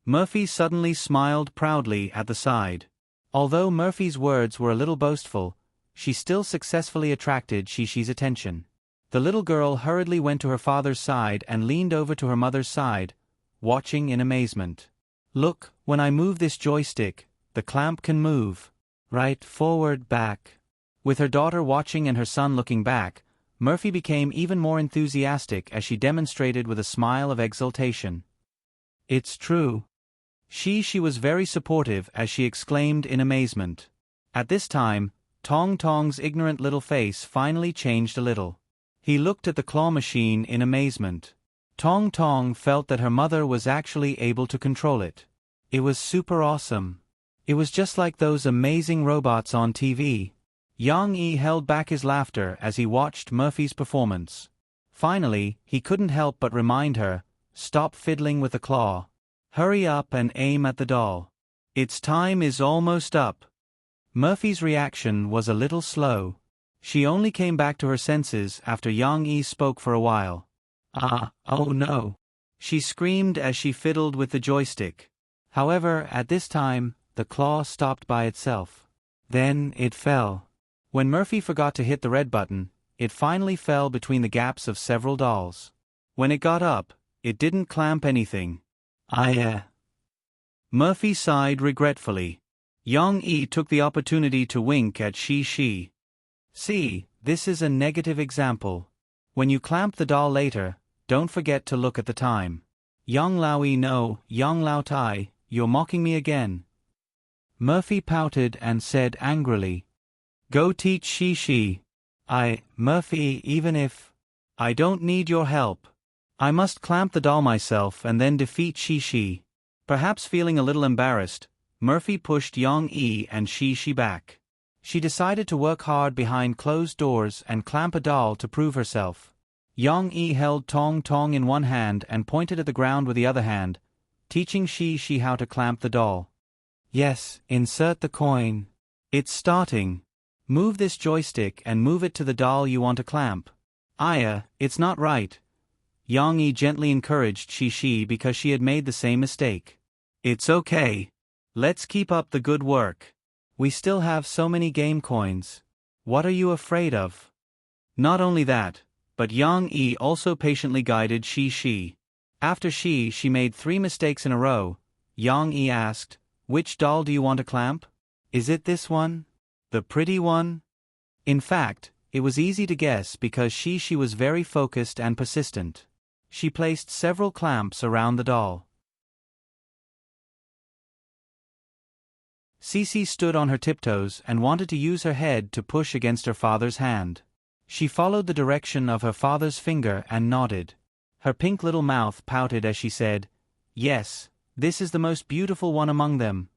Murphy suddenly smiled proudly at the side. Although Murphy's words were a little boastful, she still successfully attracted Shishi's attention. The little girl hurriedly went to her father's side and leaned over to her mother's side, watching in amazement. Look, when I move this joystick, the clamp can move. Right, forward, back. With her daughter watching and her son looking back, Murphy became even more enthusiastic as she demonstrated with a smile of exultation. It's true. She was very supportive as she exclaimed in amazement. At this time, Tong Tong's ignorant little face finally changed a little. He looked at the claw machine in amazement. Tong Tong felt that her mother was actually able to control it. It was super awesome. It was just like those amazing robots on TV. Yang Yi held back his laughter as he watched Murphy's performance. Finally, he couldn't help but remind her, stop fiddling with the claw. Hurry up and aim at the doll. Its time is almost up. Murphy's reaction was a little slow. She only came back to her senses after Yang Yi spoke for a while. Oh no. She screamed as she fiddled with the joystick. However, at this time, the claw stopped by itself. Then it fell. When Murphy forgot to hit the red button, it finally fell between the gaps of several dolls. When it got up, it didn't clamp anything. Murphy sighed regretfully. Yang Yi took the opportunity to wink at Shi. See, this is a negative example. When you clamp the doll later, don't forget to look at the time. Yang Laoyi no, Yang Lao Tai, you're mocking me again. Murphy pouted and said angrily. Go teach Shi. Murphy, even if I don't need your help. I must clamp the doll myself and then defeat Shi. Perhaps feeling a little embarrassed, Murphy pushed Yang Yi and Shi back. She decided to work hard behind closed doors and clamp a doll to prove herself. Yang Yi held Tong Tong in one hand and pointed at the ground with the other hand, teaching Shi how to clamp the doll. Yes, insert the coin. It's starting. Move this joystick and move it to the doll you want to clamp. It's not right. Yang Yi gently encouraged Shi because she had made the same mistake. It's okay. Let's keep up the good work. We still have so many game coins. What are you afraid of? Not only that, but Yang Yi also patiently guided Shi. After she made 3 mistakes in a row, Yang Yi asked, which doll do you want to clamp? Is it this one? The pretty one? In fact, it was easy to guess because she was very focused and persistent. She placed several clamps around the doll. Cece stood on her tiptoes and wanted to use her head to push against her father's hand. She followed the direction of her father's finger and nodded. Her pink little mouth pouted as she said, Yes, this is the most beautiful one among them.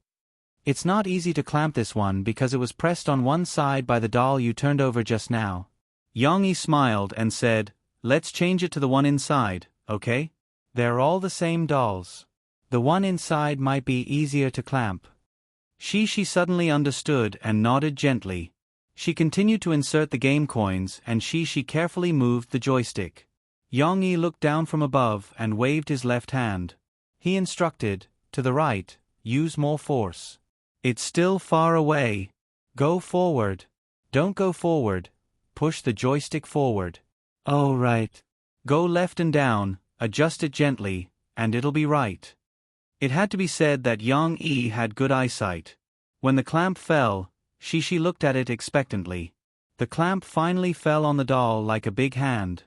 It's not easy to clamp this one because it was pressed on one side by the doll you turned over just now. Yang Yi smiled and said, Let's change it to the one inside, okay? They're all the same dolls. The one inside might be easier to clamp. She suddenly understood and nodded gently. She continued to insert the game coins and she carefully moved the joystick. Yang Yi looked down from above and waved his left hand. He instructed, to the right, use more force. It's still far away. Go forward. Don't go forward. Push the joystick forward. Oh right. Go left and down, adjust it gently, and it'll be right. It had to be said that Yang Yi had good eyesight. When the clamp fell, Shi looked at it expectantly. The clamp finally fell on the doll like a big hand.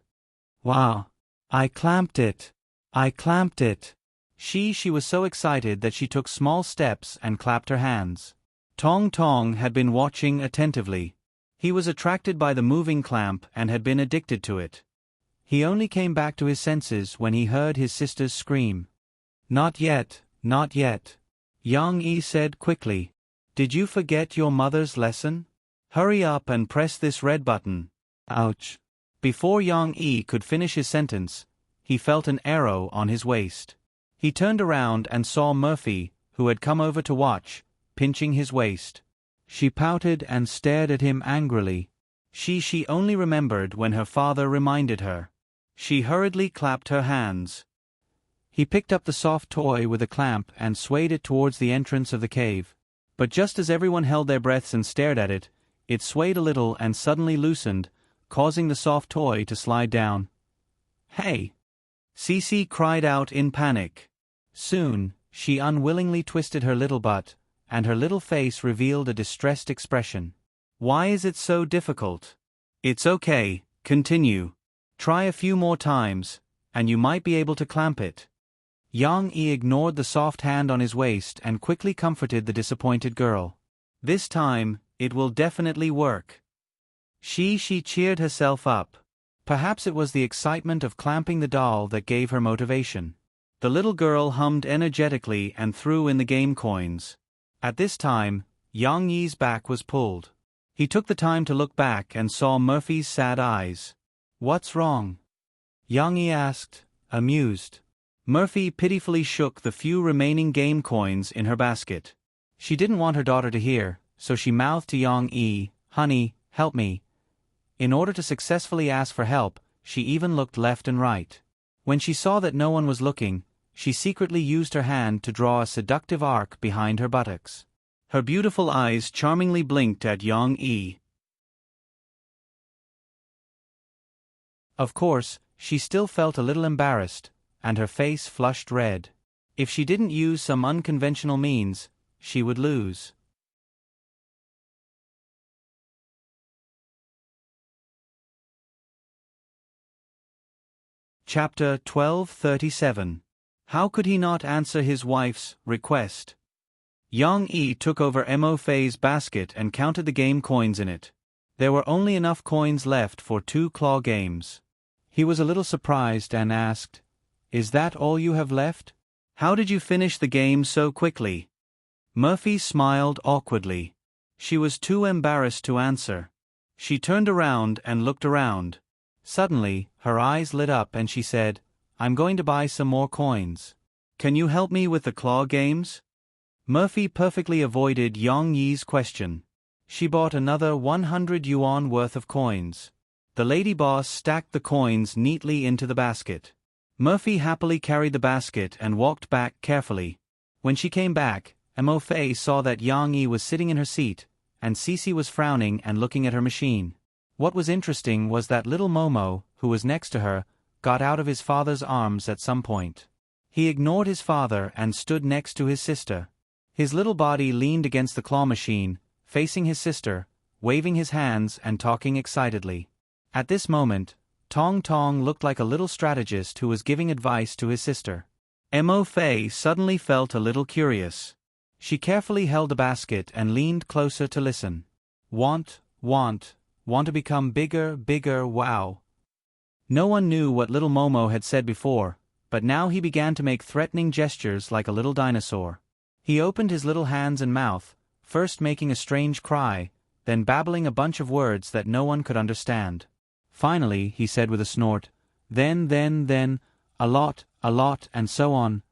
Wow. I clamped it. I clamped it. She was so excited that she took small steps and clapped her hands. Tong Tong had been watching attentively. He was attracted by the moving clamp and had been addicted to it. He only came back to his senses when he heard his sisters scream. Not yet, not yet. Yang Yi said quickly. Did you forget your mother's lesson? Hurry up and press this red button. Ouch. Before Yang Yi could finish his sentence, he felt an arrow on his waist. He turned around and saw Murphy, who had come over to watch, pinching his waist. She pouted and stared at him angrily. She only remembered when her father reminded her. She hurriedly clapped her hands. He picked up the soft toy with a clamp and swayed it towards the entrance of the cave. But just as everyone held their breaths and stared at it, it swayed a little and suddenly loosened, causing the soft toy to slide down. "Hey!" Cece cried out in panic. Soon, she unwillingly twisted her little butt, and her little face revealed a distressed expression. "Why is it so difficult?" "It's okay, continue. Try a few more times, and you might be able to clamp it." Yang Yi ignored the soft hand on his waist and quickly comforted the disappointed girl. "This time, it will definitely work." She cheered herself up. Perhaps it was the excitement of clamping the doll that gave her motivation. The little girl hummed energetically and threw in the game coins. At this time, Yang Yi's back was pulled. He took the time to look back and saw Murphy's sad eyes. "What's wrong?" Yang Yi asked, amused. Murphy pitifully shook the few remaining game coins in her basket. She didn't want her daughter to hear, so she mouthed to Yang Yi, "Honey, help me." In order to successfully ask for help, she even looked left and right. When she saw that no one was looking, she secretly used her hand to draw a seductive arc behind her buttocks. Her beautiful eyes charmingly blinked at Yang Yi. Of course, she still felt a little embarrassed, and her face flushed red. If she didn't use some unconventional means, she would lose. Chapter 1237. How could he not answer his wife's request? Yang Yi took over Mo Fei's basket and counted the game coins in it. There were only enough coins left for 2 claw games. He was a little surprised and asked, "Is that all you have left? How did you finish the game so quickly?" Murphy smiled awkwardly. She was too embarrassed to answer. She turned around and looked around. Suddenly, her eyes lit up and she said, "I'm going to buy some more coins. Can you help me with the claw games?" Murphy perfectly avoided Yang Yi's question. She bought another 100 yuan worth of coins. The lady boss stacked the coins neatly into the basket. Murphy happily carried the basket and walked back carefully. When she came back, Mo Fei saw that Yang Yi was sitting in her seat, and Cece was frowning and looking at her machine. What was interesting was that little Momo, who was next to her, got out of his father's arms at some point. He ignored his father and stood next to his sister. His little body leaned against the claw machine, facing his sister, waving his hands and talking excitedly. At this moment, Tong Tong looked like a little strategist who was giving advice to his sister. Mo Fei suddenly felt a little curious. She carefully held the basket and leaned closer to listen. Want to become bigger, wow. No one knew what little Momo had said before, but now he began to make threatening gestures like a little dinosaur. He opened his little hands and mouth, first making a strange cry, then babbling a bunch of words that no one could understand. Finally, he said with a snort, then, a lot, and so on.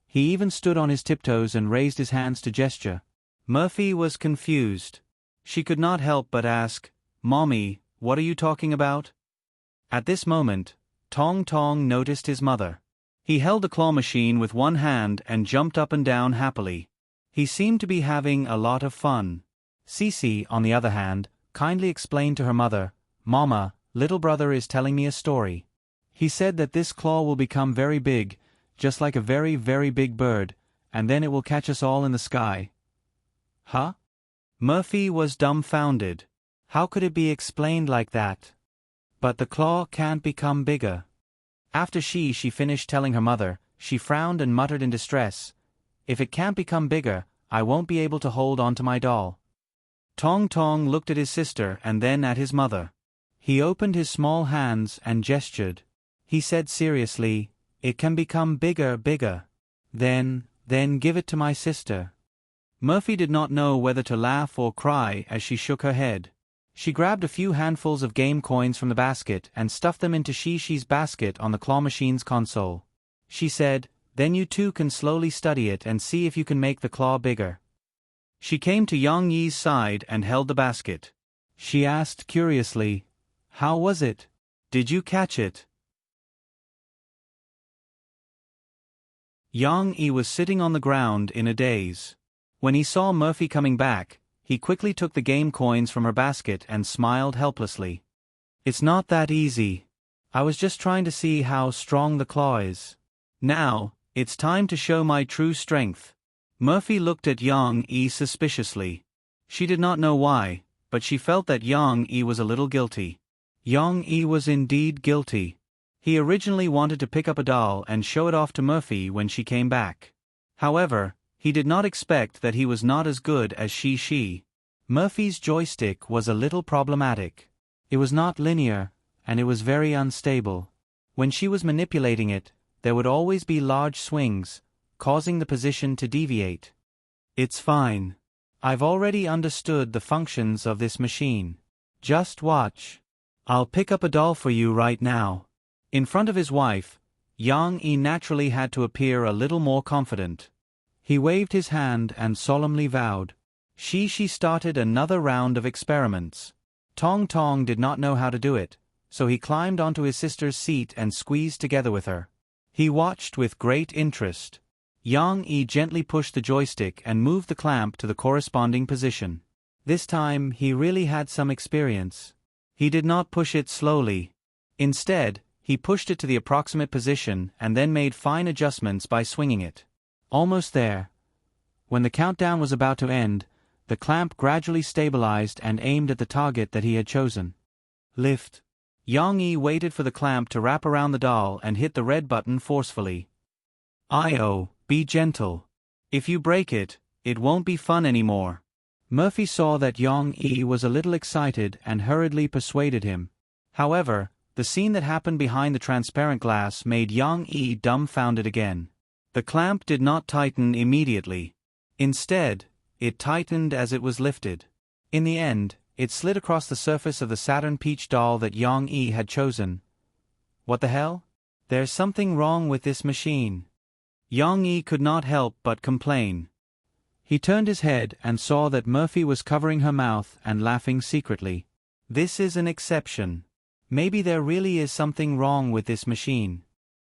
He even stood on his tiptoes and raised his hands to gesture. Murphy was confused. She could not help but ask, "Mommy, what are you talking about?" At this moment, Tong Tong noticed his mother. He held the claw machine with one hand and jumped up and down happily. He seemed to be having a lot of fun. Cece, on the other hand, kindly explained to her mother, "Mama, little brother is telling me a story. He said that this claw will become very big, just like a very, very big bird, and then it will catch us all in the sky." Huh? Murphy was dumbfounded. How could it be explained like that? But the claw can't become bigger. After she finished telling her mother, she frowned and muttered in distress, "If it can't become bigger, I won't be able to hold on to my doll." Tong Tong looked at his sister and then at his mother. He opened his small hands and gestured. He said seriously, "It can become bigger. Then give it to my sister." Murphy did not know whether to laugh or cry as she shook her head. She grabbed a few handfuls of game coins from the basket and stuffed them into Shi's basket on the claw machine's console. She said, "Then you two can slowly study it and see if you can make the claw bigger." She came to Yang Yi's side and held the basket. She asked curiously, "How was it? Did you catch it?" Yang-yi was sitting on the ground in a daze. When he saw Murphy coming back, he quickly took the game coins from her basket and smiled helplessly. "It's not that easy. I was just trying to see how strong the claw is. Now, it's time to show my true strength." Murphy looked at Yang-yi suspiciously. She did not know why, but she felt that Yang-yi was a little guilty. Yang-yi was indeed guilty. He originally wanted to pick up a doll and show it off to Murphy when she came back. However, he did not expect that he was not as good as she. Murphy's joystick was a little problematic. It was not linear, and it was very unstable. When she was manipulating it, there would always be large swings, causing the position to deviate. "It's fine. I've already understood the functions of this machine. Just watch. I'll pick up a doll for you right now." In front of his wife, Yang-yi naturally had to appear a little more confident. He waved his hand and solemnly vowed. She started another round of experiments. Tong Tong did not know how to do it, so he climbed onto his sister's seat and squeezed together with her. He watched with great interest. Yang-yi gently pushed the joystick and moved the clamp to the corresponding position. This time he really had some experience. He did not push it slowly. Instead, he pushed it to the approximate position and then made fine adjustments by swinging it. Almost there. When the countdown was about to end, the clamp gradually stabilized and aimed at the target that he had chosen. Lift. Yang-yi waited for the clamp to wrap around the doll and hit the red button forcefully. Be gentle. If you break it, it won't be fun anymore." Murphy saw that Yang-yi was a little excited and hurriedly persuaded him. However, the scene that happened behind the transparent glass made Yang-yi dumbfounded again. The clamp did not tighten immediately. Instead, it tightened as it was lifted. In the end, it slid across the surface of the Saturn Peach doll that Yang-yi had chosen. What the hell? There's something wrong with this machine. Yang-yi could not help but complain. He turned his head and saw that Murphy was covering her mouth and laughing secretly. This is an exception. Maybe there really is something wrong with this machine.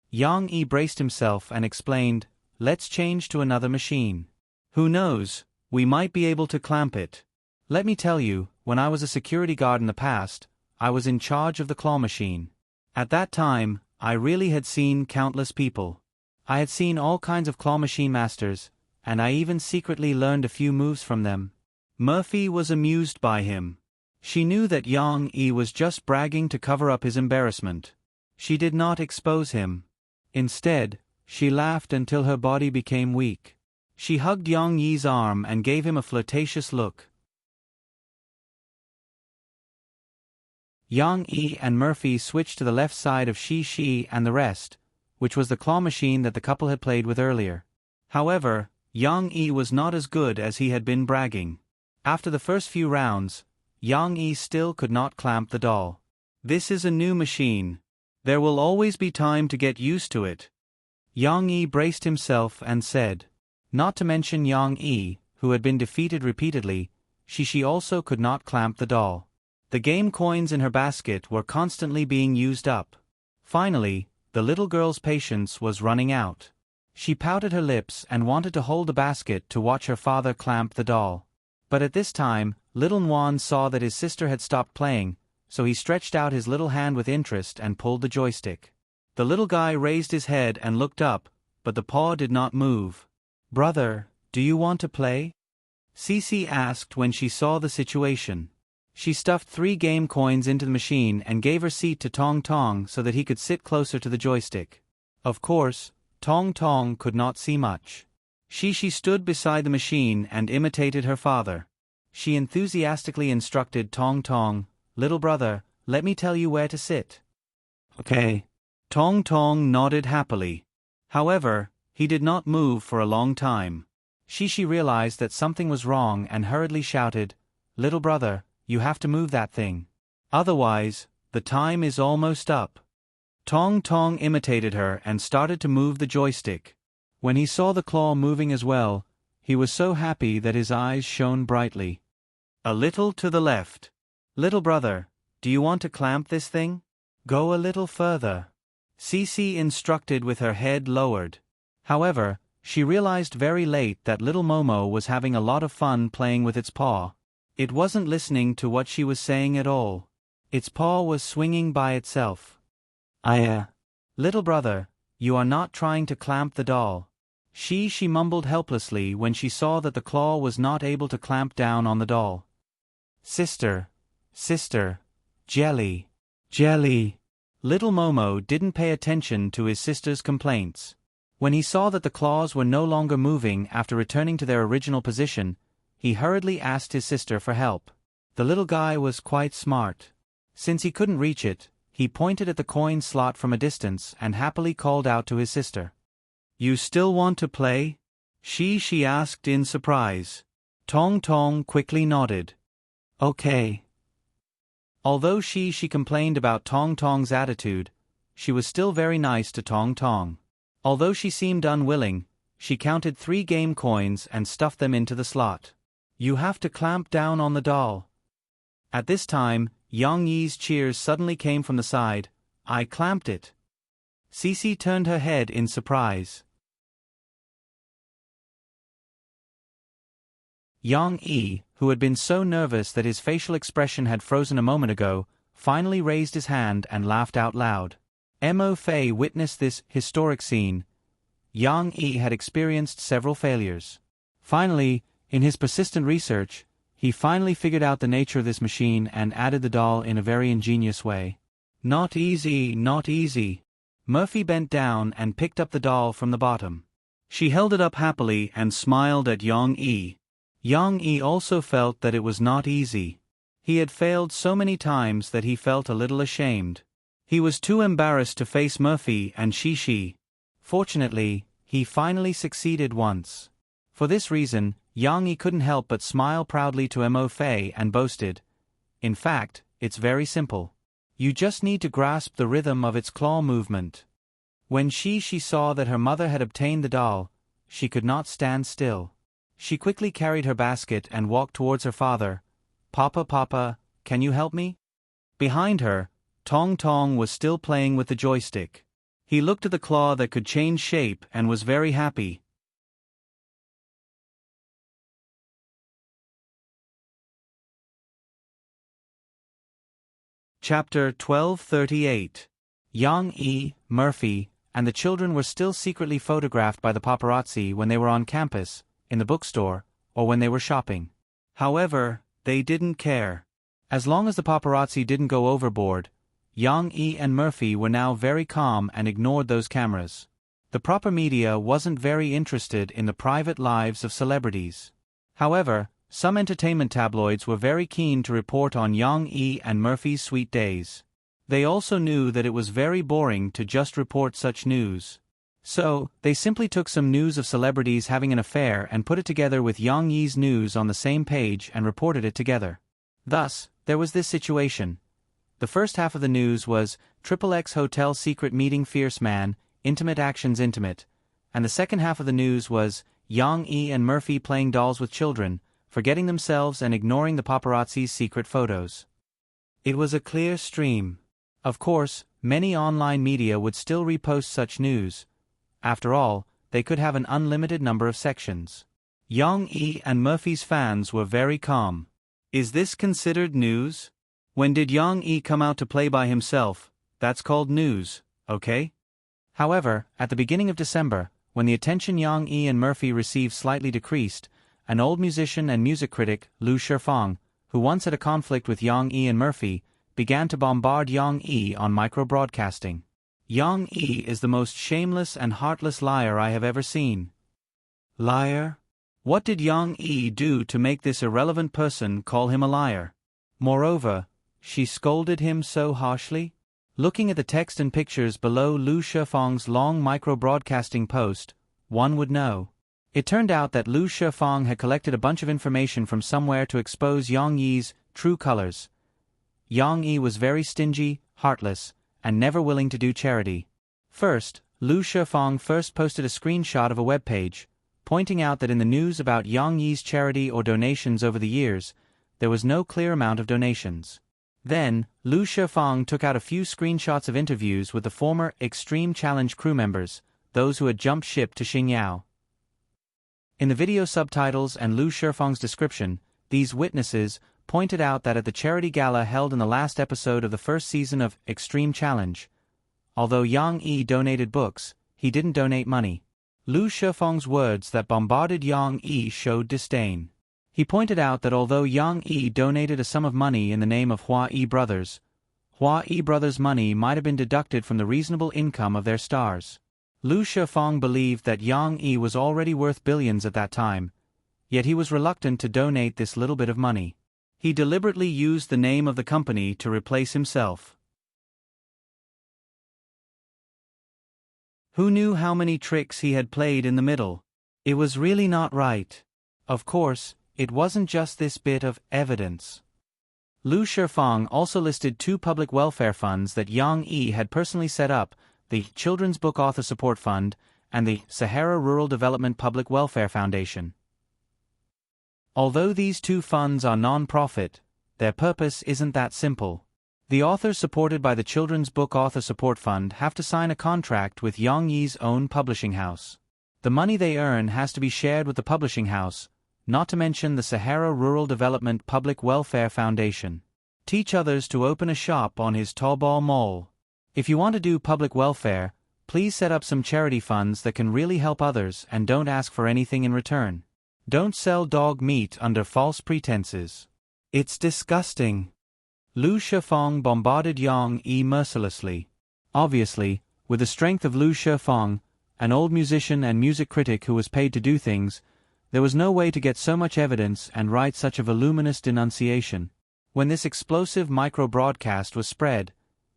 Yang-yi braced himself and explained, "Let's change to another machine. Who knows, we might be able to clamp it. Let me tell you, when I was a security guard in the past, I was in charge of the claw machine. At that time, I really had seen countless people. I had seen all kinds of claw machine masters, and I even secretly learned a few moves from them." Murphy was amused by him. She knew that Yang-yi was just bragging to cover up his embarrassment. She did not expose him. Instead, she laughed until her body became weak. She hugged Yang-yi's arm and gave him a flirtatious look. Yang-yi and Murphy switched to the left side of she and the rest, which was the claw machine that the couple had played with earlier. However, Yang-yi was not as good as he had been bragging. After the first few rounds, Yang-yi still could not clamp the doll. "This is a new machine. There will always be time to get used to it." Yang-yi braced himself and said. Not to mention Yang-yi, who had been defeated repeatedly, she also could not clamp the doll. The game coins in her basket were constantly being used up. Finally, the little girl's patience was running out. She pouted her lips and wanted to hold the basket to watch her father clamp the doll. But at this time, little Nguyen saw that his sister had stopped playing, so he stretched out his little hand with interest and pulled the joystick. The little guy raised his head and looked up, but the paw did not move. "Brother, do you want to play?" Cece asked when she saw the situation. She stuffed 3 game coins into the machine and gave her seat to Tong Tong so that he could sit closer to the joystick. Of course, Tong Tong could not see much. She stood beside the machine and imitated her father. She enthusiastically instructed Tong Tong, "Little brother, let me tell you where to sit." "Okay." Tong Tong nodded happily. However, he did not move for a long time. She realized that something was wrong and hurriedly shouted, "Little brother, you have to move that thing. Otherwise, the time is almost up." Tong Tong imitated her and started to move the joystick. When he saw the claw moving as well, he was so happy that his eyes shone brightly. "A little to the left. Little brother, do you want to clamp this thing? Go a little further." Cece instructed with her head lowered. However, she realized very late that little Momo was having a lot of fun playing with its paw. It wasn't listening to what she was saying at all. Its paw was swinging by itself. Little brother, you are not trying to clamp the doll. She mumbled helplessly when she saw that the claw was not able to clamp down on the doll. Sister, jelly. Little Momo didn't pay attention to his sister's complaints. When he saw that the claws were no longer moving after returning to their original position, he hurriedly asked his sister for help. The little guy was quite smart. Since he couldn't reach it, he pointed at the coin slot from a distance and happily called out to his sister. You still want to play? She asked in surprise. Tong Tong quickly nodded. Okay. Although she complained about Tong Tong's attitude, she was still very nice to Tong Tong. Although she seemed unwilling, she counted 3 game coins and stuffed them into the slot. You have to clamp down on the doll. At this time, Yang Yi's cheers suddenly came from the side. I clamped it. Cece turned her head in surprise. Yang Yi, who had been so nervous that his facial expression had frozen a moment ago, finally raised his hand and laughed out loud. Mo Fei witnessed this historic scene. Yang Yi had experienced several failures. Finally, in his persistent research, he finally figured out the nature of this machine and added the doll in a very ingenious way. Not easy. Murphy bent down and picked up the doll from the bottom. She held it up happily and smiled at Yang Yi. Yang Yi also felt that it was not easy. He had failed so many times that he felt a little ashamed. He was too embarrassed to face Murphy and Shi. Fortunately, he finally succeeded once. For this reason, Yang Yi couldn't help but smile proudly to Mo Fei and boasted. In fact, it's very simple. You just need to grasp the rhythm of its claw movement. When Shi saw that her mother had obtained the doll, she could not stand still. She quickly carried her basket and walked towards her father. Papa, can you help me? Behind her, Tong Tong was still playing with the joystick. He looked at the claw that could change shape and was very happy. Chapter 1238. Yang Yi, Murphy, and the children were still secretly photographed by the paparazzi when they were on campus, in the bookstore, or when they were shopping. However, they didn't care. As long as the paparazzi didn't go overboard, Yang Yi and Murphy were now very calm and ignored those cameras. The proper media wasn't very interested in the private lives of celebrities. However, some entertainment tabloids were very keen to report on Yang Yi and Murphy's sweet days. They also knew that it was very boring to just report such news. So, they simply took some news of celebrities having an affair and put it together with Yang Yi's news on the same page and reported it together. Thus, there was this situation. The first half of the news was XXX Hotel Secret Meeting Fierce Man, Intimate Actions Intimate, and the second half of the news was Yang Yi and Murphy playing dolls with children, forgetting themselves and ignoring the paparazzi's secret photos. It was a clear stream. Of course, many online media would still repost such news. After all, they could have an unlimited number of sections. Yang Yi and Murphy's fans were very calm. Is this considered news? When did Yang Yi come out to play by himself? That's called news, okay? However, at the beginning of December, when the attention Yang Yi and Murphy received slightly decreased, an old musician and music critic, Lu Shifang, who once had a conflict with Yang Yi and Murphy, began to bombard Yang Yi on micro-broadcasting. Yang Yi is the most shameless and heartless liar I have ever seen. Liar? What did Yang Yi do to make this irrelevant person call him a liar? Moreover, she scolded him so harshly? Looking at the text and pictures below Lu Shifang's long micro-broadcasting post, one would know. It turned out that Lu Shifang had collected a bunch of information from somewhere to expose Yang Yi's true colors. Yang Yi was very stingy, heartless, and never willing to do charity. First, Lu Shifang first posted a screenshot of a web page, pointing out that in the news about Yang Yi's charity or donations over the years, there was no clear amount of donations. Then, Lu Shifang took out a few screenshots of interviews with the former Extreme Challenge crew members, those who had jumped ship to Xingyao. In the video subtitles and Lu Shifeng's description, these witnesses pointed out that at the charity gala held in the last episode of the first season of Extreme Challenge, although Yang Yi donated books, he didn't donate money. Lu Shifeng's words that bombarded Yang Yi showed disdain. He pointed out that although Yang Yi donated a sum of money in the name of Hua Yi Brothers money might have been deducted from the reasonable income of their stars. Lu Shifeng believed that Yang Yi was already worth billions at that time, yet he was reluctant to donate this little bit of money. He deliberately used the name of the company to replace himself. Who knew how many tricks he had played in the middle? It was really not right. Of course, it wasn't just this bit of evidence. Lu Shifeng also listed 2 public welfare funds that Yang Yi had personally set up, the Children's Book Author Support Fund and the Sahara Rural Development Public Welfare Foundation. Although these 2 funds are non-profit, their purpose isn't that simple. The authors supported by the Children's Book Author Support Fund have to sign a contract with Yang Yi's own publishing house. The money they earn has to be shared with the publishing house, not to mention the Sahara Rural Development Public Welfare Foundation. Teach others to open a shop on his Taobao Mall. If you want to do public welfare, please set up some charity funds that can really help others and don't ask for anything in return. Don't sell dog meat under false pretenses. It's disgusting. Lu Shifeng bombarded Yang Yi mercilessly. Obviously, with the strength of Lu Shifeng, an old musician and music critic who was paid to do things, there was no way to get so much evidence and write such a voluminous denunciation. When this explosive micro-broadcast was spread,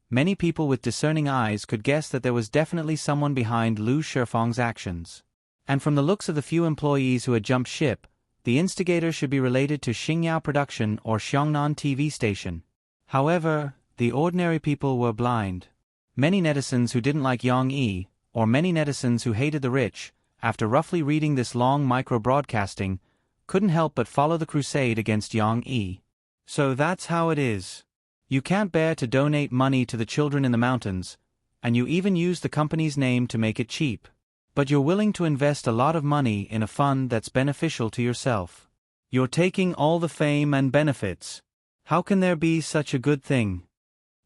many people with discerning eyes could guess that there was definitely someone behind Lu Shifeng's actions. And from the looks of the few employees who had jumped ship, the instigator should be related to Xingyao Production or Xiongnan TV station. However, the ordinary people were blind. Many netizens who didn't like Yang Yi, or many netizens who hated the rich, after roughly reading this long micro-broadcasting, couldn't help but follow the crusade against Yang Yi. So that's how it is. You can't bear to donate money to the children in the mountains, and you even use the company's name to make it cheap. But you're willing to invest a lot of money in a fund that's beneficial to yourself. You're taking all the fame and benefits. How can there be such a good thing?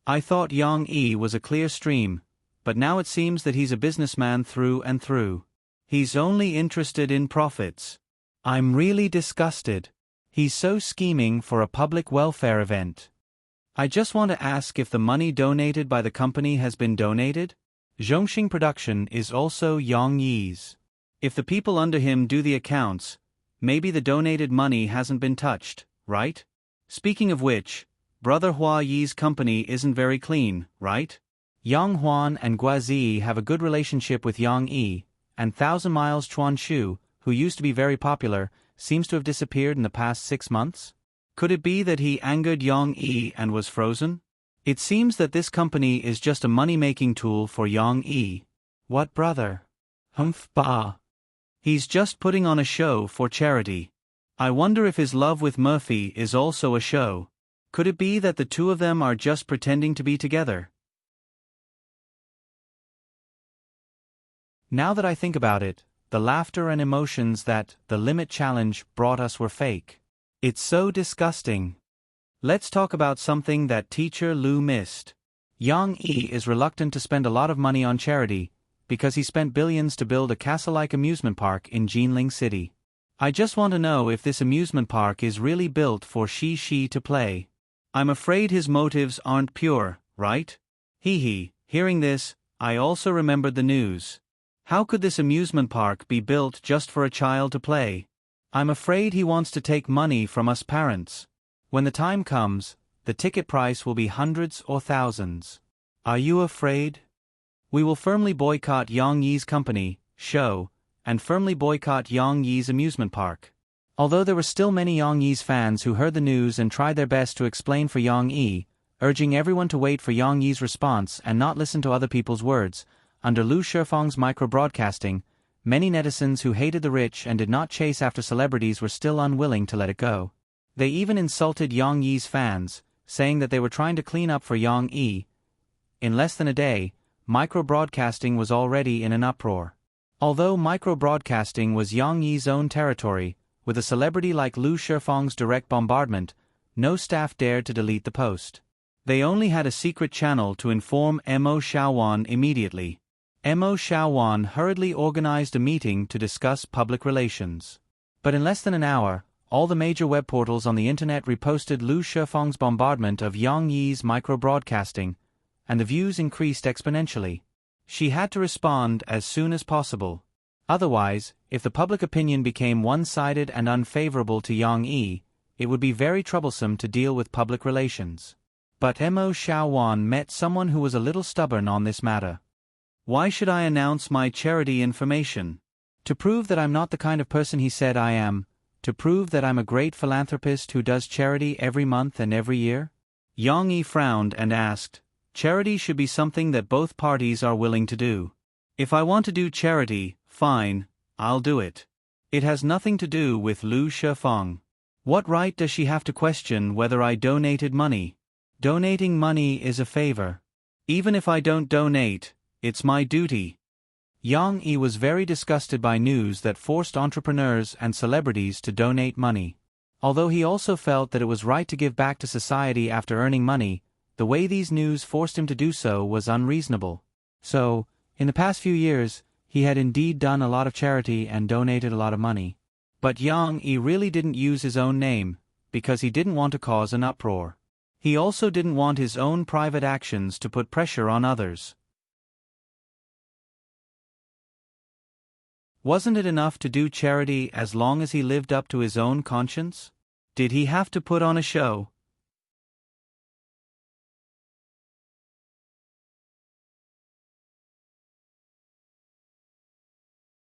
I thought Yang Yi was a clear stream, but now it seems that he's a businessman through and through. He's only interested in profits. I'm really disgusted. He's so scheming for a public welfare event. I just want to ask if the money donated by the company has been donated? Zhongxing Production is also Yang Yi's. If the people under him do the accounts, maybe the donated money hasn't been touched, right? Speaking of which, Brother Hua Yi's company isn't very clean, right? Yang Huan and Guazi have a good relationship with Yang Yi, and Thousand Miles Chuan Shu, who used to be very popular, seems to have disappeared in the past 6 months? Could it be that he angered Yang Yi and was frozen? It seems that this company is just a money-making tool for Yang Yi. What brother? Humph bah. He's just putting on a show for charity. I wonder if his love with Murphy is also a show. Could it be that the 2 of them are just pretending to be together? Now that I think about it, the laughter and emotions that the Limit Challenge brought us were fake. It's so disgusting. Let's talk about something that Teacher Lu missed. Yang Yi is reluctant to spend a lot of money on charity, because he spent billions to build a castle-like amusement park in Jinling City. I just want to know if this amusement park is really built for Shi to play. I'm afraid his motives aren't pure, right? Hee. Hearing this, I also remembered the news. How could this amusement park be built just for a child to play? I'm afraid he wants to take money from us parents. When the time comes, the ticket price will be hundreds or thousands. Are you afraid? We will firmly boycott Yang Yi's company, show, and firmly boycott Yang Yi's amusement park. Although there were still many Yang Yi's fans who heard the news and tried their best to explain for Yang Yi, urging everyone to wait for Yang Yi's response and not listen to other people's words, under Lu Shifeng's micro-broadcasting, many netizens who hated the rich and did not chase after celebrities were still unwilling to let it go. They even insulted Yang Yi's fans, saying that they were trying to clean up for Yang Yi. In less than a day, micro-broadcasting was already in an uproar. Although micro-broadcasting was Yang Yi's own territory, with a celebrity like Lu Shifeng's direct bombardment, no staff dared to delete the post. They only had a secret channel to inform Mo Xiaowan immediately. Mo Xiaowan hurriedly organized a meeting to discuss public relations. But in less than an hour, all the major web portals on the internet reposted Lu Shifeng's bombardment of Yang Yi's micro-broadcasting, and the views increased exponentially. She had to respond as soon as possible. Otherwise, if the public opinion became one-sided and unfavorable to Yang Yi, it would be very troublesome to deal with public relations. But Mo Xiaowan met someone who was a little stubborn on this matter. Why should I announce my charity information? To prove that I'm not the kind of person he said I am, to prove that I'm a great philanthropist who does charity every month and every year? Yang Yi frowned and asked, charity should be something that both parties are willing to do. If I want to do charity, fine, I'll do it. It has nothing to do with Lu Shifeng. What right does she have to question whether I donated money? Donating money is a favor. Even if I don't donate, it's my duty. Yang Yi was very disgusted by news that forced entrepreneurs and celebrities to donate money. Although he also felt that it was right to give back to society after earning money, the way these news forced him to do so was unreasonable. So, in the past few years, he had indeed done a lot of charity and donated a lot of money. But Yang Yi really didn't use his own name, because he didn't want to cause an uproar. He also didn't want his own private actions to put pressure on others. Wasn't it enough to do charity as long as he lived up to his own conscience? Did he have to put on a show?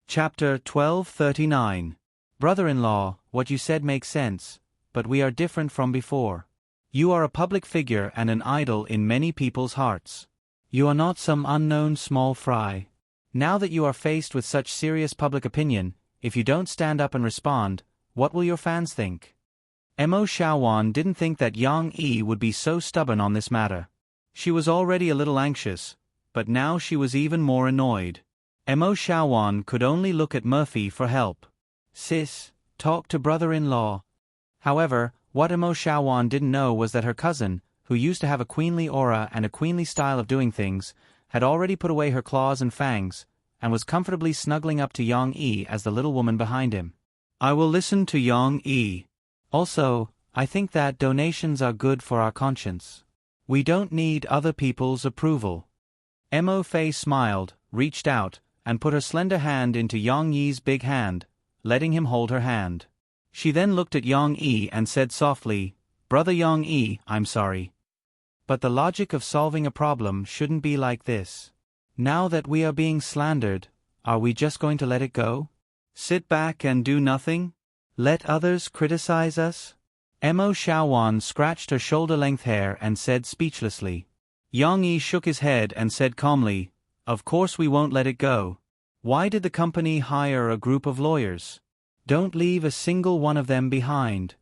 Chapter 1239. Brother-in-law, what you said makes sense, but we are different from before. You are a public figure and an idol in many people's hearts. You are not some unknown small fry. Now that you are faced with such serious public opinion, if you don't stand up and respond, what will your fans think? Mo Xiaowan didn't think that Yang Yi would be so stubborn on this matter. She was already a little anxious, but now she was even more annoyed. Mo Xiaowan could only look at Murphy for help. Sis, talk to brother-in-law. However, what Mo Xiaowan didn't know was that her cousin, who used to have a queenly aura and a queenly style of doing things, had already put away her claws and fangs, and was comfortably snuggling up to Yang Yi as the little woman behind him. I will listen to Yang Yi. Also, I think that donations are good for our conscience. We don't need other people's approval. Mo Fei smiled, reached out, and put her slender hand into Yang Yi's big hand, letting him hold her hand. She then looked at Yang Yi and said softly, Brother Yang Yi, I'm sorry. But the logic of solving a problem shouldn't be like this. Now that we are being slandered, are we just going to let it go? Sit back and do nothing? Let others criticize us? Mo Xiaowan scratched her shoulder-length hair and said speechlessly. Yang Yi shook his head and said calmly, Of course we won't let it go. Why did the company hire a group of lawyers? Don't leave a single one of them behind.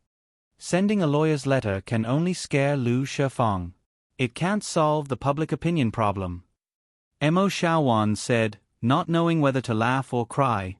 Sending a lawyer's letter can only scare Lu Shifeng. It can't solve the public opinion problem. Mo Xiaowan said, not knowing whether to laugh or cry.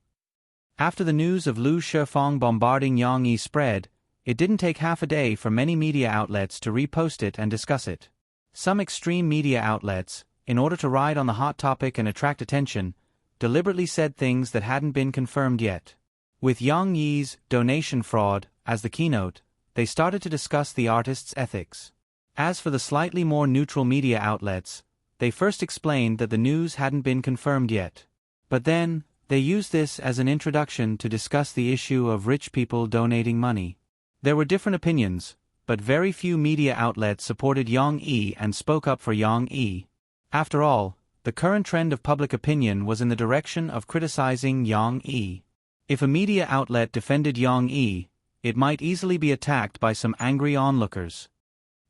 After the news of Lu Shifeng bombarding Yang Yi spread, it didn't take half a day for many media outlets to repost it and discuss it. Some extreme media outlets, in order to ride on the hot topic and attract attention, deliberately said things that hadn't been confirmed yet. With Yang Yi's donation fraud as the keynote, they started to discuss the artist's ethics. As for the slightly more neutral media outlets, they first explained that the news hadn't been confirmed yet. But then, they used this as an introduction to discuss the issue of rich people donating money. There were different opinions, but very few media outlets supported Yang Yi and spoke up for Yang Yi. After all, the current trend of public opinion was in the direction of criticizing Yang Yi. If a media outlet defended Yang Yi, it might easily be attacked by some angry onlookers.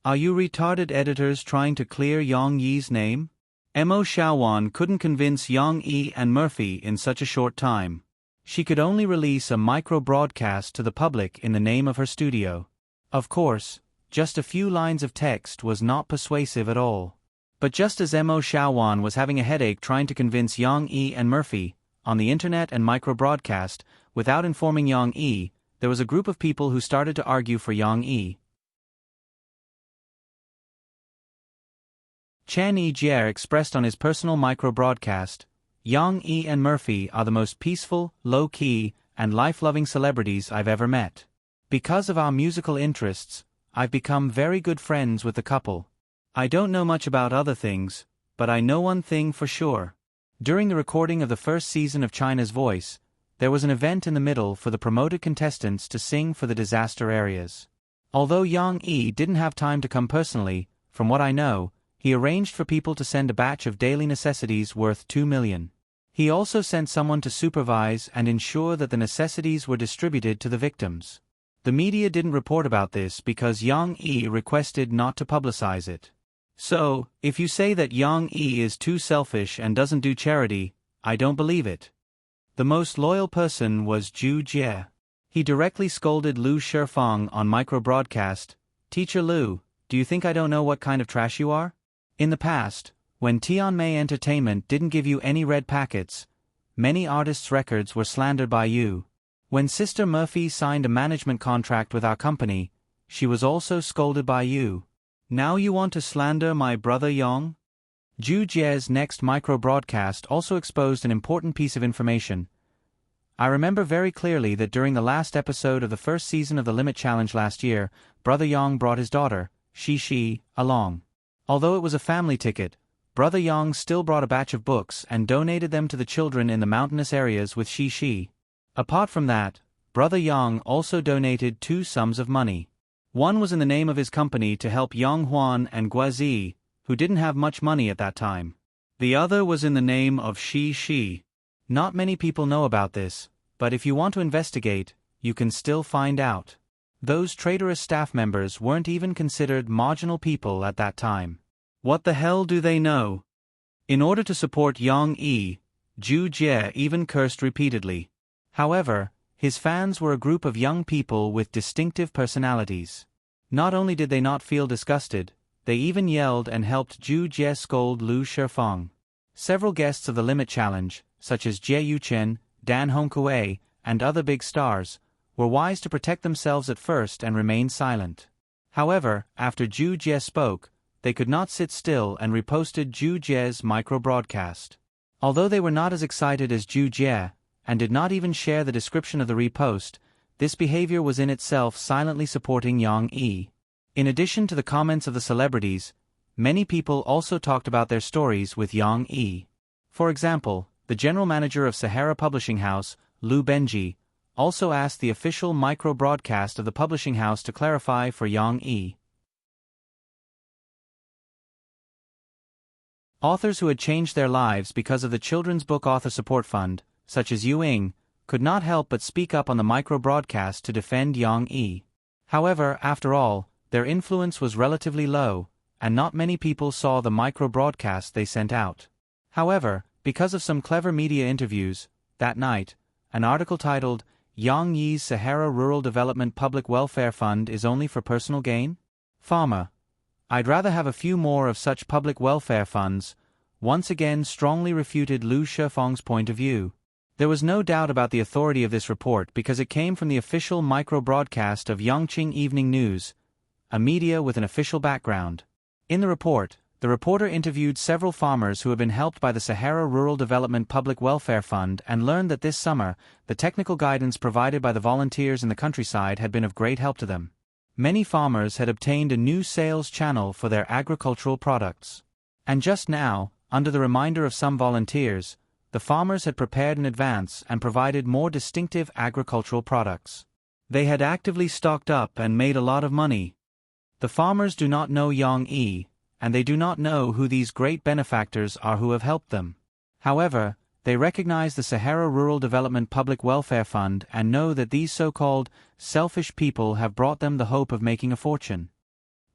Are you retarded editors trying to clear Yang Yi's name? Mo Xiaowan couldn't convince Yang Yi and Murphy in such a short time. She could only release a micro-broadcast to the public in the name of her studio. Of course, just a few lines of text was not persuasive at all. But just as Mo Xiaowan was having a headache trying to convince Yang Yi and Murphy, on the internet and micro-broadcast, without informing Yang Yi, there was a group of people who started to argue for Yang Yi. Chen Yi-jier expressed on his personal micro-broadcast, "Yang Yi and Murphy are the most peaceful, low-key, and life-loving celebrities I've ever met. Because of our musical interests, I've become very good friends with the couple. I don't know much about other things, but I know one thing for sure. During the recording of the first season of China's Voice, there was an event in the middle for the promoted contestants to sing for the disaster areas. Although Yang Yi didn't have time to come personally, from what I know, he arranged for people to send a batch of daily necessities worth 2 million. He also sent someone to supervise and ensure that the necessities were distributed to the victims. The media didn't report about this because Yang Yi requested not to publicize it. So, if you say that Yang Yi is too selfish and doesn't do charity, I don't believe it." The most loyal person was Zhu Jie. He directly scolded Lu Shifeng on micro-broadcast, "Teacher Lu, do you think I don't know what kind of trash you are? In the past, when Tianmei Entertainment didn't give you any red packets, many artists' records were slandered by you. When Sister Murphy signed a management contract with our company, she was also scolded by you. Now you want to slander my brother Yang?" Zhu Jie's next micro-broadcast also exposed an important piece of information. "I remember very clearly that during the last episode of the first season of the Limit Challenge last year, Brother Yang brought his daughter, Shi, along. Although it was a family ticket, Brother Yang still brought a batch of books and donated them to the children in the mountainous areas with Shi. Apart from that, Brother Yang also donated 2 sums of money. One was in the name of his company to help Yang Huan and Guazi, who didn't have much money at that time. The other was in the name of Shi. Not many people know about this, but if you want to investigate, you can still find out. Those traitorous staff members weren't even considered marginal people at that time. What the hell do they know?" In order to support Yang Yi, Zhu Jie even cursed repeatedly. However, his fans were a group of young people with distinctive personalities. Not only did they not feel disgusted, they even yelled and helped Zhu Jie scold Lu Shifeng. Several guests of the Limit Challenge, such as Jie Yuchen, Dan Hongkue, and other big stars, were wise to protect themselves at first and remain silent. However, after Zhu Jie spoke, they could not sit still and reposted Zhu Jie's micro-broadcast. Although they were not as excited as Zhu Jie, and did not even share the description of the repost, this behavior was in itself silently supporting Yang Yi. In addition to the comments of the celebrities, many people also talked about their stories with Yang Yi. For example, the general manager of Sahara Publishing House, Lu Benji, also asked the official micro-broadcast of the publishing house to clarify for Yang Yi. Authors who had changed their lives because of the Children's Book Author Support Fund, such as Yu Ying, could not help but speak up on the micro-broadcast to defend Yang Yi. However, after all, their influence was relatively low, and not many people saw the micro-broadcast they sent out. However, because of some clever media interviews, that night, an article titled, "Yang Yi's Sahara Rural Development Public Welfare Fund is Only for Personal Gain? Farmer. I'd rather have a few more of such public welfare funds," once again strongly refuted Lu Shifeng's point of view. There was no doubt about the authority of this report because it came from the official micro-broadcast of Yangqing Evening News, a media with an official background. In the report, the reporter interviewed several farmers who had been helped by the Sahara Rural Development Public Welfare Fund and learned that this summer, the technical guidance provided by the volunteers in the countryside had been of great help to them. Many farmers had obtained a new sales channel for their agricultural products. And just now, under the reminder of some volunteers, the farmers had prepared in advance and provided more distinctive agricultural products. They had actively stocked up and made a lot of money. The farmers do not know Yang Yi, and they do not know who these great benefactors are who have helped them. However, they recognize the Sahara Rural Development Public Welfare Fund and know that these so-called selfish people have brought them the hope of making a fortune.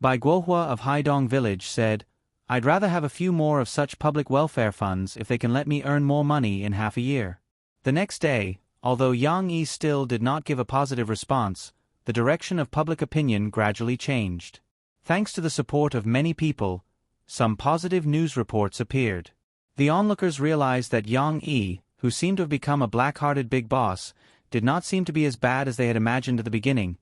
Bai Guohua of Haidong Village said, "I'd rather have a few more of such public welfare funds if they can let me earn more money in half a year." The next day, although Yang Yi still did not give a positive response, the direction of public opinion gradually changed. Thanks to the support of many people, some positive news reports appeared. The onlookers realized that Yang Yi, who seemed to have become a black-hearted big boss, did not seem to be as bad as they had imagined at the beginning.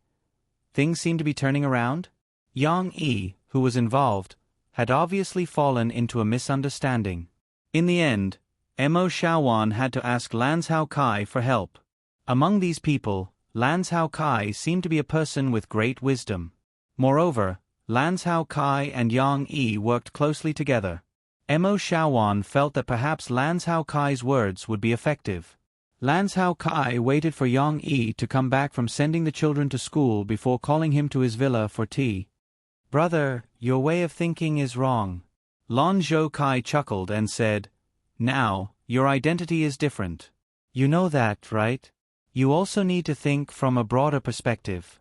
Things seemed to be turning around. Yang Yi, who was involved, had obviously fallen into a misunderstanding. In the end, Mo Shaowan had to ask Lan Hao Kai for help. Among these people, Lan Hao Kai seemed to be a person with great wisdom. Moreover, Lan Hao Kai and Yang Yi worked closely together. Mo Shaowan felt that perhaps Lan Hao Kai's words would be effective. Lan Hao Kai waited for Yang Yi to come back from sending the children to school before calling him to his villa for tea. "Brother, your way of thinking is wrong." Lan Zhou Kai chuckled and said, "Now, your identity is different. You know that, right? You also need to think from a broader perspective."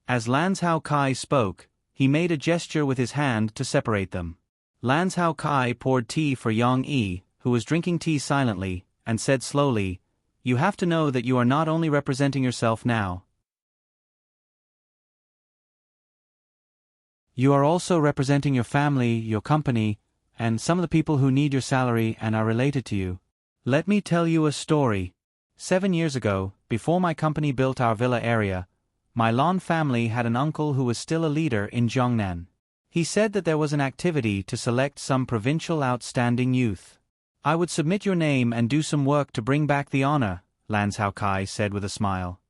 As Lan Hao Kai spoke, he made a gesture with his hand to separate them. Lan Hao Kai poured tea for Yang Yi, who was drinking tea silently, and said slowly, "You have to know that you are not only representing yourself now. You are also representing your family, your company, and some of the people who need your salary and are related to you. Let me tell you a story. 7 years ago, before my company built our villa area, my Lan family had an uncle who was still a leader in Jiangnan. He said that there was an activity to select some provincial outstanding youth. I would submit your name and do some work to bring back the honor," Lan Hao Kai said with a smile.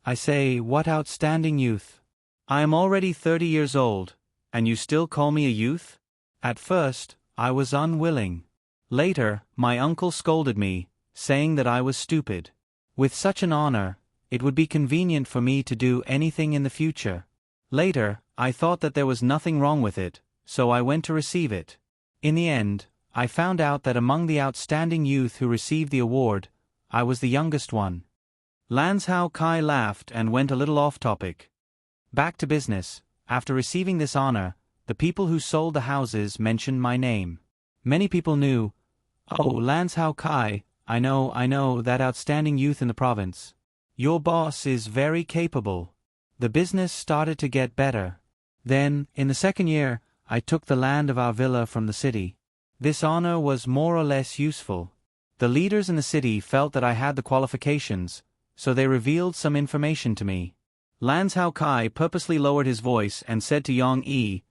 "I say, what outstanding youth? I am already 30 years old, and you still call me a youth?" At first, I was unwilling. Later, my uncle scolded me, saying that I was stupid. With such an honor, it would be convenient for me to do anything in the future. Later, I thought that there was nothing wrong with it, so I went to receive it. In the end, I found out that among the outstanding youth who received the award, I was the youngest one. Lan Hao Kai laughed and went a little off topic. Back to business, after receiving this honor, the people who sold the houses mentioned my name. Many people knew, "Oh, Lan Hao Kai, I know, that outstanding youth in the province. Your boss is very capable." The business started to get better. Then, in the second year, I took the land of our villa from the city. This honor was more or less useful. The leaders in the city felt that I had the qualifications, so they revealed some information to me. Lan Hao Kai purposely lowered his voice and said to Yang Yi,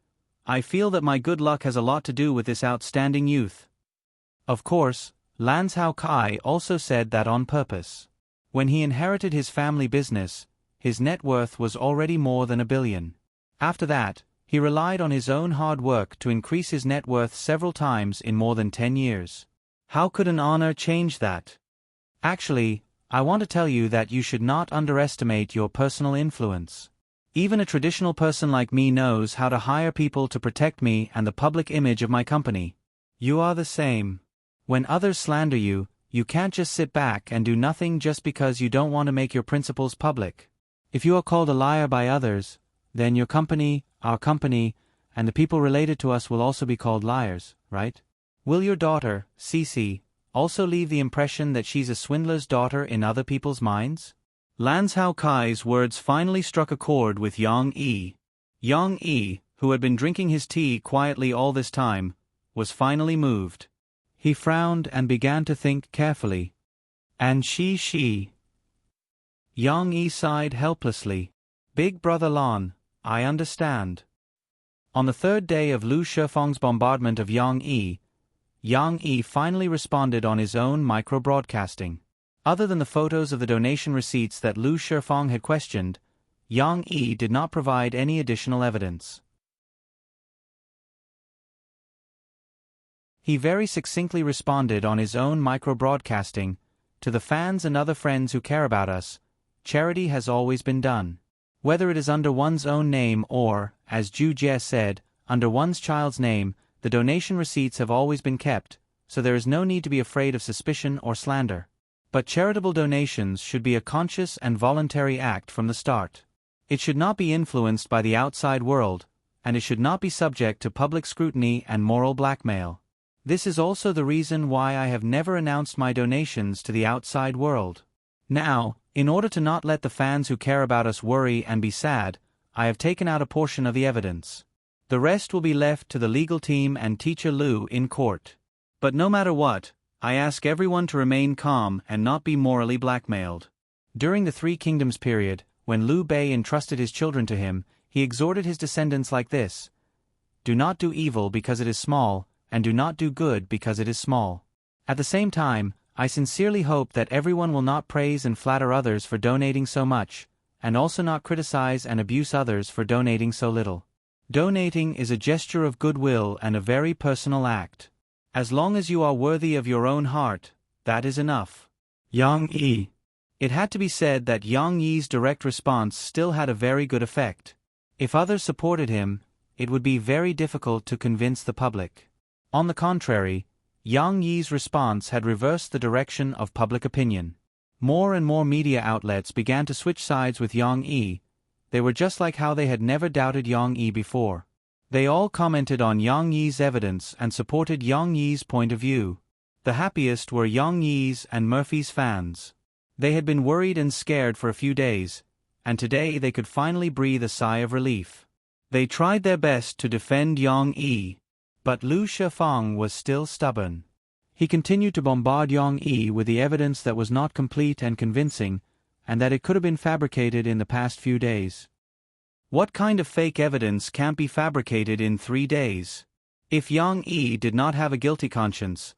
"I feel that my good luck has a lot to do with this outstanding youth." Of course, Lan Hao Kai also said that on purpose. When he inherited his family business, his net worth was already more than $1 billion. After that, he relied on his own hard work to increase his net worth several times in more than 10 years. How could an honor change that? Actually, I want to tell you that you should not underestimate your personal influence. Even a traditional person like me knows how to hire people to protect me and the public image of my company. You are the same. When others slander you, you can't just sit back and do nothing just because you don't want to make your principles public. If you are called a liar by others, then your company, our company, and the people related to us will also be called liars, right? Will your daughter, Cici, also leave the impression that she's a swindler's daughter in other people's minds? Lan Hao Kai's words finally struck a chord with Yang Yi. Yang Yi, who had been drinking his tea quietly all this time, was finally moved. He frowned and began to think carefully. "And she. Yang Yi sighed helplessly. "Big brother Lan, I understand." On the third day of Lu Shifeng's bombardment of Yang Yi finally responded on his own micro-broadcasting. Other than the photos of the donation receipts that Lu Shifeng had questioned, Yang Yi did not provide any additional evidence. He very succinctly responded on his own micro-broadcasting, "To the fans and other friends who care about us, charity has always been done. Whether it is under one's own name or, as Zhu Jie said, under one's child's name, the donation receipts have always been kept, so there is no need to be afraid of suspicion or slander. But charitable donations should be a conscious and voluntary act from the start. It should not be influenced by the outside world, and it should not be subject to public scrutiny and moral blackmail. This is also the reason why I have never announced my donations to the outside world. Now, in order to not let the fans who care about us worry and be sad, I have taken out a portion of the evidence. The rest will be left to the legal team and teacher Lu in court. But no matter what, I ask everyone to remain calm and not be morally blackmailed. During the Three Kingdoms period, when Liu Bei entrusted his children to him, he exhorted his descendants like this: do not do evil because it is small, and do not do good because it is small. At the same time, I sincerely hope that everyone will not praise and flatter others for donating so much, and also not criticize and abuse others for donating so little. Donating is a gesture of goodwill and a very personal act. As long as you are worthy of your own heart, that is enough. Yang Yi. It had to be said that Yang Yi's direct response still had a very good effect. If others supported him, it would be very difficult to convince the public. On the contrary, Yang Yi's response had reversed the direction of public opinion. More and more media outlets began to switch sides with Yang Yi. They were just like how they had never doubted Yang Yi before. They all commented on Yang Yi's evidence and supported Yang Yi's point of view. The happiest were Yang Yi's and Murphy's fans. They had been worried and scared for a few days, and today they could finally breathe a sigh of relief. They tried their best to defend Yang Yi, but Liu Shifeng was still stubborn. He continued to bombard Yang Yi with the evidence that was not complete and convincing, and that it could have been fabricated in the past few days. What kind of fake evidence can't be fabricated in 3 days? If Yang Yi did not have a guilty conscience,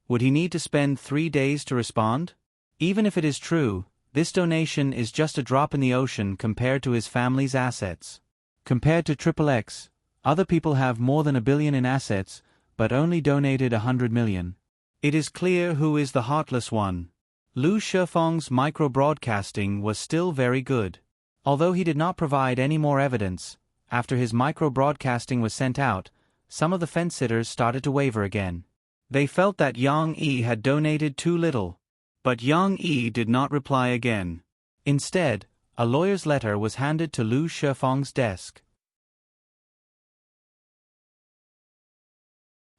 would he need to spend 3 days to respond? Even if it is true, this donation is just a drop in the ocean compared to his family's assets. Compared to XXX, other people have more than $1 billion in assets, but only donated 100 million. It is clear who is the heartless one. Liu Shifeng's micro-broadcasting was still very good. Although he did not provide any more evidence, after his micro-broadcasting was sent out, some of the fence-sitters started to waver again. They felt that Yang Yi had donated too little. But Yang Yi did not reply again. Instead, a lawyer's letter was handed to Liu Shifeng's desk.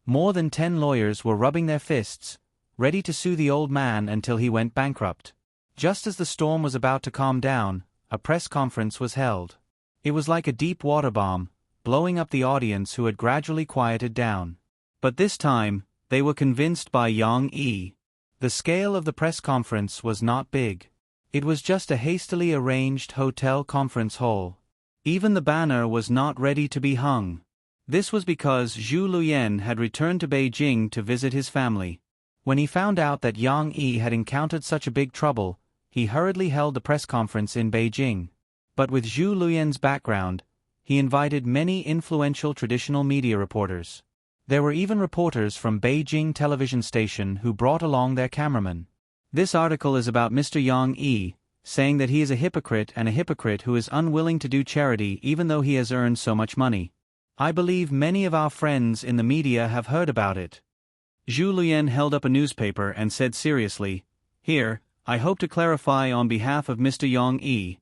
More than 10 lawyers were rubbing their fists, ready to sue the old man until he went bankrupt. Just as the storm was about to calm down, a press conference was held. It was like a deep water bomb, blowing up the audience who had gradually quieted down. But this time, they were convinced by Yang Yi. The scale of the press conference was not big. It was just a hastily arranged hotel conference hall. Even the banner was not ready to be hung. This was because Zhu Luyan had returned to Beijing to visit his family. When he found out that Yang Yi had encountered such a big trouble, he hurriedly held the press conference in Beijing. But with Zhu Luyan's background, he invited many influential traditional media reporters. There were even reporters from Beijing television station who brought along their cameraman. This article is about Mr. Yang Yi, saying that he is a hypocrite and a hypocrite who is unwilling to do charity even though he has earned so much money. I believe many of our friends in the media have heard about it. Zhu Luyan held up a newspaper and said seriously, "Here, I hope to clarify on behalf of Mr. Yang Yi."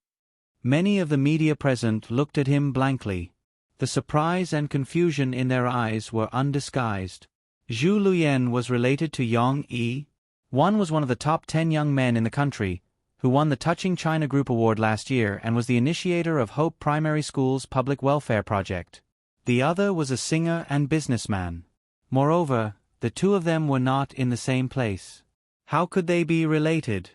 Many of the media present looked at him blankly. The surprise and confusion in their eyes were undisguised. Zhu Luyan was related to Yang Yi. One was one of the top 10 young men in the country, who won the Touching China Group Award last year and was the initiator of Hope Primary School's public welfare project. The other was a singer and businessman. Moreover, the two of them were not in the same place. How could they be related?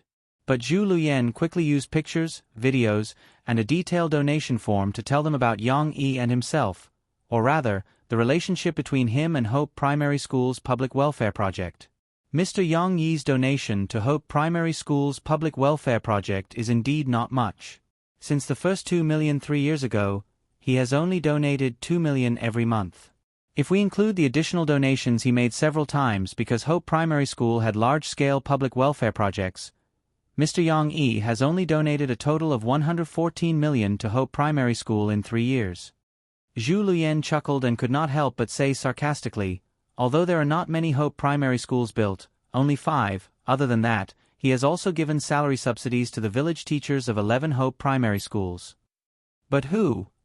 But Zhu Luyan quickly used pictures, videos, and a detailed donation form to tell them about Yang Yi and himself, or rather, the relationship between him and Hope Primary School's public welfare project. Mr. Yang Yi's donation to Hope Primary School's public welfare project is indeed not much. Since the first 2 million 3 years ago, he has only donated 2 million every month. If we include the additional donations he made several times because Hope Primary School had large-scale public welfare projects, Mr. Yang Yi has only donated a total of 114 million to Hope Primary School in 3 years. Zhu Luyan chuckled and could not help but say sarcastically, although there are not many Hope Primary Schools built, only 5, other than that, he has also given salary subsidies to the village teachers of 11 Hope Primary Schools. But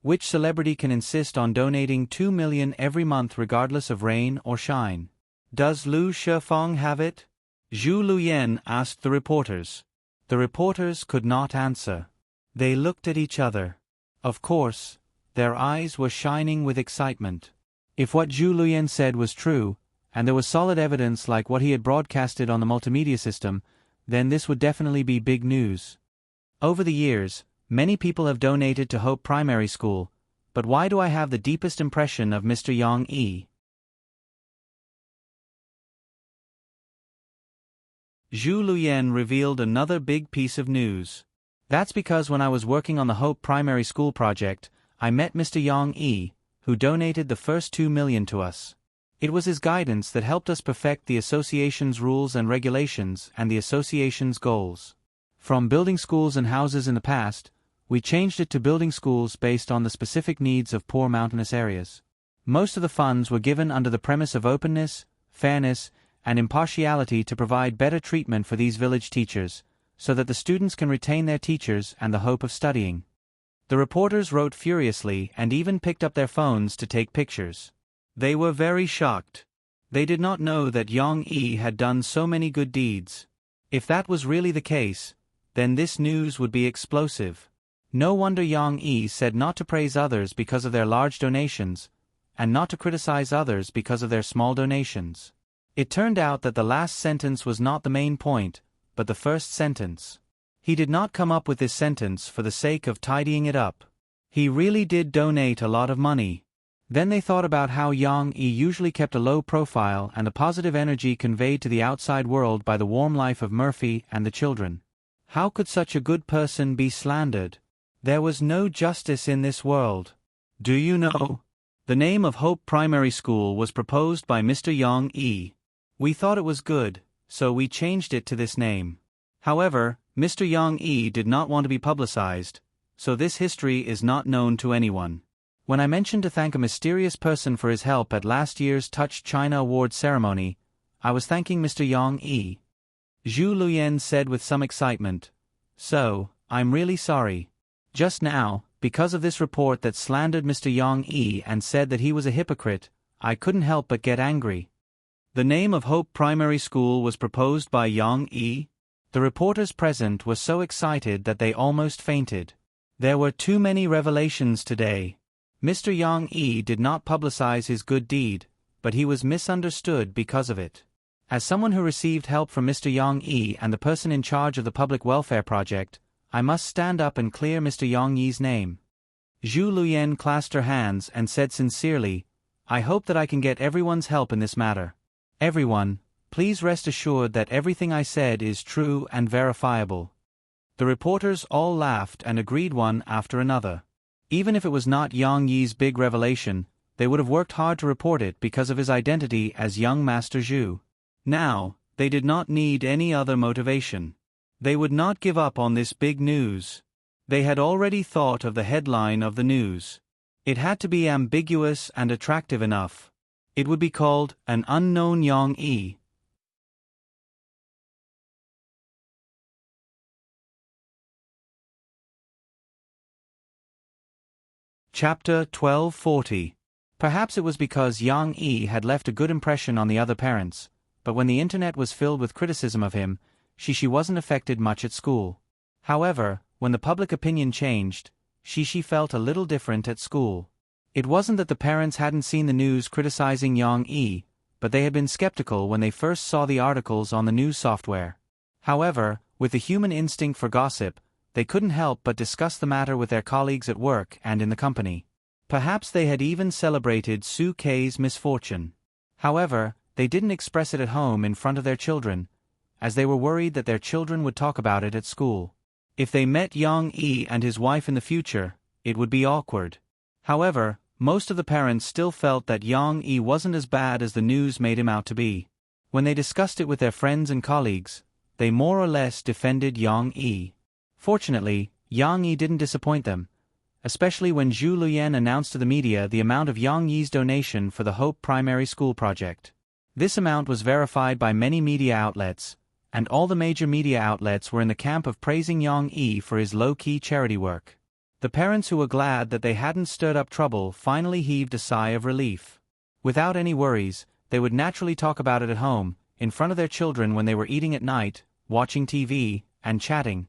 which celebrity can insist on donating 2 million every month regardless of rain or shine? Does Liu Shifeng have it? Zhu Luyan asked the reporters. The reporters could not answer. They looked at each other. Of course, their eyes were shining with excitement. If what Zhu Luyan said was true, and there was solid evidence like what he had broadcasted on the multimedia system, then this would definitely be big news. Over the years, many people have donated to Hope Primary School, but why do I have the deepest impression of Mr. Yang Yi? Zhu Luyan revealed another big piece of news. That's because when I was working on the Hope Primary School project, I met Mr. Yang Yi, who donated the first 2 million to us. It was his guidance that helped us perfect the association's rules and regulations and the association's goals. From building schools and houses in the past, we changed it to building schools based on the specific needs of poor mountainous areas. Most of the funds were given under the premise of openness, fairness, and impartiality to provide better treatment for these village teachers, so that the students can retain their teachers and the hope of studying. The reporters wrote furiously and even picked up their phones to take pictures. They were very shocked. They did not know that Yang Yi had done so many good deeds. If that was really the case, then this news would be explosive. No wonder Yang Yi said not to praise others because of their large donations, and not to criticize others because of their small donations. It turned out that the last sentence was not the main point, but the first sentence. He did not come up with this sentence for the sake of tidying it up. He really did donate a lot of money. Then they thought about how Yang Yi usually kept a low profile and a positive energy conveyed to the outside world by the warm life of Murphy and the children. How could such a good person be slandered? There was no justice in this world. Do you know? The name of Hope Primary School was proposed by Mr. Yang Yi. We thought it was good, so we changed it to this name. However, Mr. Yang Yi did not want to be publicized, so this history is not known to anyone. When I mentioned to thank a mysterious person for his help at last year's Touch China Awards ceremony, I was thanking Mr. Yang Yi. Zhu Luyan said with some excitement, "So, I'm really sorry. Just now, because of this report that slandered Mr. Yang Yi and said that he was a hypocrite, I couldn't help but get angry." The name of Hope Primary School was proposed by Yang Yi. The reporters present were so excited that they almost fainted. There were too many revelations today. Mr. Yang Yi did not publicize his good deed, but he was misunderstood because of it. As someone who received help from Mr. Yang Yi and the person in charge of the public welfare project, I must stand up and clear Mr. Yang Yi's name. Zhu Luyan clasped her hands and said sincerely, "I hope that I can get everyone's help in this matter. Everyone, please rest assured that everything I said is true and verifiable." The reporters all laughed and agreed one after another. Even if it was not Yang Yi's big revelation, they would have worked hard to report it because of his identity as young Master Zhu. Now, they did not need any other motivation. They would not give up on this big news. They had already thought of the headline of the news. It had to be ambiguous and attractive enough. It would be called An Unknown Yang Yi. Chapter 1240. Perhaps it was because Yang Yi had left a good impression on the other parents, but when the internet was filled with criticism of him, she wasn't affected much at school. However, when the public opinion changed, she felt a little different at school. It wasn't that the parents hadn't seen the news criticizing Yang Yi, but they had been skeptical when they first saw the articles on the news software. However, with the human instinct for gossip, they couldn't help but discuss the matter with their colleagues at work and in the company. Perhaps they had even celebrated Su Kei's misfortune. However, they didn't express it at home in front of their children, as they were worried that their children would talk about it at school. If they met Yang Yi and his wife in the future, it would be awkward. However, most of the parents still felt that Yang Yi wasn't as bad as the news made him out to be. When they discussed it with their friends and colleagues, they more or less defended Yang Yi. Fortunately, Yang Yi didn't disappoint them, especially when Zhu Luyan announced to the media the amount of Yang Yi's donation for the Hope Primary School project. This amount was verified by many media outlets, and all the major media outlets were in the camp of praising Yang Yi for his low-key charity work. The parents who were glad that they hadn't stirred up trouble finally heaved a sigh of relief. Without any worries, they would naturally talk about it at home, in front of their children when they were eating at night, watching TV, and chatting.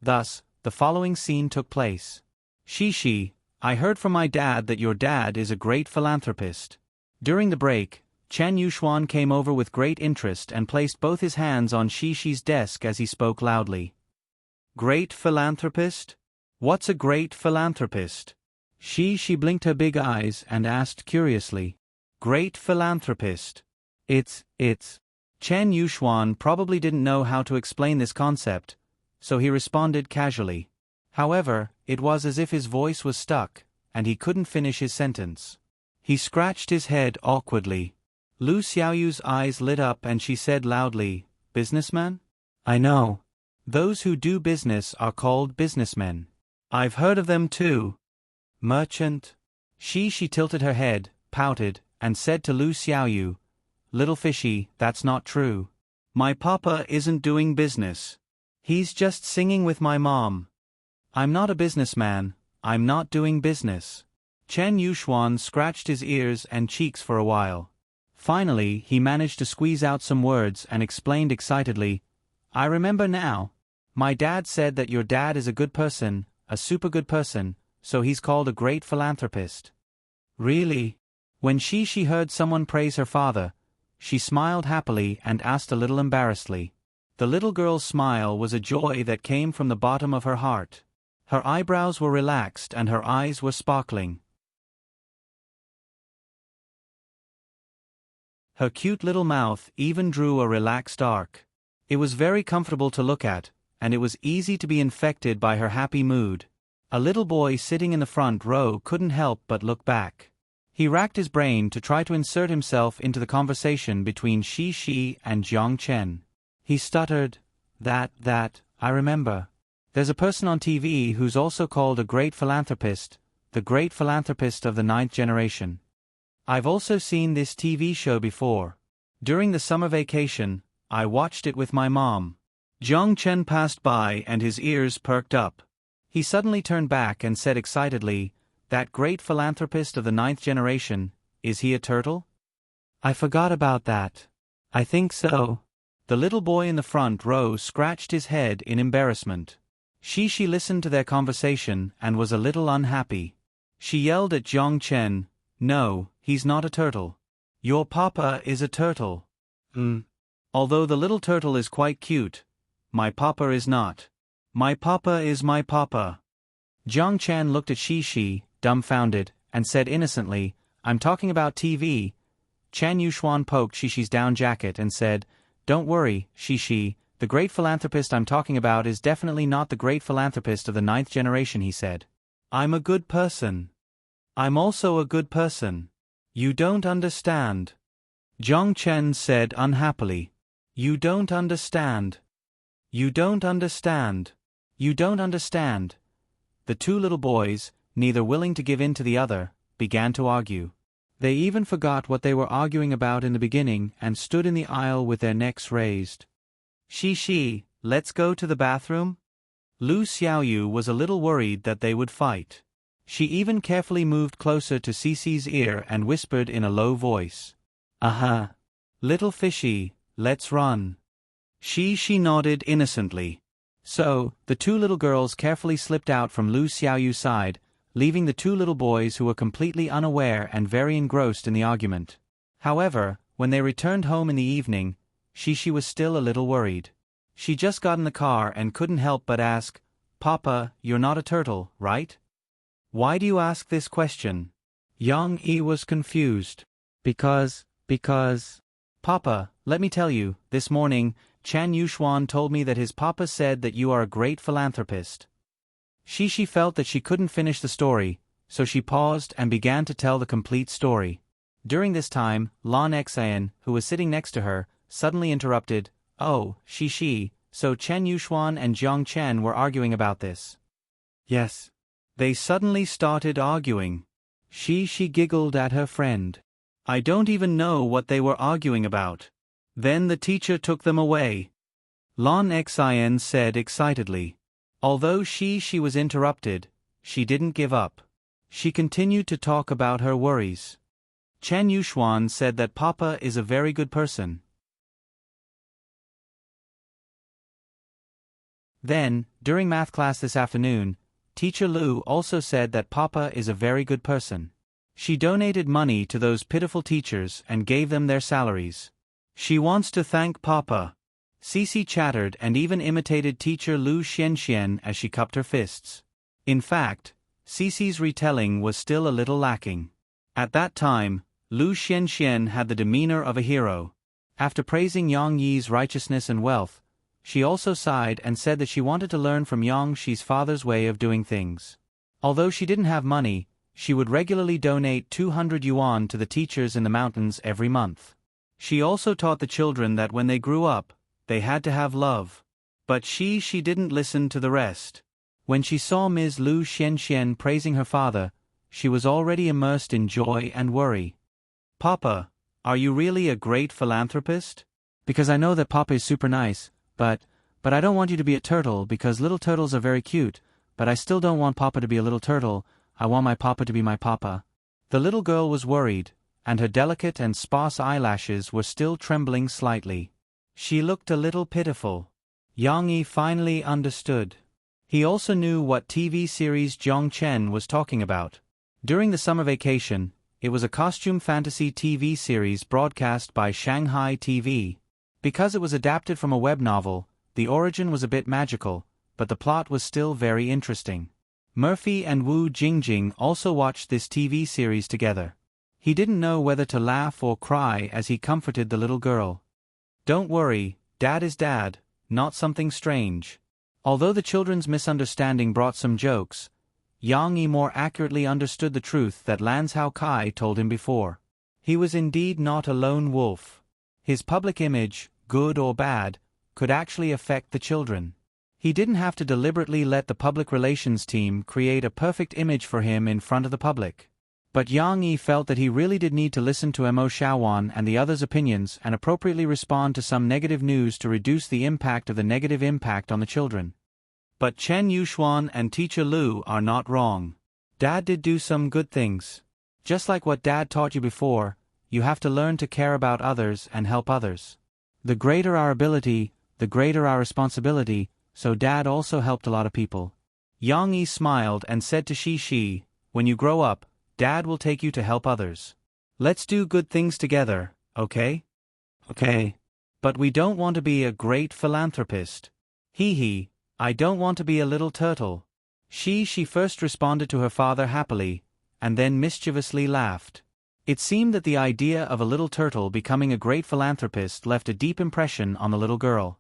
Thus, the following scene took place. "Shishi, I heard from my dad that your dad is a great philanthropist." During the break, Chen Yuxuan came over with great interest and placed both his hands on Xi-Xi's desk as he spoke loudly. Great philanthropist? What's a great philanthropist? Xi blinked her big eyes and asked curiously. Great philanthropist. It's. Chen Yuxuan probably didn't know how to explain this concept, so he responded casually. However, it was as if his voice was stuck, and he couldn't finish his sentence. He scratched his head awkwardly. Lu Xiaoyu's eyes lit up and she said loudly, Businessman? I know. Those who do business are called businessmen. I've heard of them too. Merchant? She tilted her head, pouted, and said to Lu Xiaoyu, Little fishy, that's not true. My papa isn't doing business. He's just singing with my mom. I'm not a businessman, I'm not doing business. Chen Yuxuan scratched his ears and cheeks for a while. Finally, he managed to squeeze out some words and explained excitedly, I remember now. My dad said that your dad is a good person, a super good person, so he's called a great philanthropist. Really? When she heard someone praise her father, she smiled happily and asked a little embarrassedly. The little girl's smile was a joy that came from the bottom of her heart. Her eyebrows were relaxed and her eyes were sparkling. Her cute little mouth even drew a relaxed arc. It was very comfortable to look at, and it was easy to be infected by her happy mood. A little boy sitting in the front row couldn't help but look back. He racked his brain to try to insert himself into the conversation between Xi and Jiang Chen. He stuttered, That, I remember. There's a person on TV who's also called a great philanthropist, the great philanthropist of the 9th generation. I've also seen this TV show before. During the summer vacation, I watched it with my mom. Jiang Chen passed by and his ears perked up. He suddenly turned back and said excitedly, That great philanthropist of the 9th generation, is he a turtle? I forgot about that. I think so. The little boy in the front row scratched his head in embarrassment. She listened to their conversation and was a little unhappy. She yelled at Jiang Chen, No, he's not a turtle. Your papa is a turtle. Although the little turtle is quite cute, my papa is not. My papa is my papa. Jiang Chen looked at Xi, dumbfounded, and said innocently, I'm talking about TV. Chen Yuxuan poked Xi-Xi's down jacket and said, Don't worry, Xi, the great philanthropist I'm talking about is definitely not the great philanthropist of the 9th generation, he said. I'm a good person. I'm also a good person. You don't understand. Jiang Chen said unhappily. You don't understand. You don't understand. You don't understand. The two little boys, neither willing to give in to the other, began to argue. They even forgot what they were arguing about in the beginning and stood in the aisle with their necks raised. Xi, let's go to the bathroom? Lu Xiaoyu was a little worried that they would fight. She even carefully moved closer to Cici's ear and whispered in a low voice. Little fishy, let's run. She nodded innocently. So, the two little girls carefully slipped out from Lu Xiaoyu's side, leaving the two little boys who were completely unaware and very engrossed in the argument. However, when they returned home in the evening, Xi was still a little worried. She just got in the car and couldn't help but ask, Papa, you're not a turtle, right? Why do you ask this question? Yang Yi was confused. Because... Papa, let me tell you, this morning, Chen Yuxuan told me that his papa said that you are a great philanthropist. Xi felt that she couldn't finish the story, so she paused and began to tell the complete story. During this time, Lan Xian, who was sitting next to her, suddenly interrupted, Oh, Xi, so Chen Yuxuan and Jiang Chen were arguing about this. Yes. They suddenly started arguing. Xi giggled at her friend. I don't even know what they were arguing about. Then the teacher took them away. Lan Xian said excitedly. Although Xi was interrupted, she didn't give up. She continued to talk about her worries. Chen Yuxuan said that Papa is a very good person. Then, during math class this afternoon, Teacher Lu also said that Papa is a very good person. She donated money to those pitiful teachers and gave them their salaries. She wants to thank Papa. Cici chattered and even imitated teacher Lu Xianxian as she cupped her fists. In fact, Cici's retelling was still a little lacking. At that time, Lu Xianxian had the demeanor of a hero. After praising Yang Yi's righteousness and wealth, she also sighed and said that she wanted to learn from Yang Shi's father's way of doing things. Although she didn't have money, she would regularly donate 200 yuan to the teachers in the mountains every month. She also taught the children that when they grew up, they had to have love. But she didn't listen to the rest. When she saw Ms. Lu Xianxian praising her father, she was already immersed in joy and worry. Papa, are you really a great philanthropist? Because I know that Papa is super nice, but I don't want you to be a turtle because little turtles are very cute, but I still don't want Papa to be a little turtle, I want my Papa to be my Papa. The little girl was worried, and her delicate and sparse eyelashes were still trembling slightly. She looked a little pitiful. Yang Yi finally understood. He also knew what TV series Zhong Chen was talking about. During the summer vacation, it was a costume fantasy TV series broadcast by Shanghai TV. Because it was adapted from a web novel, the origin was a bit magical, but the plot was still very interesting. Murphy and Wu Jingjing also watched this TV series together. He didn't know whether to laugh or cry as he comforted the little girl. Don't worry, Dad is Dad, not something strange. Although the children's misunderstanding brought some jokes, Yang Yi more accurately understood the truth that Lan Cao Kai told him before. He was indeed not a lone wolf. His public image, good or bad, could actually affect the children. He didn't have to deliberately let the public relations team create a perfect image for him in front of the public. But Yang Yi felt that he really did need to listen to Mo Xiaowan and the others' opinions and appropriately respond to some negative news to reduce the impact of the negative impact on the children. But Chen Yuxuan and Teacher Lu are not wrong. Dad did do some good things. Just like what Dad taught you before, you have to learn to care about others and help others. The greater our ability, the greater our responsibility, so Dad also helped a lot of people. Yang Yi smiled and said to Shi, when you grow up, Dad will take you to help others. Let's do good things together, okay? Okay. But we don't want to be a great philanthropist. Hee, I don't want to be a little turtle. She first responded to her father happily, and then mischievously laughed. It seemed that the idea of a little turtle becoming a great philanthropist left a deep impression on the little girl.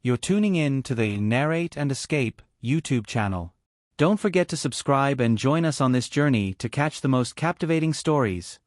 You're tuning in to the Narrate and Escape YouTube channel. Don't forget to subscribe and join us on this journey to catch the most captivating stories.